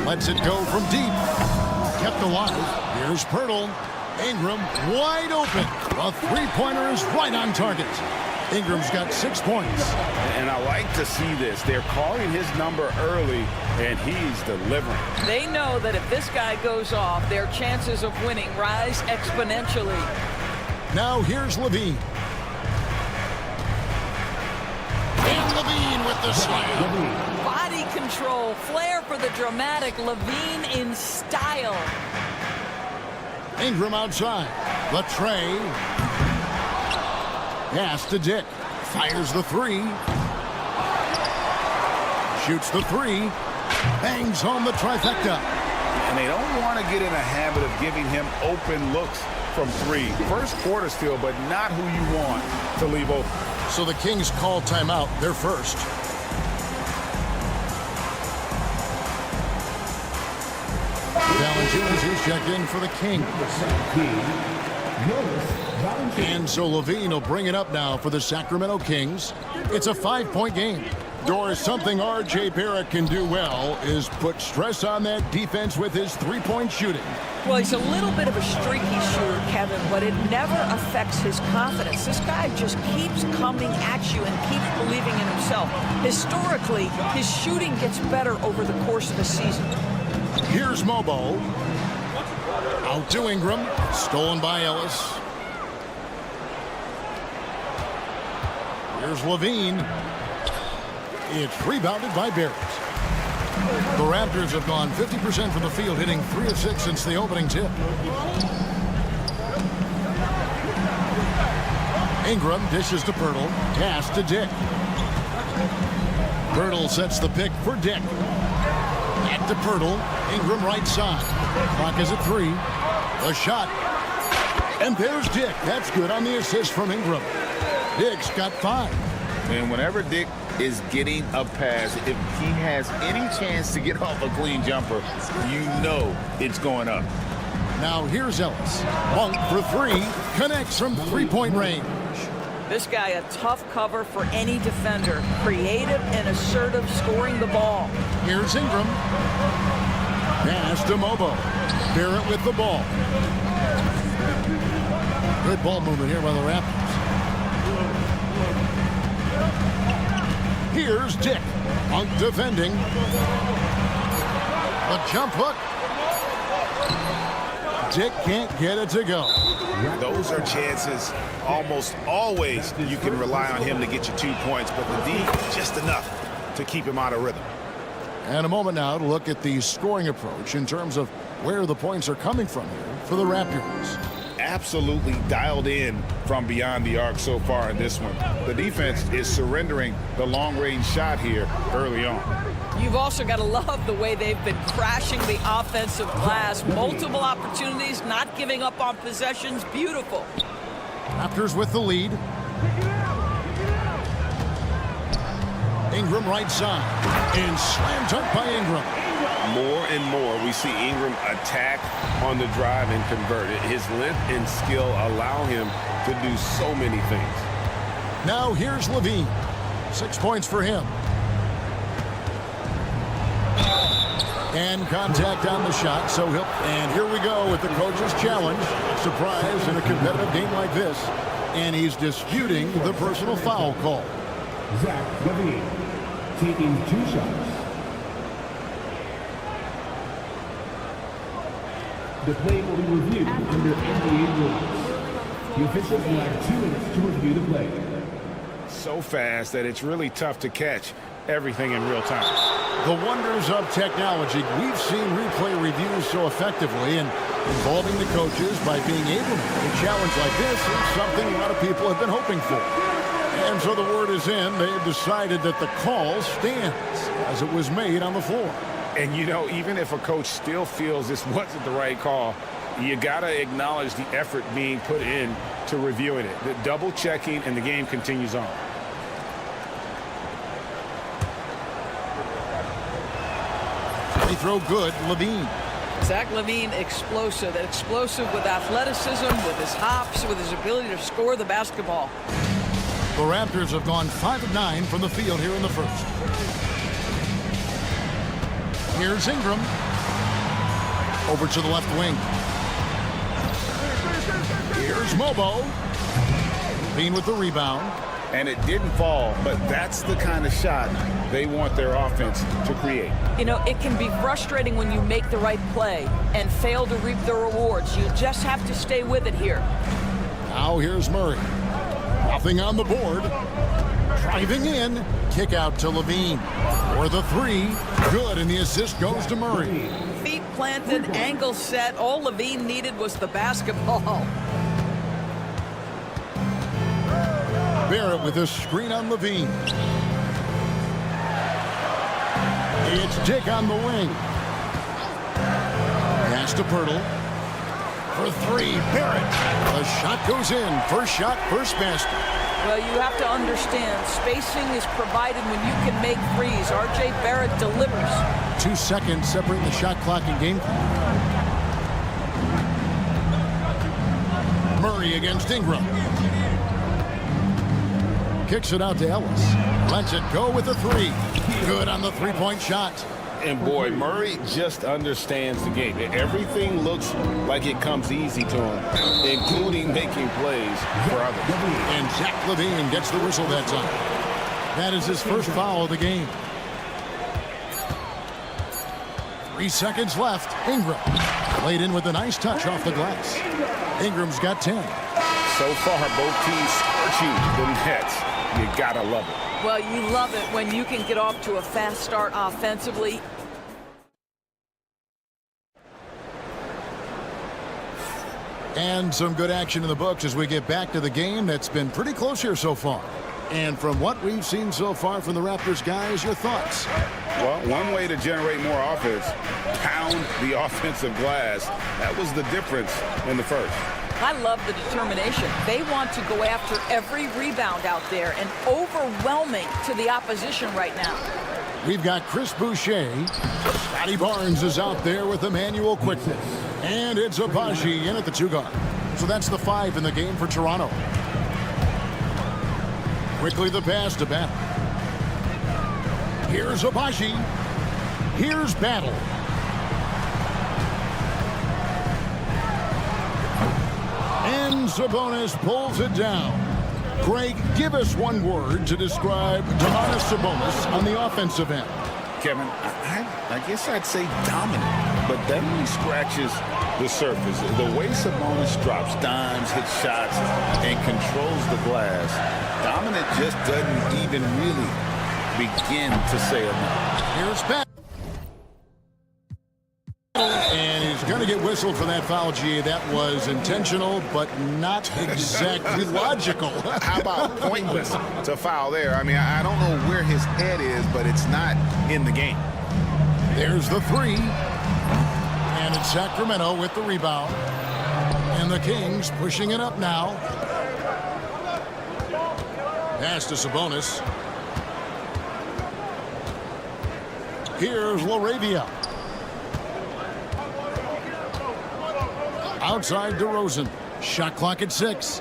Lets it go from deep. Kept alive. Here's Pirtle. Ingram wide open. A three-pointer is right on target. Ingram's got 6 points. And I like to see this. They're calling his number early, and he's delivering. They know that if this guy goes off, their chances of winning rise exponentially. Now here's Levine. And Levine with the slam. Body control, flair for the dramatic. Levine in style. Ingram outside. The tray. Pass to Dick. Fires the 3. Shoots the 3. Bangs home the trifecta. And they don't want to get in a habit of giving him open looks from 3. First quarter still, but not who you want to leave open. So the Kings call timeout. They're first. Valanciunas is checked in for the Kings. And so Levine will bring it up now for the Sacramento Kings. It's a 5-point game. Doris, something R.J. Barrett can do well is put stress on that defense with his three-point shooting. Well, he's a little bit of a streaky shooter, Kevin, but it never affects his confidence. This guy just keeps coming at you and keeps believing in himself. Historically, his shooting gets better over the course of the season. Here's Mobo. Out to Ingram. Stolen by Ellis. Here's Levine. It's rebounded by Barrett. The Raptors have gone 50% from the field, hitting 3 of 6 since the opening tip. Ingram dishes to Pirtle. Pass to Dick. Pirtle sets the pick for Dick. Back to Pirtle. Ingram right side. Clock is at 3. A shot. And there's Dick. That's good on the assist from Ingram. Dick's got 5. And whenever Dick is getting a pass, if he has any chance to get off a clean jumper, you know it's going up. Now here's Ellis. Monk for 3. Connects from three-point range. This guy a tough cover for any defender. Creative and assertive scoring the ball. Here's Ingram. Pass to Mobo. Barrett with the ball. Good ball movement here by the Raptors. Here's Dick. Monk defending. A jump hook. Dick can't get it to go. Those are chances almost always you can rely on him to get you 2 points, but the D just enough to keep him out of rhythm. And a moment now to look at the scoring approach in terms of where the points are coming from here for the Raptors. Absolutely dialed in from beyond the arc so far in this one. The defense is surrendering the long-range shot here early on. You've also got to love the way they've been crashing the offensive glass. Multiple opportunities, not giving up on possessions. Beautiful. Raptors with the lead. Ingram right side. And slam dunk by Ingram. More and more we see Ingram attack on the drive and convert it. His length and skill allow him to do so many things. Now here's Levine. 6 points for him. And contact on the shot, so he'll... And here we go with the coach's challenge. Surprise in a competitive game like this. And he's disputing the personal foul call. Zach Levine taking 2 shots. The play will be reviewed under NBA rules. The officials will have 2 minutes to review the play. So fast that it's really tough to catch everything in real time. The wonders of technology. We've seen replay reviews so effectively, and involving the coaches by being able to make a challenge like this is something a lot of people have been hoping for. And so the word is in. They've decided that the call stands as it was made on the floor. And, you know, even if a coach still feels this wasn't the right call, you got to acknowledge the effort being put in to reviewing it. The double checking, and the game continues on. They throw good. Levine. Zach LaVine, explosive with athleticism, with his hops, with his ability to score the basketball. The Raptors have gone 5 of 9 from the field here in the first. Here's Ingram. Over to the left wing. Here's Mobo. Bean with the rebound. And it didn't fall, but that's the kind of shot they want their offense to create. You know, it can be frustrating when you make the right play and fail to reap the rewards. You just have to stay with it here. Now here's Murray. Nothing on the board. Driving in. Kick out to Levine. For the three. Good, and the assist goes to Murray. Feet planted, angle set. All Levine needed was the basketball. Barrett with a screen on Levine. It's Dick on the wing. Pass to Pirtle. For three, Barrett. The shot goes in. First shot, first basket. Well, you have to understand, spacing is provided when you can make threes. R.J. Barrett delivers. 2 seconds separating the shot clock and game clock. Murray against Ingram. Kicks it out to Ellis. Lets it go with the three. Good on the three-point shot. And boy, Murray just understands the game. Everything looks like it comes easy to him, including making plays for others. And Zach LaVine gets the whistle that time. That is his first foul of the game. 3 seconds left. Ingram laid in with a nice touch off the glass. Ingram's got 10. So far, both teams scorching the Nets. You gotta love it. Well, you love it when you can get off to a fast start offensively. And some good action in the books as we get back to the game that's been pretty close here so far. And from what we've seen so far from the Raptors guys, your thoughts? Well, one way to generate more offense, pound the offensive glass. That was the difference in the first. I love the determination. They want to go after every rebound out there and overwhelming to the opposition right now. We've got Chris Boucher. Scotty Barnes is out there with Emmanuel quickness. And it's Abaji in at the 2 guard. So that's the 5 in the game for Toronto. Quickly the pass to Battle. Here's Abaji. Here's Battle. And Sabonis pulls it down. Greg, give us one word to describe Domantas Sabonis on the offensive end. Kevin, I guess I'd say dominant, but that only scratches the surface. The way Sabonis drops dimes, hits shots, and controls the glass, dominant just doesn't even really begin to say enough. Here's Pat. And he's going to get whistled for that foul, G. That was intentional, but not exactly logical. How about pointless to foul there? I mean, I don't know where his head is, but it's not in the game. There's the 3. And it's Sacramento with the rebound. And the Kings pushing it up now. Pass to Sabonis. Here's LaRavia. Outside DeRozan. Shot clock at 6.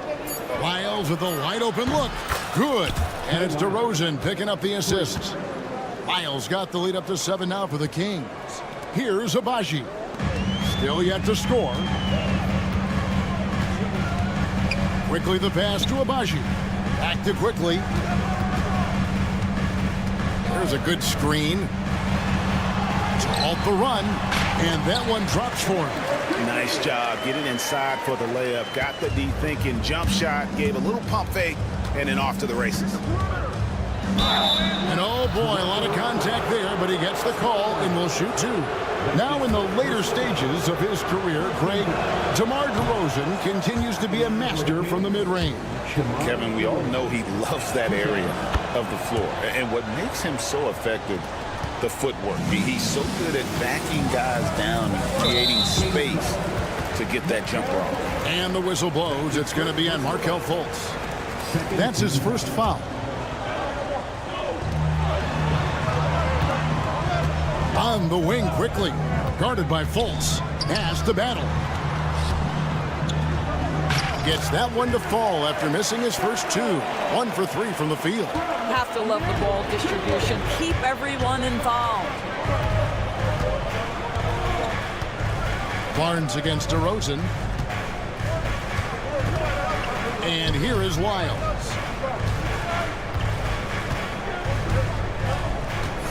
Lyles with a wide open look. Good. And it's DeRozan picking up the assist. Lyles got the lead up to 7 now for the Kings. Here's Abaji. Still yet to score. Quickly the pass to Abaji. Back to Quickly. There's a good screen. To halt the run. And that one drops for him. Nice job getting inside for the layup. Got the deep thinking jump shot. Gave a little pump fake. And then off to the races. And oh boy, a lot of contact there, but he gets the call and will shoot 2. Now in the later stages of his career, Greg, DeMar DeRozan continues to be a master from the mid-range. Kevin, we all know he loves that area of the floor. And what makes him so effective, the footwork. He's so good at backing guys down and creating space to get that jumper off. And the whistle blows. It's going to be on Markelle Fultz. That's his first foul. On the wing quickly. Guarded by Fultz. Has to battle. Gets that one to fall after missing his first two. 1 for 3 from the field. Have to love the ball distribution. Keep everyone involved. Barnes against DeRozan. And here is Lyles.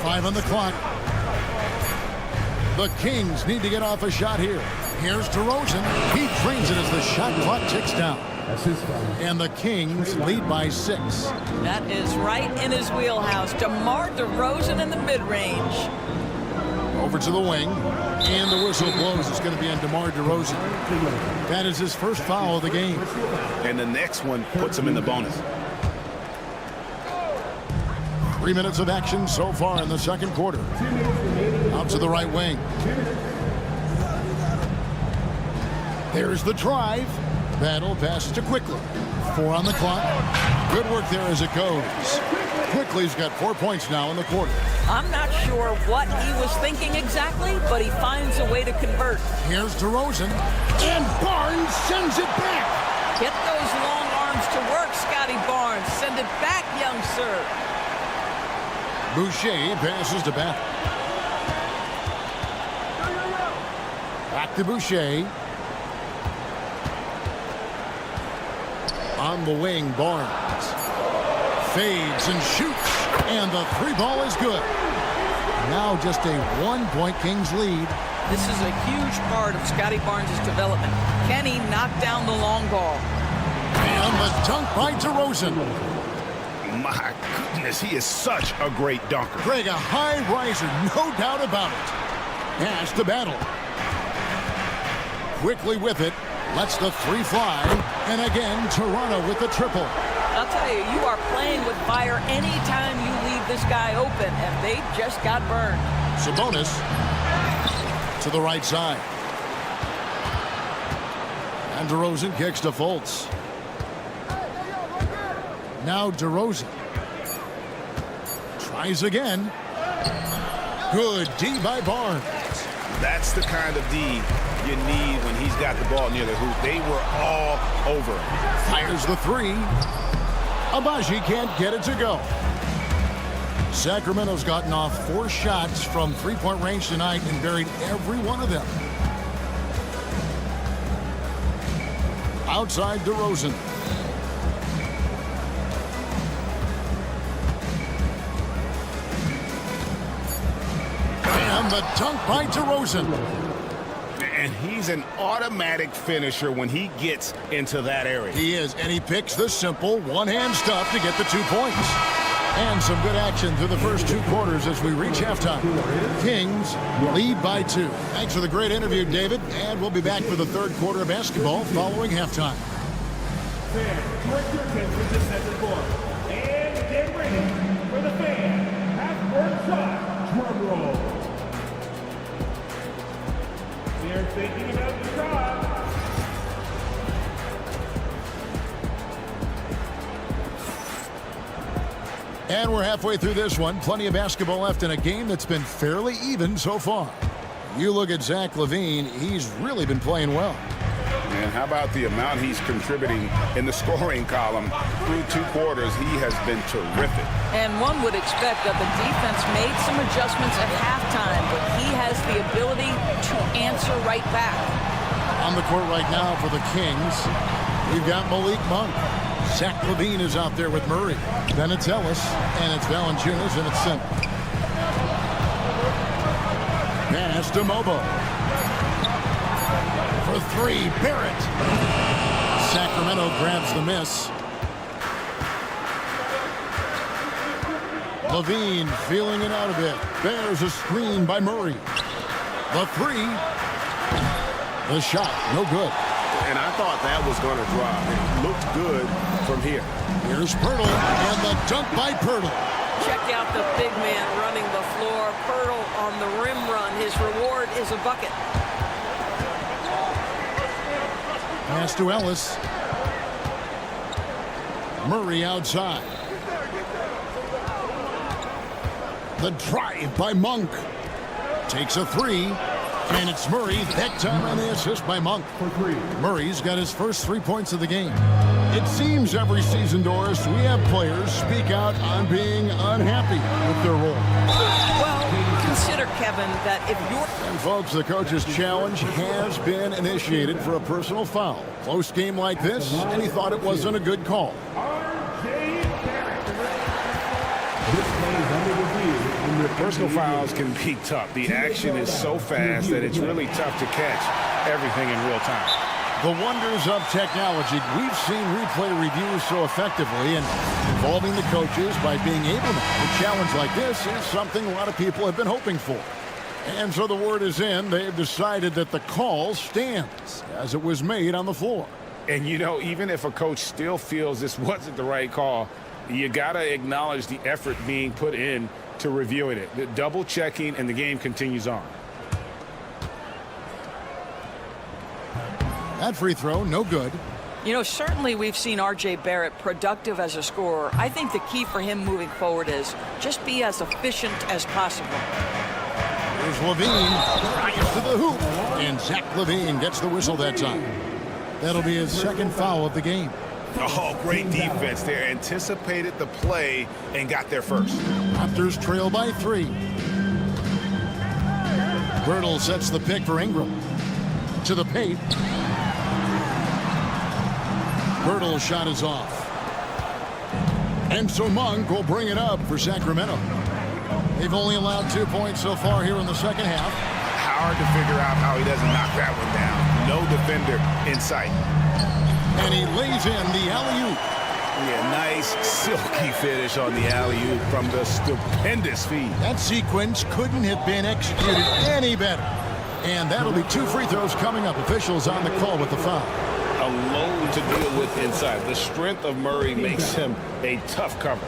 5 on the clock. The Kings need to get off a shot here. Here's DeRozan. He drains it as the shot clock ticks down. And the Kings lead by 6. That is right in his wheelhouse. DeMar DeRozan in the mid-range. Over to the wing. And the whistle blows. It's going to be on DeMar DeRozan. That is his first foul of the game. And the next one puts him in the bonus. 3 minutes of action so far in the second quarter. Out to the right wing. There's the drive. Battle passes to Quickly. 4 on the clock. Good work there as it goes. Quickly's got 4 points now in the quarter. I'm not sure what he was thinking exactly, but he finds a way to convert. Here's DeRozan. And Barnes sends it back. Get those long arms to work, Scotty Barnes. Send it back, young sir. Boucher passes to Battle. Back to Boucher. On the wing, Barnes. Fades and shoots. And the 3 ball is good. Now just a 1-point Kings lead. This is a huge part of Scotty Barnes' development. Can he knock down the long ball? And the dunk by DeRozan. My goodness, he is such a great dunker. Greg, a high riser, no doubt about it. Has to battle. Quickly with it. Lets the 3 fly. And again, Toronto with the triple. I'll tell you, you are playing with fire anytime you leave this guy open, and they just got burned. Sabonis to the right side. And DeRozan kicks to Fultz. Now DeRozan. Tries again. Good D by Barnes. That's the kind of D you need when he's got the ball near the hoop. They were all over him. Fires the 3. Abaji can't get it to go. Sacramento's gotten off 4 shots from 3-point range tonight and buried every one of them. Outside DeRozan. And the dunk by DeRozan. And he's an automatic finisher when he gets into that area. He is, and he picks the simple one-hand stuff to get the 2 points. And some good action through the first 2 quarters as we reach halftime. Kings lead by 2. Thanks for the great interview, David. And we'll be back for the third quarter of basketball following halftime. Fans, direct your attention to center court. And get ready for the fan half-court shot drum roll. They're thinking about the shot. And we're halfway through this one. Plenty of basketball left in a game that's been fairly even so far. You look at Zach LaVine, he's really been playing well. And how about the amount he's contributing in the scoring column? Through 2 quarters, he has been terrific. And one would expect that the defense made some adjustments at halftime, but he has the ability to answer right back. On the court right now for the Kings, we've got Malik Monk. Zach LaVine is out there with Murray. Then it's Ellis, and it's Valanciunas, and it's Simmons. Pass to Mobo. For 3, Barrett. Sacramento grabs the miss. LaVine feeling it out a bit. There's a screen by Murray. The 3. The shot, no good. And I thought that was going to drop. It looked good from here. Here's Pirtle, and the dunk by Pirtle. Check out the big man running the floor. Pirtle on the rim run. His reward is a bucket. Pass to Ellis. Murray outside. The drive by Monk. Takes a three. And it's Murray. That time on the assist by Monk. Murray's got his first 3 points of the game. It seems every season, Doris, we have players speak out on being unhappy with their role. Well, consider, Kevin, that if you're... And, folks, the coach's challenge has been initiated for a personal foul. Close game like this, and he thought it wasn't a good call. Personal fouls can be tough. The action is so fast that it's really tough to catch everything in real time. The wonders of technology. We've seen replay reviews so effectively, and involving the coaches by being able to a challenge like this is something a lot of people have been hoping for. And so the word is in. They've decided that the call stands as it was made on the floor. And, you know, even if a coach still feels this wasn't the right call, you got to acknowledge the effort being put in to reviewing it. The double checking, and the game continues on. That free throw, no good. You know, certainly we've seen R.J. Barrett productive as a scorer. I think the key for him moving forward is just be as efficient as possible. Here's Levine, drives to the hoop, and Zach Levine gets the whistle that time. That'll be his second foul of the game. Oh, great defense there. Anticipated the play and got there first. Raptors trail by 3. Birtle sets the pick for Ingram. To the paint. Birtle's shot is off. And so Monk will bring it up for Sacramento. They've only allowed 2 points so far here in the second half. Hard to figure out how he doesn't knock that one down. No defender in sight. And he lays in the alley-oop. Yeah, nice silky finish on the alley-oop from the stupendous feed. That sequence couldn't have been executed any better. And that'll be 2 free throws coming up. Officials on the call with the foul. A load to deal with inside. The strength of Murray makes him a tough cover.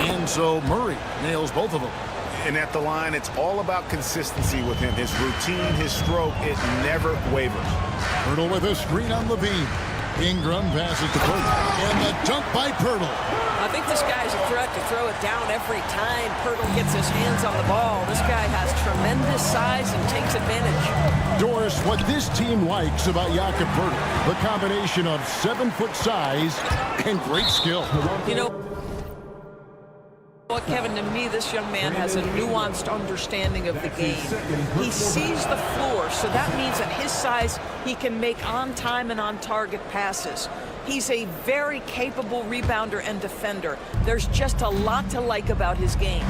And so Murray nails both of them. And at the line, it's all about consistency with him. His routine, his stroke, it never wavers. Pirtle with a screen on Levine. Ingram passes to Pirtle. And the dunk by Pirtle. I think this guy's a threat to throw it down every time Pirtle gets his hands on the ball. This guy has tremendous size and takes advantage. Doris, what this team likes about Jakob Pirtle, the combination of 7-foot size and great skill. You know, Kevin, to me, this young man has a nuanced understanding of the game. He sees the floor, so that means at his size, he can make on-time and on-target passes. He's a very capable rebounder and defender. There's just a lot to like about his game.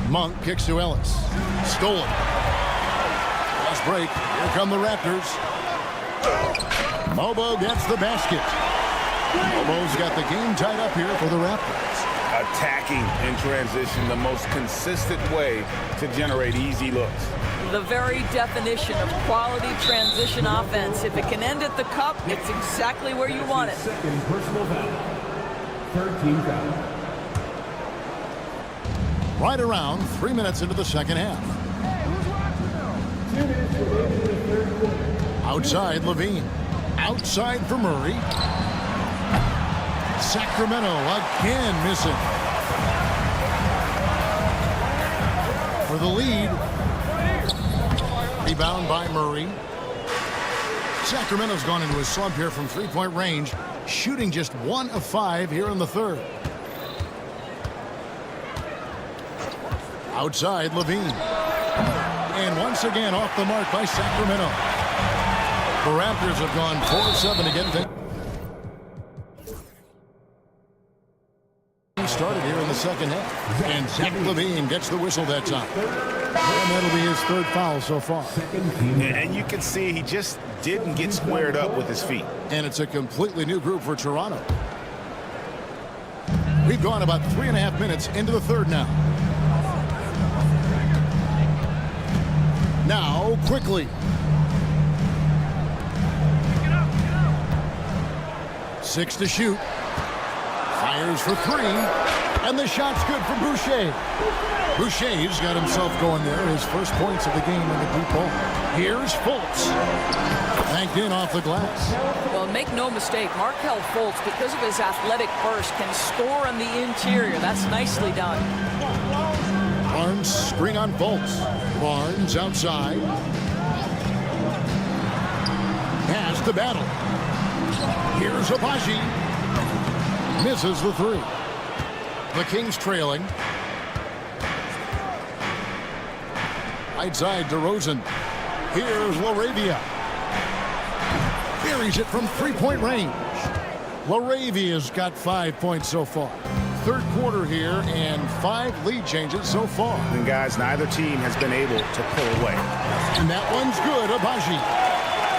Monk kicks to Ellis. Stolen. Fast break. Here come the Raptors. Mobo gets the basket. Mobo's got the game tied up here for the Raptors. Attacking in transition, the most consistent way to generate easy looks. The very definition of quality transition offense. If it can end at the cup, it's exactly where you want it. Second personal foul. Third team foul. Right around 3 minutes into the second half. 2 minutes remaining in the third quarter. Outside Levine. Outside for Murray. Sacramento again missing. For the lead. Rebound by Murray. Sacramento's gone into a slump here from three-point range, shooting just 1 of 5 here in the third. Outside Levine. And once again off the mark by Sacramento. The Raptors have gone 4 of 7 again. Started here in the second half. And Zach Levine gets the whistle that time. And that'll be his third foul so far. And you can see he just didn't get squared up with his feet. And it's a completely new group for Toronto. We've gone about 3.5 minutes into the third now. Now, quickly. 6 to shoot. Fires for 3. And the shot's good for Boucher. Boucher's got himself going there. His first points of the game in the group ball. Here's Fultz. Banked in off the glass. Well, make no mistake, Markelle Fultz, because of his athletic burst, can score on the interior. That's nicely done. Barnes screen on Fultz. Barnes outside. Pass to Battle. Here's Abaji. Misses the 3. The Kings trailing. Right side to Rosen. Here's LaRavia. Carries it from three-point range. LaRavia's got 5 points so far. Third quarter here and 5 lead changes so far. And guys, neither team has been able to pull away. And that one's good, Abaji.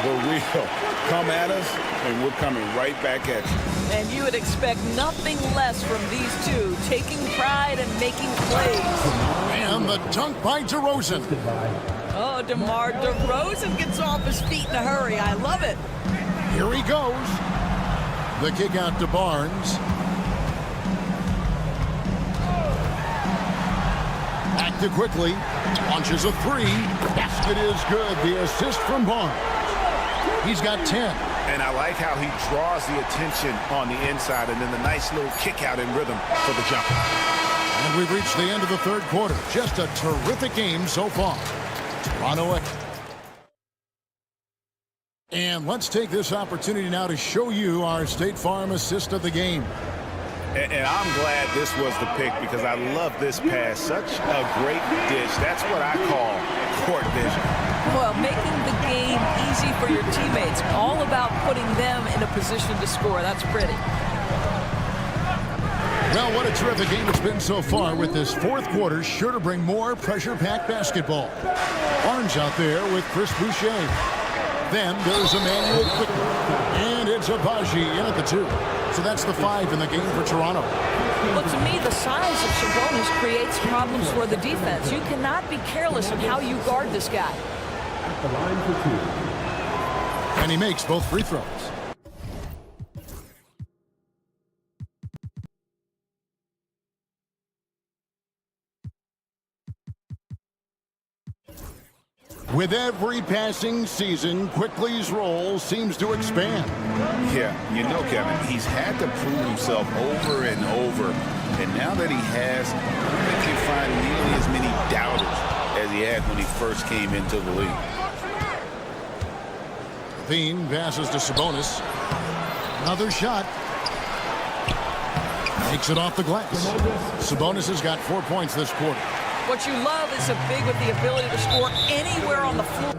But we'll come at us, and we're coming right back at you. And you would expect nothing less from these two, taking pride and making plays. And the dunk by DeRozan. Oh, DeMar DeRozan gets off his feet in a hurry. I love it. Here he goes. The kick out to Barnes. Back to quickly. Launches a 3. Basket is good. The assist from Barnes. He's got 10. And I like how he draws the attention on the inside and then the nice little kick out in rhythm for the jumper. And we've reached the end of the third quarter. Just a terrific game so far. Toronto. And let's take this opportunity now to show you our State Farm assist of the game. And I'm glad this was the pick because I love this pass. Such a great dish. That's what I call court vision. Well, making the game easy for your teammates. All about putting them in a position to score. That's pretty. Well, what a terrific game it's been so far with this fourth quarter. Sure to bring more pressure-packed basketball. Barnes out there with Chris Boucher. Then there's Emmanuel Quickly. And it's Abaji in at the 2. So that's the 5 in the game for Toronto. But to me, the size of Sabonis creates problems for the defense. You cannot be careless of how you guard this guy. At the line for 2. And he makes both free throws. With every passing season, Quickly's role seems to expand. Yeah, you know, Kevin, he's had to prove himself over and over. And now that he has, I don't think he'll find nearly as many doubters as he had when he first came into the league. Levine passes to Sabonis. Another shot. Makes it off the glass. Sabonis has got 4 points this quarter. What you love is a big with the ability to score anywhere on the floor.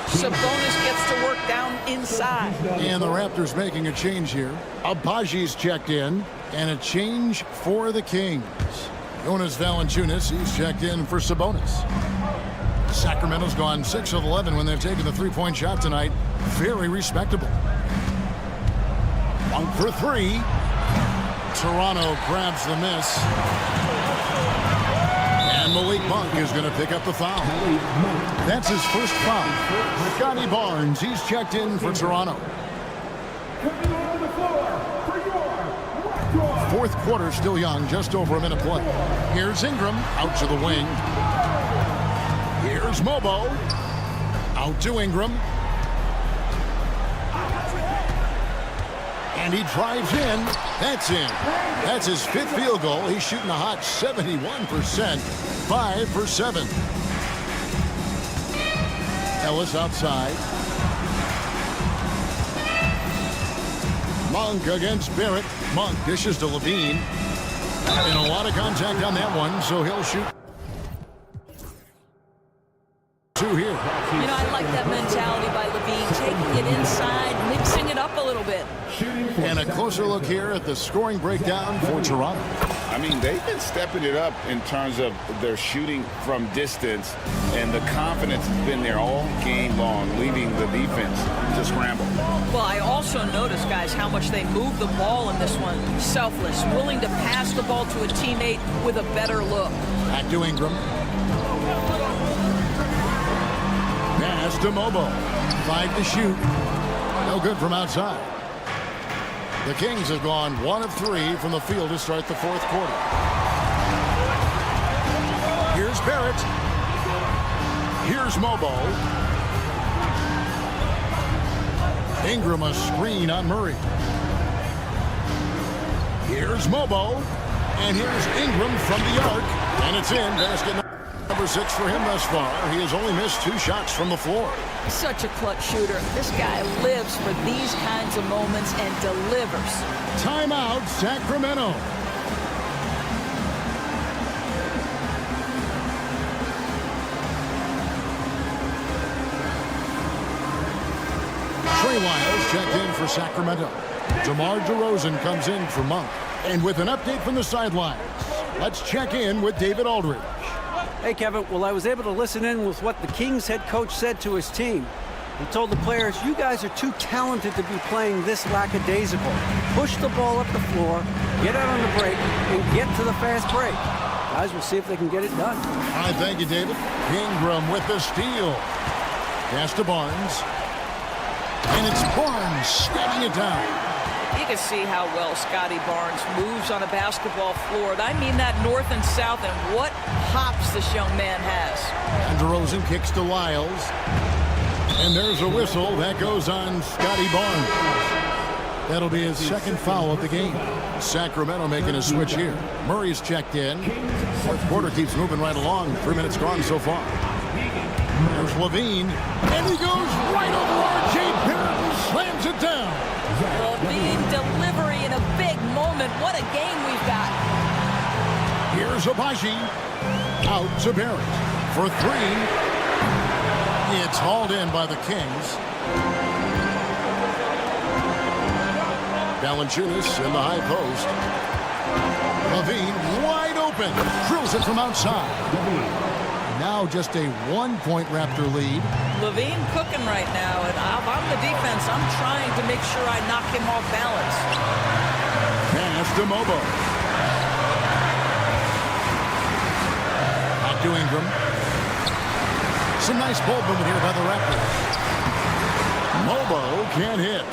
Sabonis gets to work down inside. And the Raptors making a change here. Abaji's checked in, and a change for the Kings. Jonas Valanciunas, he's checked in for Sabonis. Sacramento's gone 6 of 11 when they've taken the three-point shot tonight. Very respectable. Monk for 3. Toronto grabs the miss. And Malik Monk is going to pick up the foul. That's his first foul. Scotty Barnes, he's checked in for Toronto. Fourth quarter still young, just over a minute play. Here's Ingram, out to the wing. Here's Mobo, out to Ingram. And he drives in. That's in. That's his 5th field goal. He's shooting a hot 71%. 5 for 7. Ellis outside. Monk against Barrett. Monk dishes to Levine. And a lot of contact on that one, so he'll shoot 2 here. You know, I like that mentality by Levine, taking it inside, mixing it up a little bit. And a closer look here at the scoring breakdown for Toronto. I mean, they've been stepping it up in terms of their shooting from distance, and the confidence has been there all game long, leaving the defense to scramble. Well, I also noticed, guys, how much they move the ball in this one. Selfless, willing to pass the ball to a teammate with a better look. Back to Ingram. Pass to Mobo. 5 to shoot. No good from outside. The Kings have gone 1 of 3 from the field to start the fourth quarter. Here's Barrett. Here's Mobo. Ingram a screen on Murray. Here's Mobo. And here's Ingram from the arc. And it's in. Basket number 6 for him thus far. He has only missed 2 shots from the floor. Such a clutch shooter. This guy lives for these kinds of moments and delivers. Timeout, Sacramento. Trey Lyles checked in for Sacramento. DeMar DeRozan comes in for Monk. And with an update from the sidelines, let's check in with David Aldridge. Hey, Kevin. Well, I was able to listen in with what the Kings head coach said to his team. He told the players, you guys are too talented to be playing this lackadaisical. Push the ball up the floor, get out on the break, and get to the fast break. Guys, we'll see if they can get it done. All right, thank you, David. Ingram with the steal. Pass to Barnes. And it's Barnes stemming it down. You can see how well Scotty Barnes moves on a basketball floor. And I mean that north and south, and what hops this young man has. And DeRozan kicks to Lyles. And there's a whistle that goes on Scotty Barnes. That'll be his second foul of the game. Sacramento making a switch here. Murray's checked in. Fourth quarter keeps moving right along. 3 minutes gone so far. There's Levine. And he goes right over R.J. Barrett and slams it down. Levine delivery in a big moment. What a game we've got. Here's Abaji. Out to Barrett for 3. It's hauled in by the Kings. Valanciunas in the high post. Levine wide open. Drills it from outside. Now just a 1-point Raptor lead. Levine cooking right now, and if I'm the defense, I'm trying to make sure I knock him off balance. Pass to Mobo. Back to Ingram. Some nice ball movement here by the Raptors. Mobo can't hit.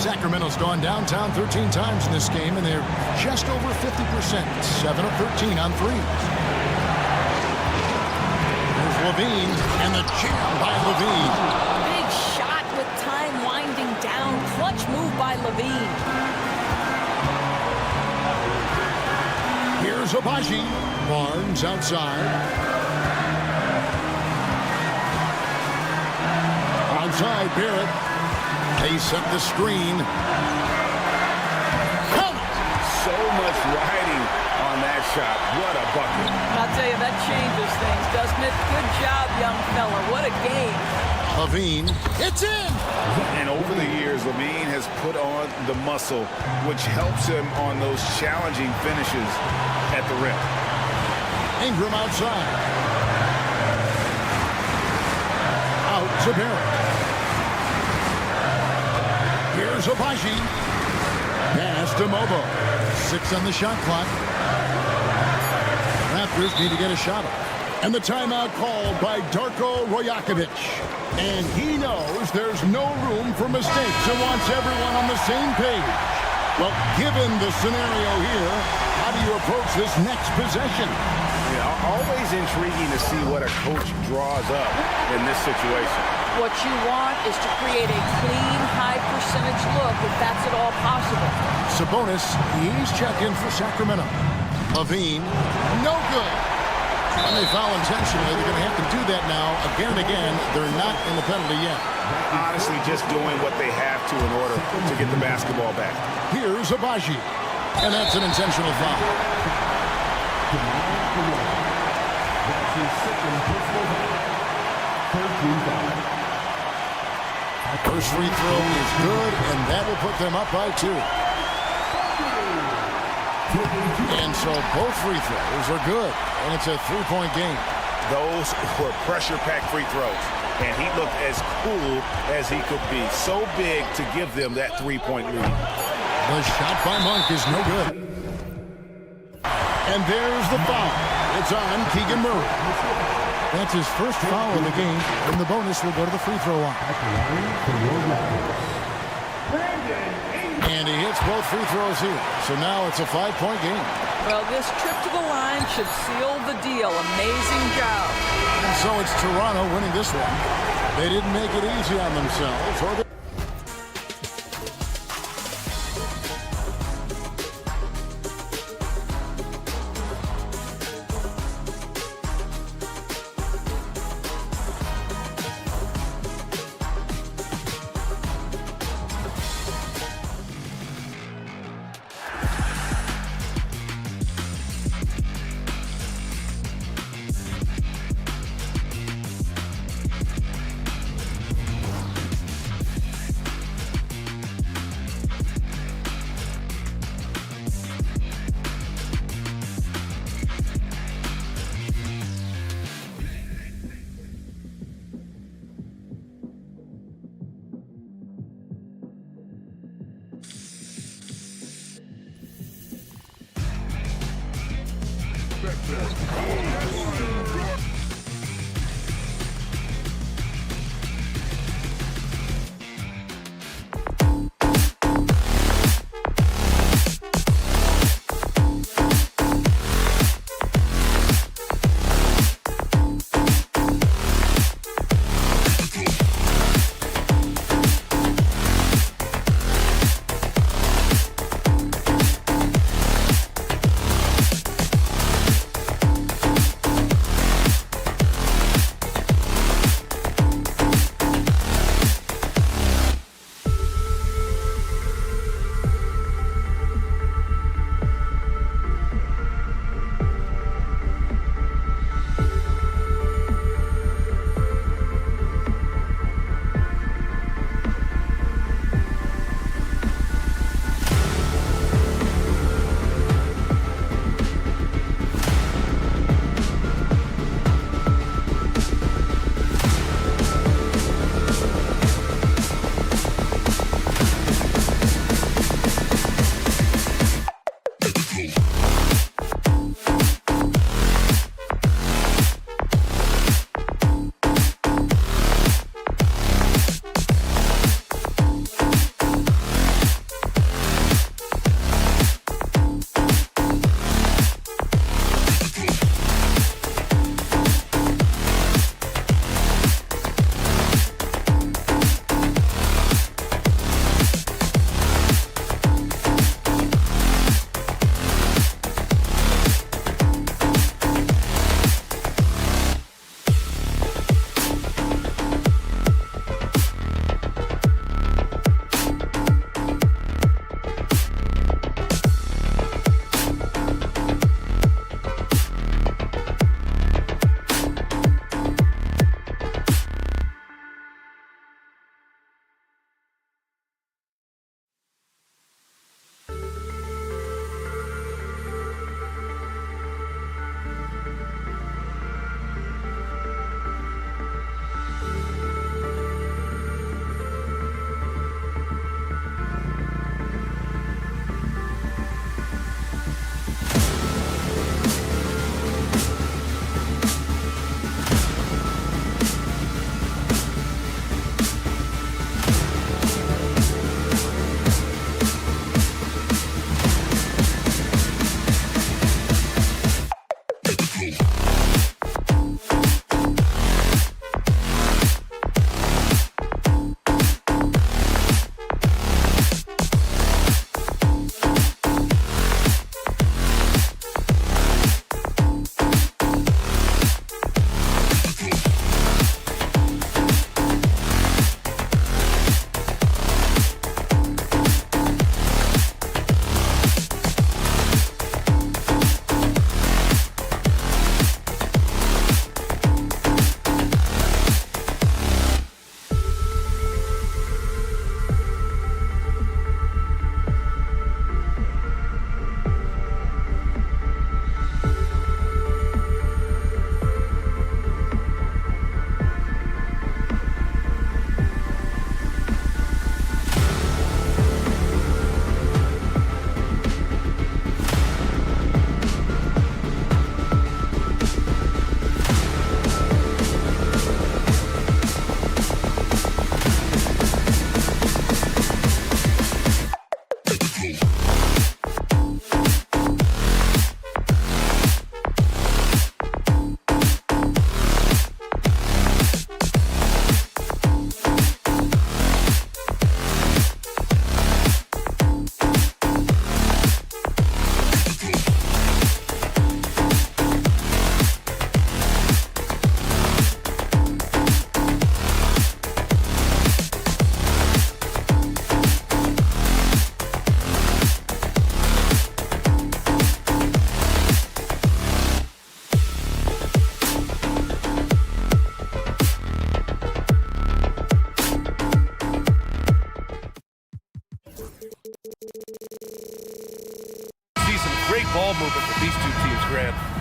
Sacramento's gone downtown 13 times in this game, and they're just over 50%. 7 of 13 on threes. There's Levine, and the jam by Levine. Big shot with time winding down. Clutch move by Levine. Here's Abaji. Barnes outside. Outside, Barrett. They set the screen. Count! So much riding on that shot. What a bucket. I'll tell you, that changes things, doesn't it? Good job, young fella. What a game. Levine. It's in! And over the years, Levine has put on the muscle, which helps him on those challenging finishes at the rim. Ingram outside. Out to Barrett. Here's Abaji. Pass to Mobo. 6 on the shot clock. Raptors need to get a shot up. And the timeout called by Darko Rajakovic. And he knows there's no room for mistakes and wants everyone on the same page. Well, given the scenario here, how do you approach this next possession? Yeah, always intriguing to see what a coach draws up in this situation. What you want is to create a clean, high-percentage look if that's at all possible. Sabonis, he's checking for Sacramento. Levine, no good. And they foul intentionally. They're going to have to do that now again and again. They're not in the penalty yet. Honestly, just doing what they have to in order to get the basketball back. Here's Abaji. And that's an intentional foul. First free throw is good, and that will put them up by 2. And so both free throws are good, and it's a 3-point game. Those were pressure-packed free throws, and he looked as cool as he could be. So big to give them that 3-point lead. The shot by Monk is no good. And there's the foul. It's on Keegan Murray. That's his first foul of the game, and the bonus will go to the free throw line. And he hits both free throws here. So now it's a 5-point game. Well, this trip to the line should seal the deal. Amazing job. And so it's Toronto winning this one. They didn't make it easy on themselves.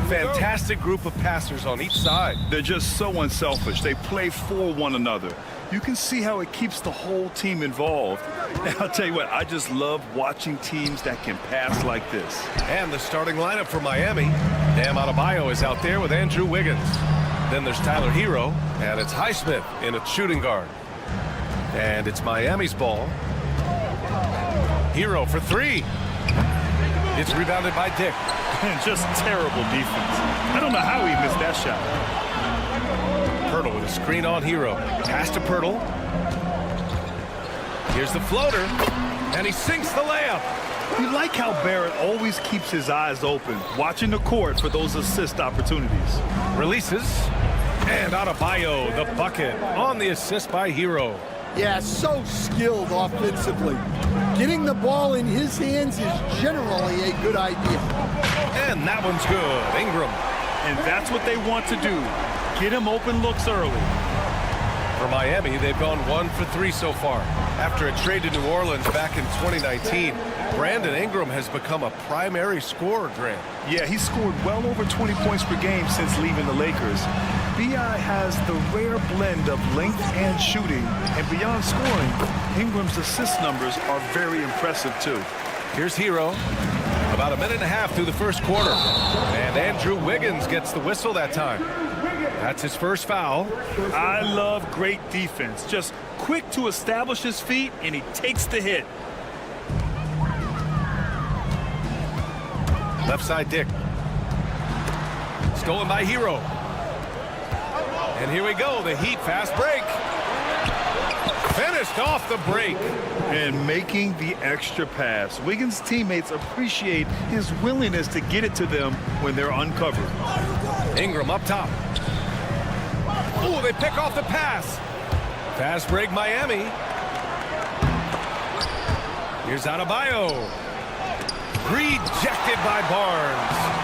Fantastic group of passers on each side. They're just so unselfish. They play for one another. You can see how it keeps the whole team involved. And I'll tell you what, I just love watching teams that can pass like this. And the starting lineup for Miami. Bam Adebayo is out there with Andrew Wiggins. Then there's Tyler Hero, and it's Highsmith in a shooting guard. And it's Miami's ball. Hero for three. It's rebounded by Dick. Just terrible defense. I don't know how he missed that shot. Pirtle with a screen on Hero. Pass to Pirtle. Here's the floater, and he sinks the layup. You like how Barrett always keeps his eyes open, watching the court for those assist opportunities. Releases, and Adebayo, the bucket, on the assist by Hero. Yeah, so skilled offensively. Getting the ball in his hands is generally a good idea. And that one's good. Ingram. And that's what they want to do. Get him open looks early. For Miami, they've gone 1 for 3 so far. After a trade to New Orleans back in 2019, Brandon Ingram has become a primary scorer, Grant. Yeah, he's scored well over 20 points per game since leaving the Lakers. B.I. has the rare blend of length and shooting, and beyond scoring, Ingram's assist numbers are very impressive too. Here's Hero. About a minute and a half through the first quarter. And Andrew Wiggins gets the whistle that time. That's his first foul. I love great defense. Just quick to establish his feet, and he takes the hit. Left side Dick. Stolen by Hero. And here we go, the Heat fast break. Finished off the break. And making the extra pass. Wiggins' teammates appreciate his willingness to get it to them when they're uncovered. Ingram up top. Oh, they pick off the pass. Fast break Miami. Here's Adebayo. Rejected by Barnes.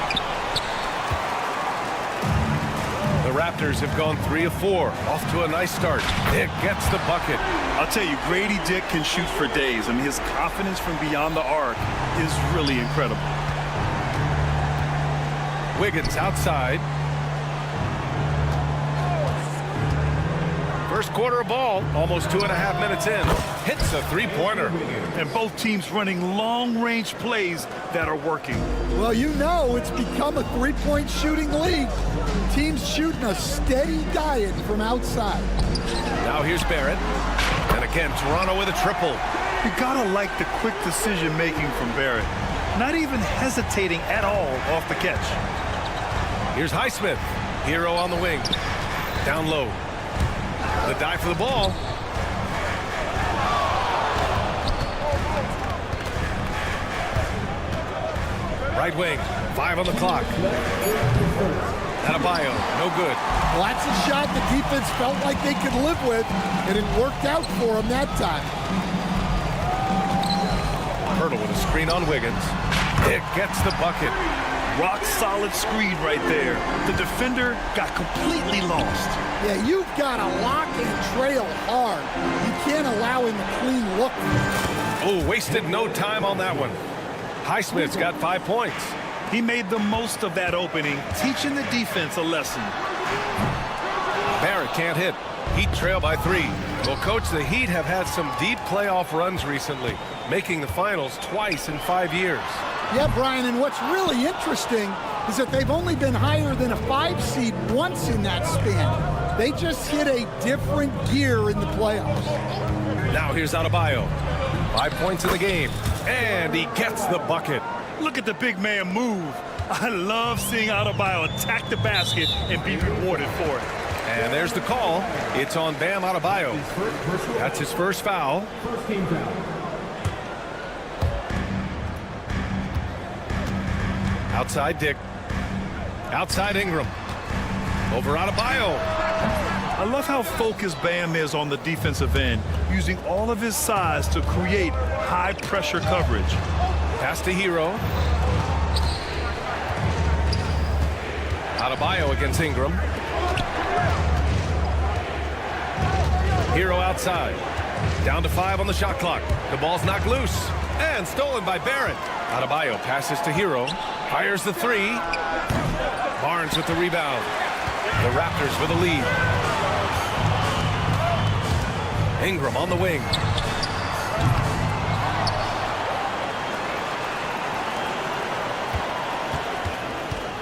The Raptors have gone 3 of 4. Off to a nice start. Dick gets the bucket. I'll tell you, Grady Dick can shoot for days. I mean, his confidence from beyond the arc is really incredible. Wiggins outside. First quarter of ball, almost 2.5 minutes in. Hits a three-pointer. And both teams running long-range plays that are working. Well, you know it's become a three-point shooting league. Teams shooting a steady diet from outside. Now here's Barrett. And again, Toronto with a triple. You gotta like the quick decision-making from Barrett. Not even hesitating at all off the catch. Here's Highsmith. Hero on the wing. Down low. The dive for the ball. Right wing. 5 on the clock. Adebayo, no good. Well, that's a shot the defense felt like they could live with, and it worked out for them that time. Pirtle with a screen on Wiggins. Dick gets the bucket. Rock solid screen right there. The defender got completely lost. Yeah, you've got to lock and trail hard. You can't allow him a clean look. Oh, wasted no time on that one. Highsmith's got 5 points. He made the most of that opening, teaching the defense a lesson. Barrett can't hit. Heat trail by 3. Well, Coach, the Heat have had some deep playoff runs recently, making the finals twice in 5 years. Yeah, Brian, and what's really interesting is that they've only been higher than a 5 seed once in that span. They just hit a different gear in the playoffs. Now here's Adebayo. 5 points in the game, and he gets the bucket. Look at the big man move. I love seeing Adebayo attack the basket and be rewarded for it. And there's the call. It's on Bam Adebayo. That's his first foul. First team foul. Outside Dick. Outside Ingram. Over Adebayo. I love how focused Bam is on the defensive end, using all of his size to create high-pressure coverage. Pass to Hero. Adebayo against Ingram. Hero outside. Down to 5 on the shot clock. The ball's knocked loose. And stolen by Barrett. Adebayo passes to Hero. Fires the 3. Barnes with the rebound. The Raptors with the lead. Ingram on the wing.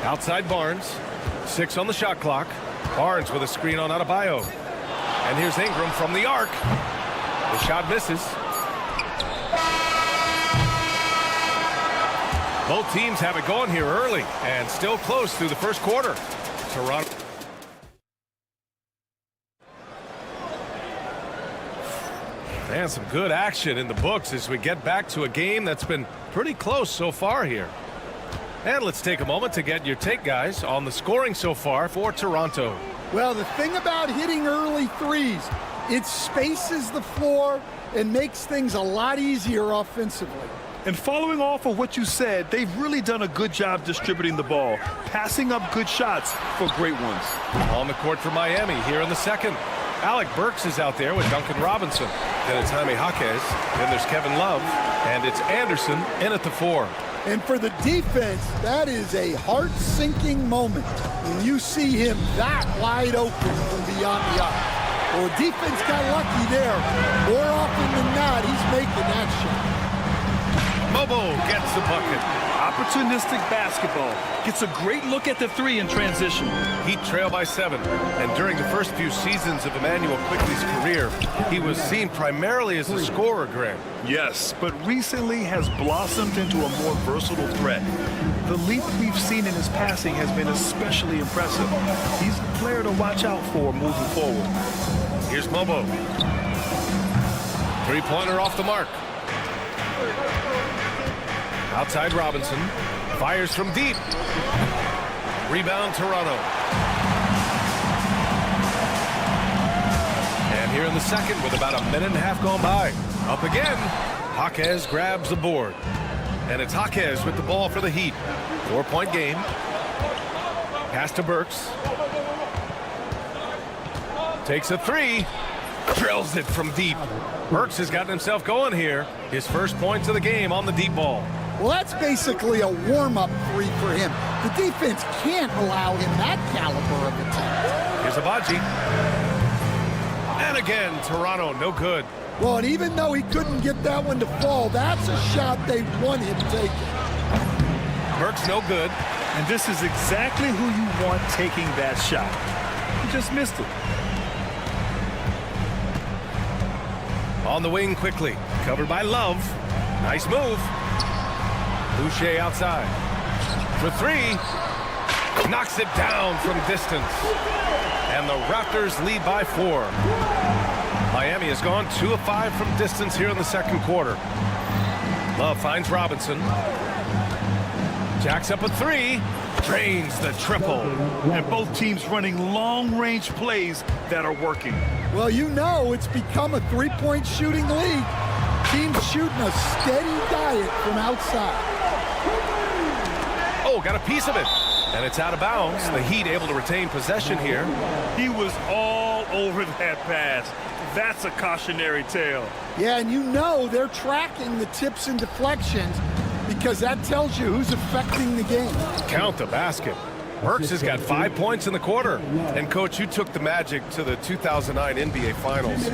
Outside Barnes. 6 on the shot clock. Barnes with a screen on Adebayo. And here's Ingram from the arc. The shot misses. Both teams have it going here early and still close through the first quarter. Toronto. And some good action in the books as we get back to a game that's been pretty close so far here. And let's take a moment to get your take, guys, on the scoring so far for Toronto. Well, the thing about hitting early threes, it spaces the floor and makes things a lot easier offensively. And following off of what you said, they've really done a good job distributing the ball, passing up good shots for great ones. On the court for Miami here in the second. Alec Burks is out there with Duncan Robinson. Then it's Jaime Jaquez. Then there's Kevin Love. And it's Anderson in at the 4. And for the defense, that is a heart-sinking moment when you see him that wide open from beyond the arc. Well, the defense got lucky there. More often than not, he's making that shot. Mobo gets the bucket. Opportunistic basketball. Gets a great look at the 3 in transition. Heat trail by 7. And during the first few seasons of Emmanuel Quickley's career, he was seen primarily as a scorer, Greg. Yes, but recently has blossomed into a more versatile threat. The leap we've seen in his passing has been especially impressive. He's a player to watch out for moving forward. Here's Mobo. Three-pointer off the mark. Outside Robinson. Fires from deep. Rebound Toronto. And here in the second with about a minute and a half gone by. Up again. Jaquez grabs the board. And it's Jaquez with the ball for the Heat. 4-point game. Pass to Burks. Takes a 3. Drills it from deep. Burks has gotten himself going here. His first points of the game on the deep ball. Well, that's basically a warm-up 3 for him. The defense can't allow him that caliber of attack. Here's Abaji. And again, Toronto, no good. Well, and even though he couldn't get that one to fall, that's a shot they want him taking. Burks, no good. And this is exactly who you want taking that shot. He just missed it. On the wing quickly. Covered by Love. Nice move. Boucher outside. For 3. Knocks it down from distance. And the Raptors lead by 4. Miami has gone 2 of 5 from distance here in the second quarter. Love finds Robinson. Jacks up a 3. Drains the triple. And both teams running long-range plays that are working. Well, you know it's become a 3-point shooting league. Teams shooting a steady diet from outside. Oh, got a piece of it. And it's out of bounds. The Heat able to retain possession here. He was all over that pass. That's a cautionary tale. Yeah, and you know they're tracking the tips and deflections because that tells you who's affecting the game. Count the basket. Burks has got 5 points in the quarter. And, Coach, you took the Magic to the 2009 NBA Finals.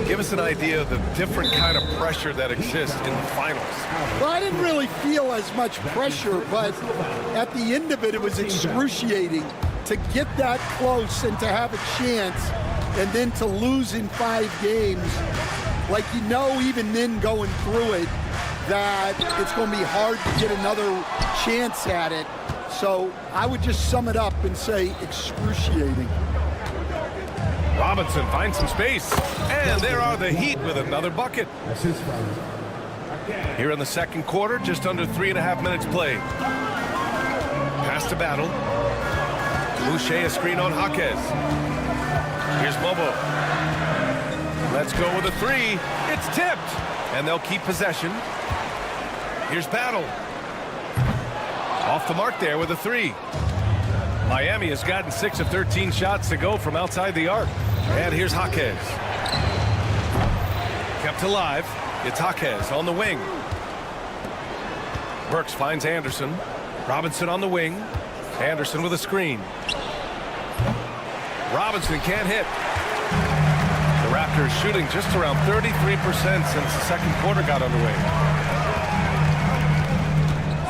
Give us an idea of the different kind of pressure that exists in the finals. Well, I didn't really feel as much pressure, but at the end of it, it was excruciating to get that close and to have a chance and then to lose in 5 games. Like, you know, even then going through it, that it's going to be hard to get another chance at it. So I would just sum it up and say excruciating. Robinson finds some space. And there are the Heat with another bucket. Here in the second quarter, just under 3.5 minutes played. Pass to Battle. Boucher a screen on Jaquez. Here's Mobo. Let's go with a 3. It's tipped. And they'll keep possession. Here's Battle. Off the mark there with a 3. Miami has gotten 6 of 13 shots to go from outside the arc. And here's Jaquez. Kept alive. It's Jaquez on the wing. Burks finds Anderson. Robinson on the wing. Anderson with a screen. Robinson can't hit. The Raptors shooting just around 33% since the second quarter got underway.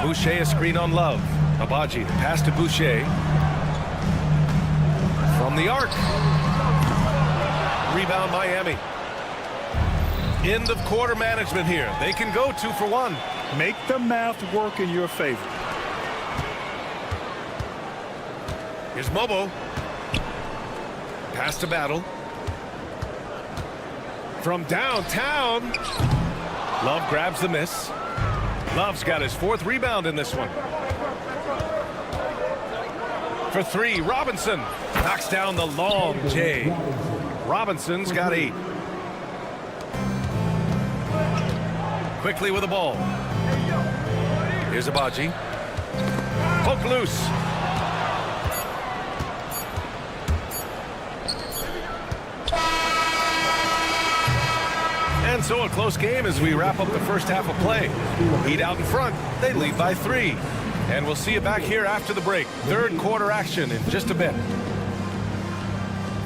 Boucher a screen on Love. Abaji pass to Boucher. From the arc. Rebound Miami. End of quarter management here. They can go 2 for 1. Make the math work in your favor. Here's Mobo. Pass to Battle. From downtown. Love grabs the miss. Love's got his 4th rebound in this one. For 3, Robinson knocks down the long J. Robinson's got 8. Quickly with the ball. Here's Abaji. Poke loose. And so a close game as we wrap up the first half of play. Heat out in front. They lead by 3. And we'll see you back here after the break. Third quarter action in just a bit.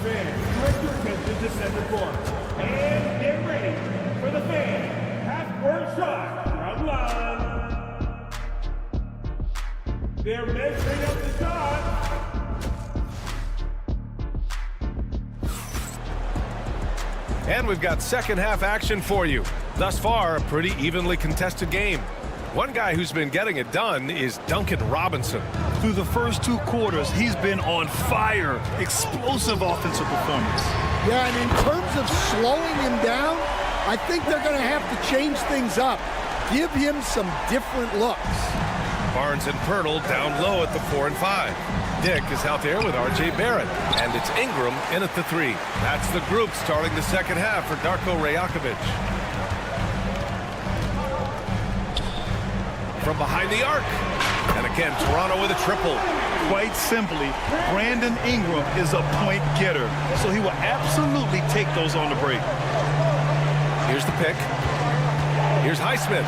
Fans, direct your attention to center court. And get ready for the fan half-court shot from line. They're measuring up the shot. And we've got second half action for you. Thus far, a pretty evenly contested game. One guy who's been getting it done is Duncan Robinson. Through the first 2 quarters, he's been on fire. Explosive offensive performance. Yeah, and in terms of slowing him down, I think they're going to have to change things up. Give him some different looks. Barnes and Pirtle down low at the 4 and 5. Dick is out there with R.J. Barrett, and it's Ingram in at the 3. That's the group starting the second half for Darko Rajakovic. From behind the arc, and again Toronto with a triple. Quite simply, Brandon Ingram is a point getter, so he will absolutely take those on the break. Here's the pick. Here's Highsmith.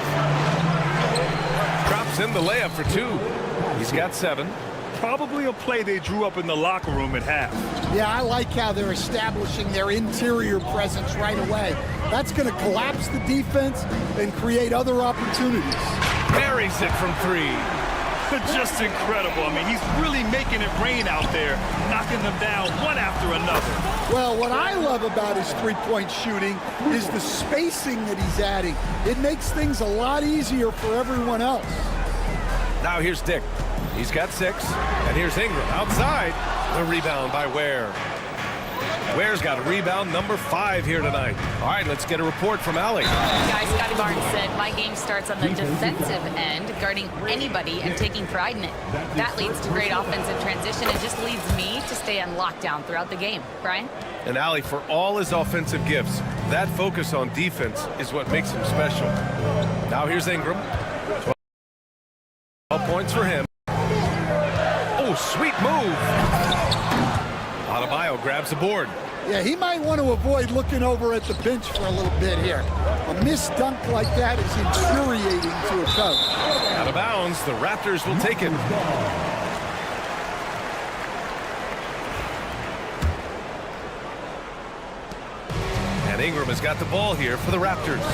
Drops in the layup for 2. He's got 7. Probably a play they drew up in the locker room at half. Yeah, I like how they're establishing their interior presence right away. That's going to collapse the defense and create other opportunities. Buries it from 3. Just incredible. I mean, he's really making it rain out there, knocking them down one after another. Well, what I love about his three-point shooting is the spacing that he's adding. It makes things a lot easier for everyone else. Now here's Dick. He's got 6. And here's Ingram outside. The rebound by Ware. Ware's got a rebound number 5 here tonight. All right, let's get a report from Allie. Guys, Scotty Barnes said, my game starts on the defensive end, guarding anybody and taking pride in it. That leads to great offensive transition and just leads me to stay on lockdown throughout the game. Brian? And Allie, for all his offensive gifts, that focus on defense is what makes him special. Now here's Ingram. 12 points for him. Oh, sweet move. Adebayo grabs the board. Yeah, he might want to avoid looking over at the bench for a little bit here. A missed dunk like that is infuriating to a coach. Out of bounds, the Raptors will take it. And Ingram has got the ball here for the Raptors.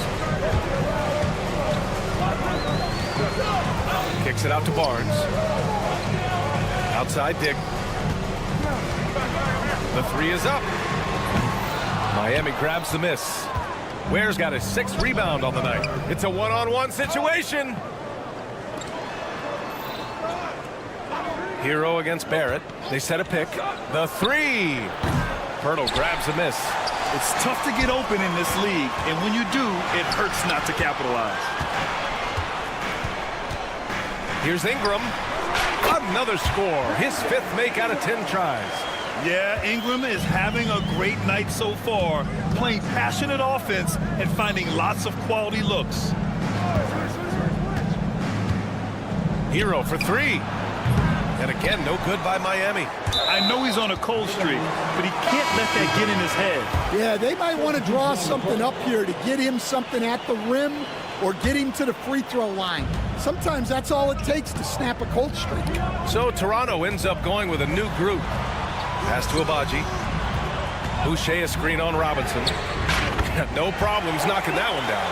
Kicks it out to Barnes. Outside Dick. The 3 is up. Miami grabs the miss. Ware's got his 6th rebound on the night. It's a one-on-one situation. Hero against Barrett. They set a pick. The 3. Pirtle grabs the miss. It's tough to get open in this league, and when you do, it hurts not to capitalize. Here's Ingram. Another score. His 5th make out of 10 tries. Yeah, Ingram is having a great night so far, playing passionate offense and finding lots of quality looks. Hero for 3. And again, no good by Miami. I know he's on a cold streak, but he can't let that get in his head. Yeah, they might want to draw something up here to get him something at the rim or get him to the free throw line. Sometimes that's all it takes to snap a cold streak. So Toronto ends up going with a new group. Pass to Abaji. Boucher a screen on Robinson. No problems knocking that one down.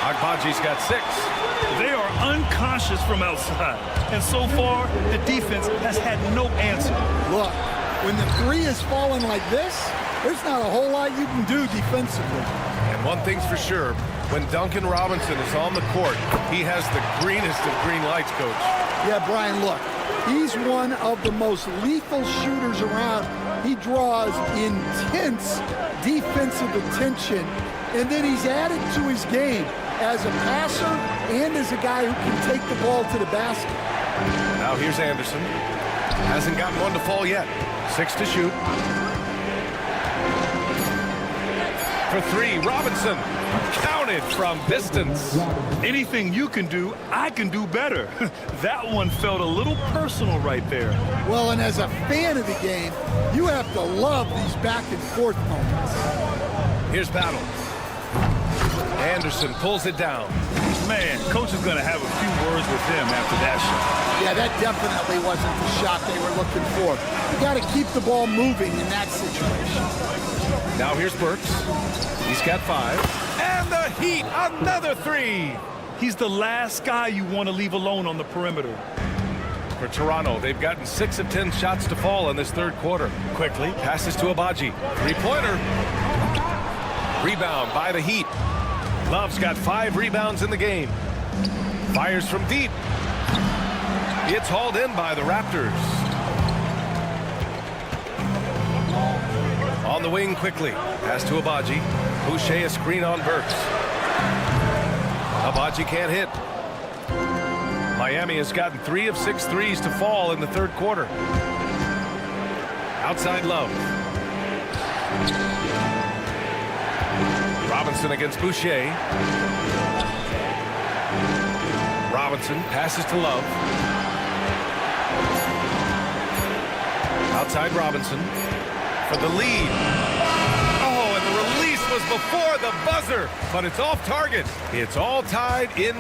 Agbaji's got 6. They are unconscious from outside, and so far the defense has had no answer. Look, when the 3 is falling like this, there's not a whole lot you can do defensively. And one thing's for sure, when Duncan Robinson is on the court, he has the greenest of green lights, Coach. Yeah, Brian, look, he's one of the most lethal shooters around. He draws intense defensive attention, and then he's added to his game as a passer and as a guy who can take the ball to the basket. Now here's Anderson. Hasn't gotten one to fall yet. 6 to shoot. For 3, Robinson. Counted from distance. Anything you can do, I can do better. That one felt a little personal right there. Well, and as a fan of the game, you have to love these back and forth moments. Here's Battle. Anderson pulls it down. Man, coach is going to have a few words with him after that shot. Yeah, that definitely wasn't the shot they were looking for. You got to keep the ball moving in that situation. Now here's Burks. He's got 5. And the Heat, another 3. He's the last guy you want to leave alone on the perimeter. For Toronto, they've gotten 6 of 10 shots to fall in this third quarter. Quickly, passes to Abaji. 3-pointer. Rebound by the Heat. Love's got 5 rebounds in the game. Fires from deep. It's hauled in by the Raptors. On the wing quickly. Pass to Abaji. Boucher a screen on Burks. Abaji can't hit. Miami has gotten 3 of 6 threes to fall in the third quarter. Outside Love. Robinson against Boucher. Robinson passes to Love. Outside Robinson for the lead. Oh, and the release was before the buzzer, but it's off target. It's all tied in.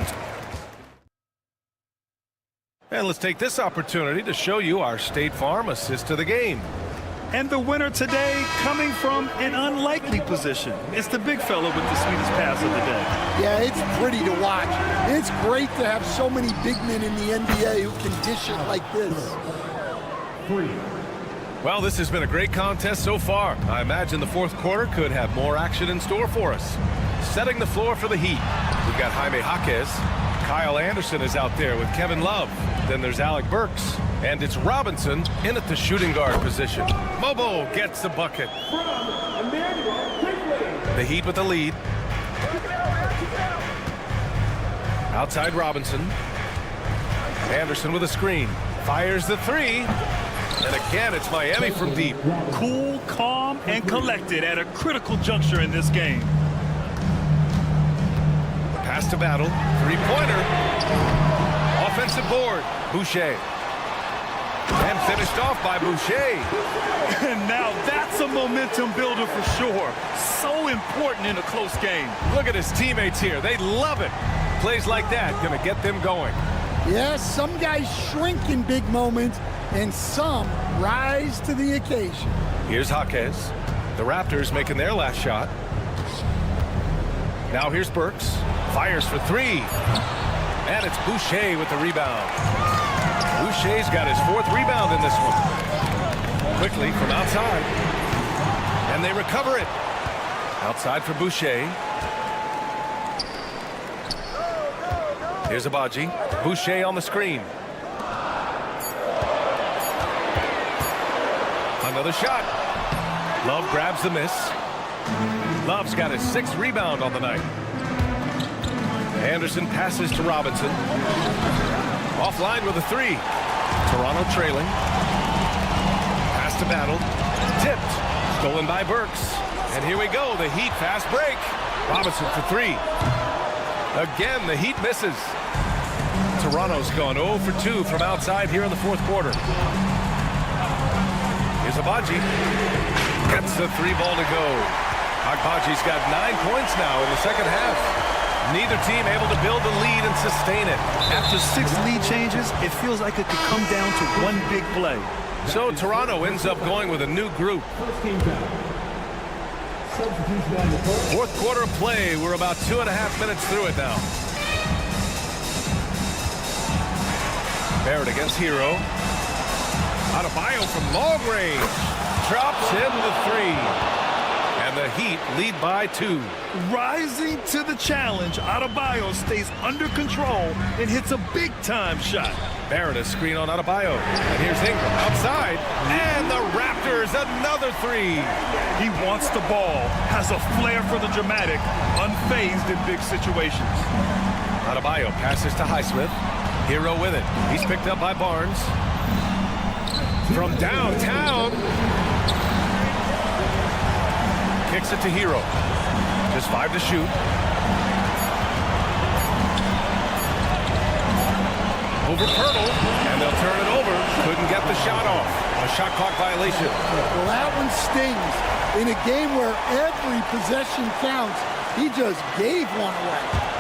And let's take this opportunity to show you our State Farm assist to the game. And the winner today coming from an unlikely position. It's the big fella with the sweetest pass of the day. Yeah, it's pretty to watch. It's great to have so many big men in the NBA who can dish it like this. 3. Well, this has been a great contest so far. I imagine the fourth quarter could have more action in store for us. Setting the floor for the Heat, we've got Jaime Jaquez. Kyle Anderson is out there with Kevin Love. Then there's Alec Burks. And it's Robinson in at the shooting guard position. Mobo gets the bucket. The Heat with the lead. Outside Robinson. Anderson with a screen. Fires the 3. And again, it's Miami from deep. Cool, calm, and collected at a critical juncture in this game. Pass to Battle. 3-pointer. Offensive board. Boucher. And finished off by Boucher. And now that's a momentum builder for sure. So important in a close game. Look at his teammates here. They love it. Plays like that going to get them going. Yeah, some guys shrink in big moments, and some rise to the occasion. Here's Jaquez. The Raptors making their last shot. Now here's Burks. Fires for 3. And it's Boucher with the rebound. Boucher's got his 4th rebound in this one. Quickly from outside. And they recover it. Outside for Boucher. Here's Abaji. Boucher on the screen. Another shot. Love grabs the miss. Love's got his 6th rebound on the night. Anderson passes to Robinson. Offline with a 3. Toronto trailing. Pass to Battle. Tipped. Stolen by Burks. And here we go. The Heat fast break. Robinson for 3. Again, the Heat misses. Toronto's gone 0 for 2 from outside here in the fourth quarter. Here's Agbaji. Gets the 3-ball to go. Agbaji's got 9 points now in the second half. Neither team able to build a lead and sustain it. After 6 lead changes, it feels like it could come down to one big play. So Toronto ends up going with a new group. Fourth quarter of play. We're about 2.5 minutes through it now. Barrett against Hero. Adebayo from long range. Drops in the 3. And the Heat lead by 2. Rising to the challenge, Adebayo stays under control and hits a big-time shot. Barrett, a screen on Adebayo. And here's Ingram outside. And the Raptors, another 3. He wants the ball, has a flair for the dramatic, unfazed in big situations. Adebayo passes to Highsmith. Hero with it. He's picked up by Barnes. From downtown. Kicks it to Hero. Just 5 to shoot. Over Pirtle, and they'll turn it over. Couldn't get the shot off. A shot clock violation. Well, that one stings. In a game where every possession counts, he just gave one away.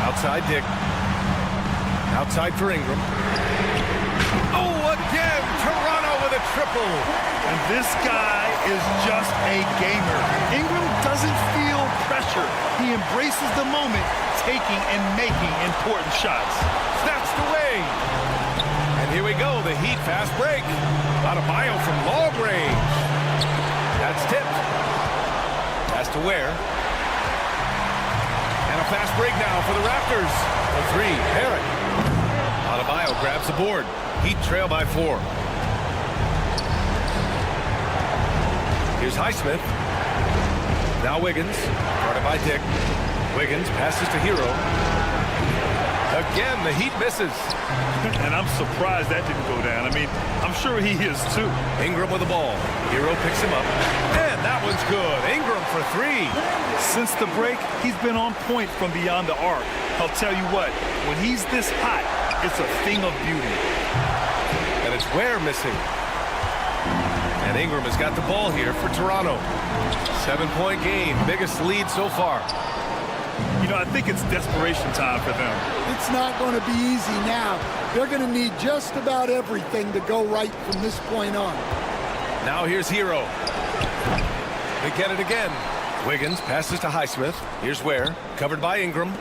Outside Dick. Outside for Ingram. Oh, again, Toronto with a triple. And this guy is just a gamer. Ingram doesn't feel pressure. He embraces the moment, taking and making important shots. That's the way. And here we go, the Heat fast break. Adebayo from long range. That's tipped. Pass to Ware. And a fast break now for the Raptors. The 3, Barrett. Adebayo grabs the board. Heat trail by 4. Here's Highsmith. Now Wiggins, guarded by Dick. Wiggins passes to Hero. Again, the Heat misses. And I'm surprised that didn't go down. I mean, I'm sure he is too. Ingram with the ball. Hero picks him up. And that one's good. Ingram for 3. Since the break, he's been on point from beyond the arc. I'll tell you what, when he's this hot, it's a thing of beauty. And it's Ware missing. And Ingram has got the ball here for Toronto. 7-point game, biggest lead so far. You know, I think it's desperation time for them. It's not going to be easy now. They're going to need just about everything to go right from this point on. Now here's Hero. They get it again. Wiggins passes to Highsmith. Here's Ware, covered by Ingram.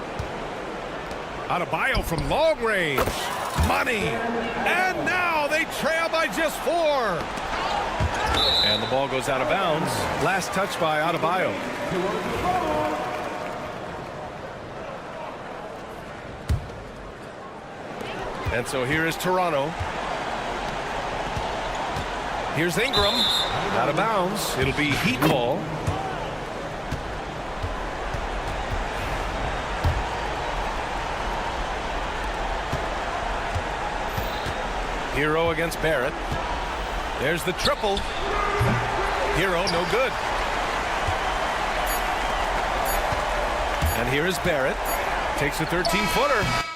Adebayo from long range. Money. And now they trail by just 4. And the ball goes out of bounds. Last touch by Adebayo. And so here is Toronto. Here's Ingram. Out of bounds. It'll be Heat ball. Hero against Barrett. There's the triple. Hero, no good. And here is Barrett. Takes a 13-footer.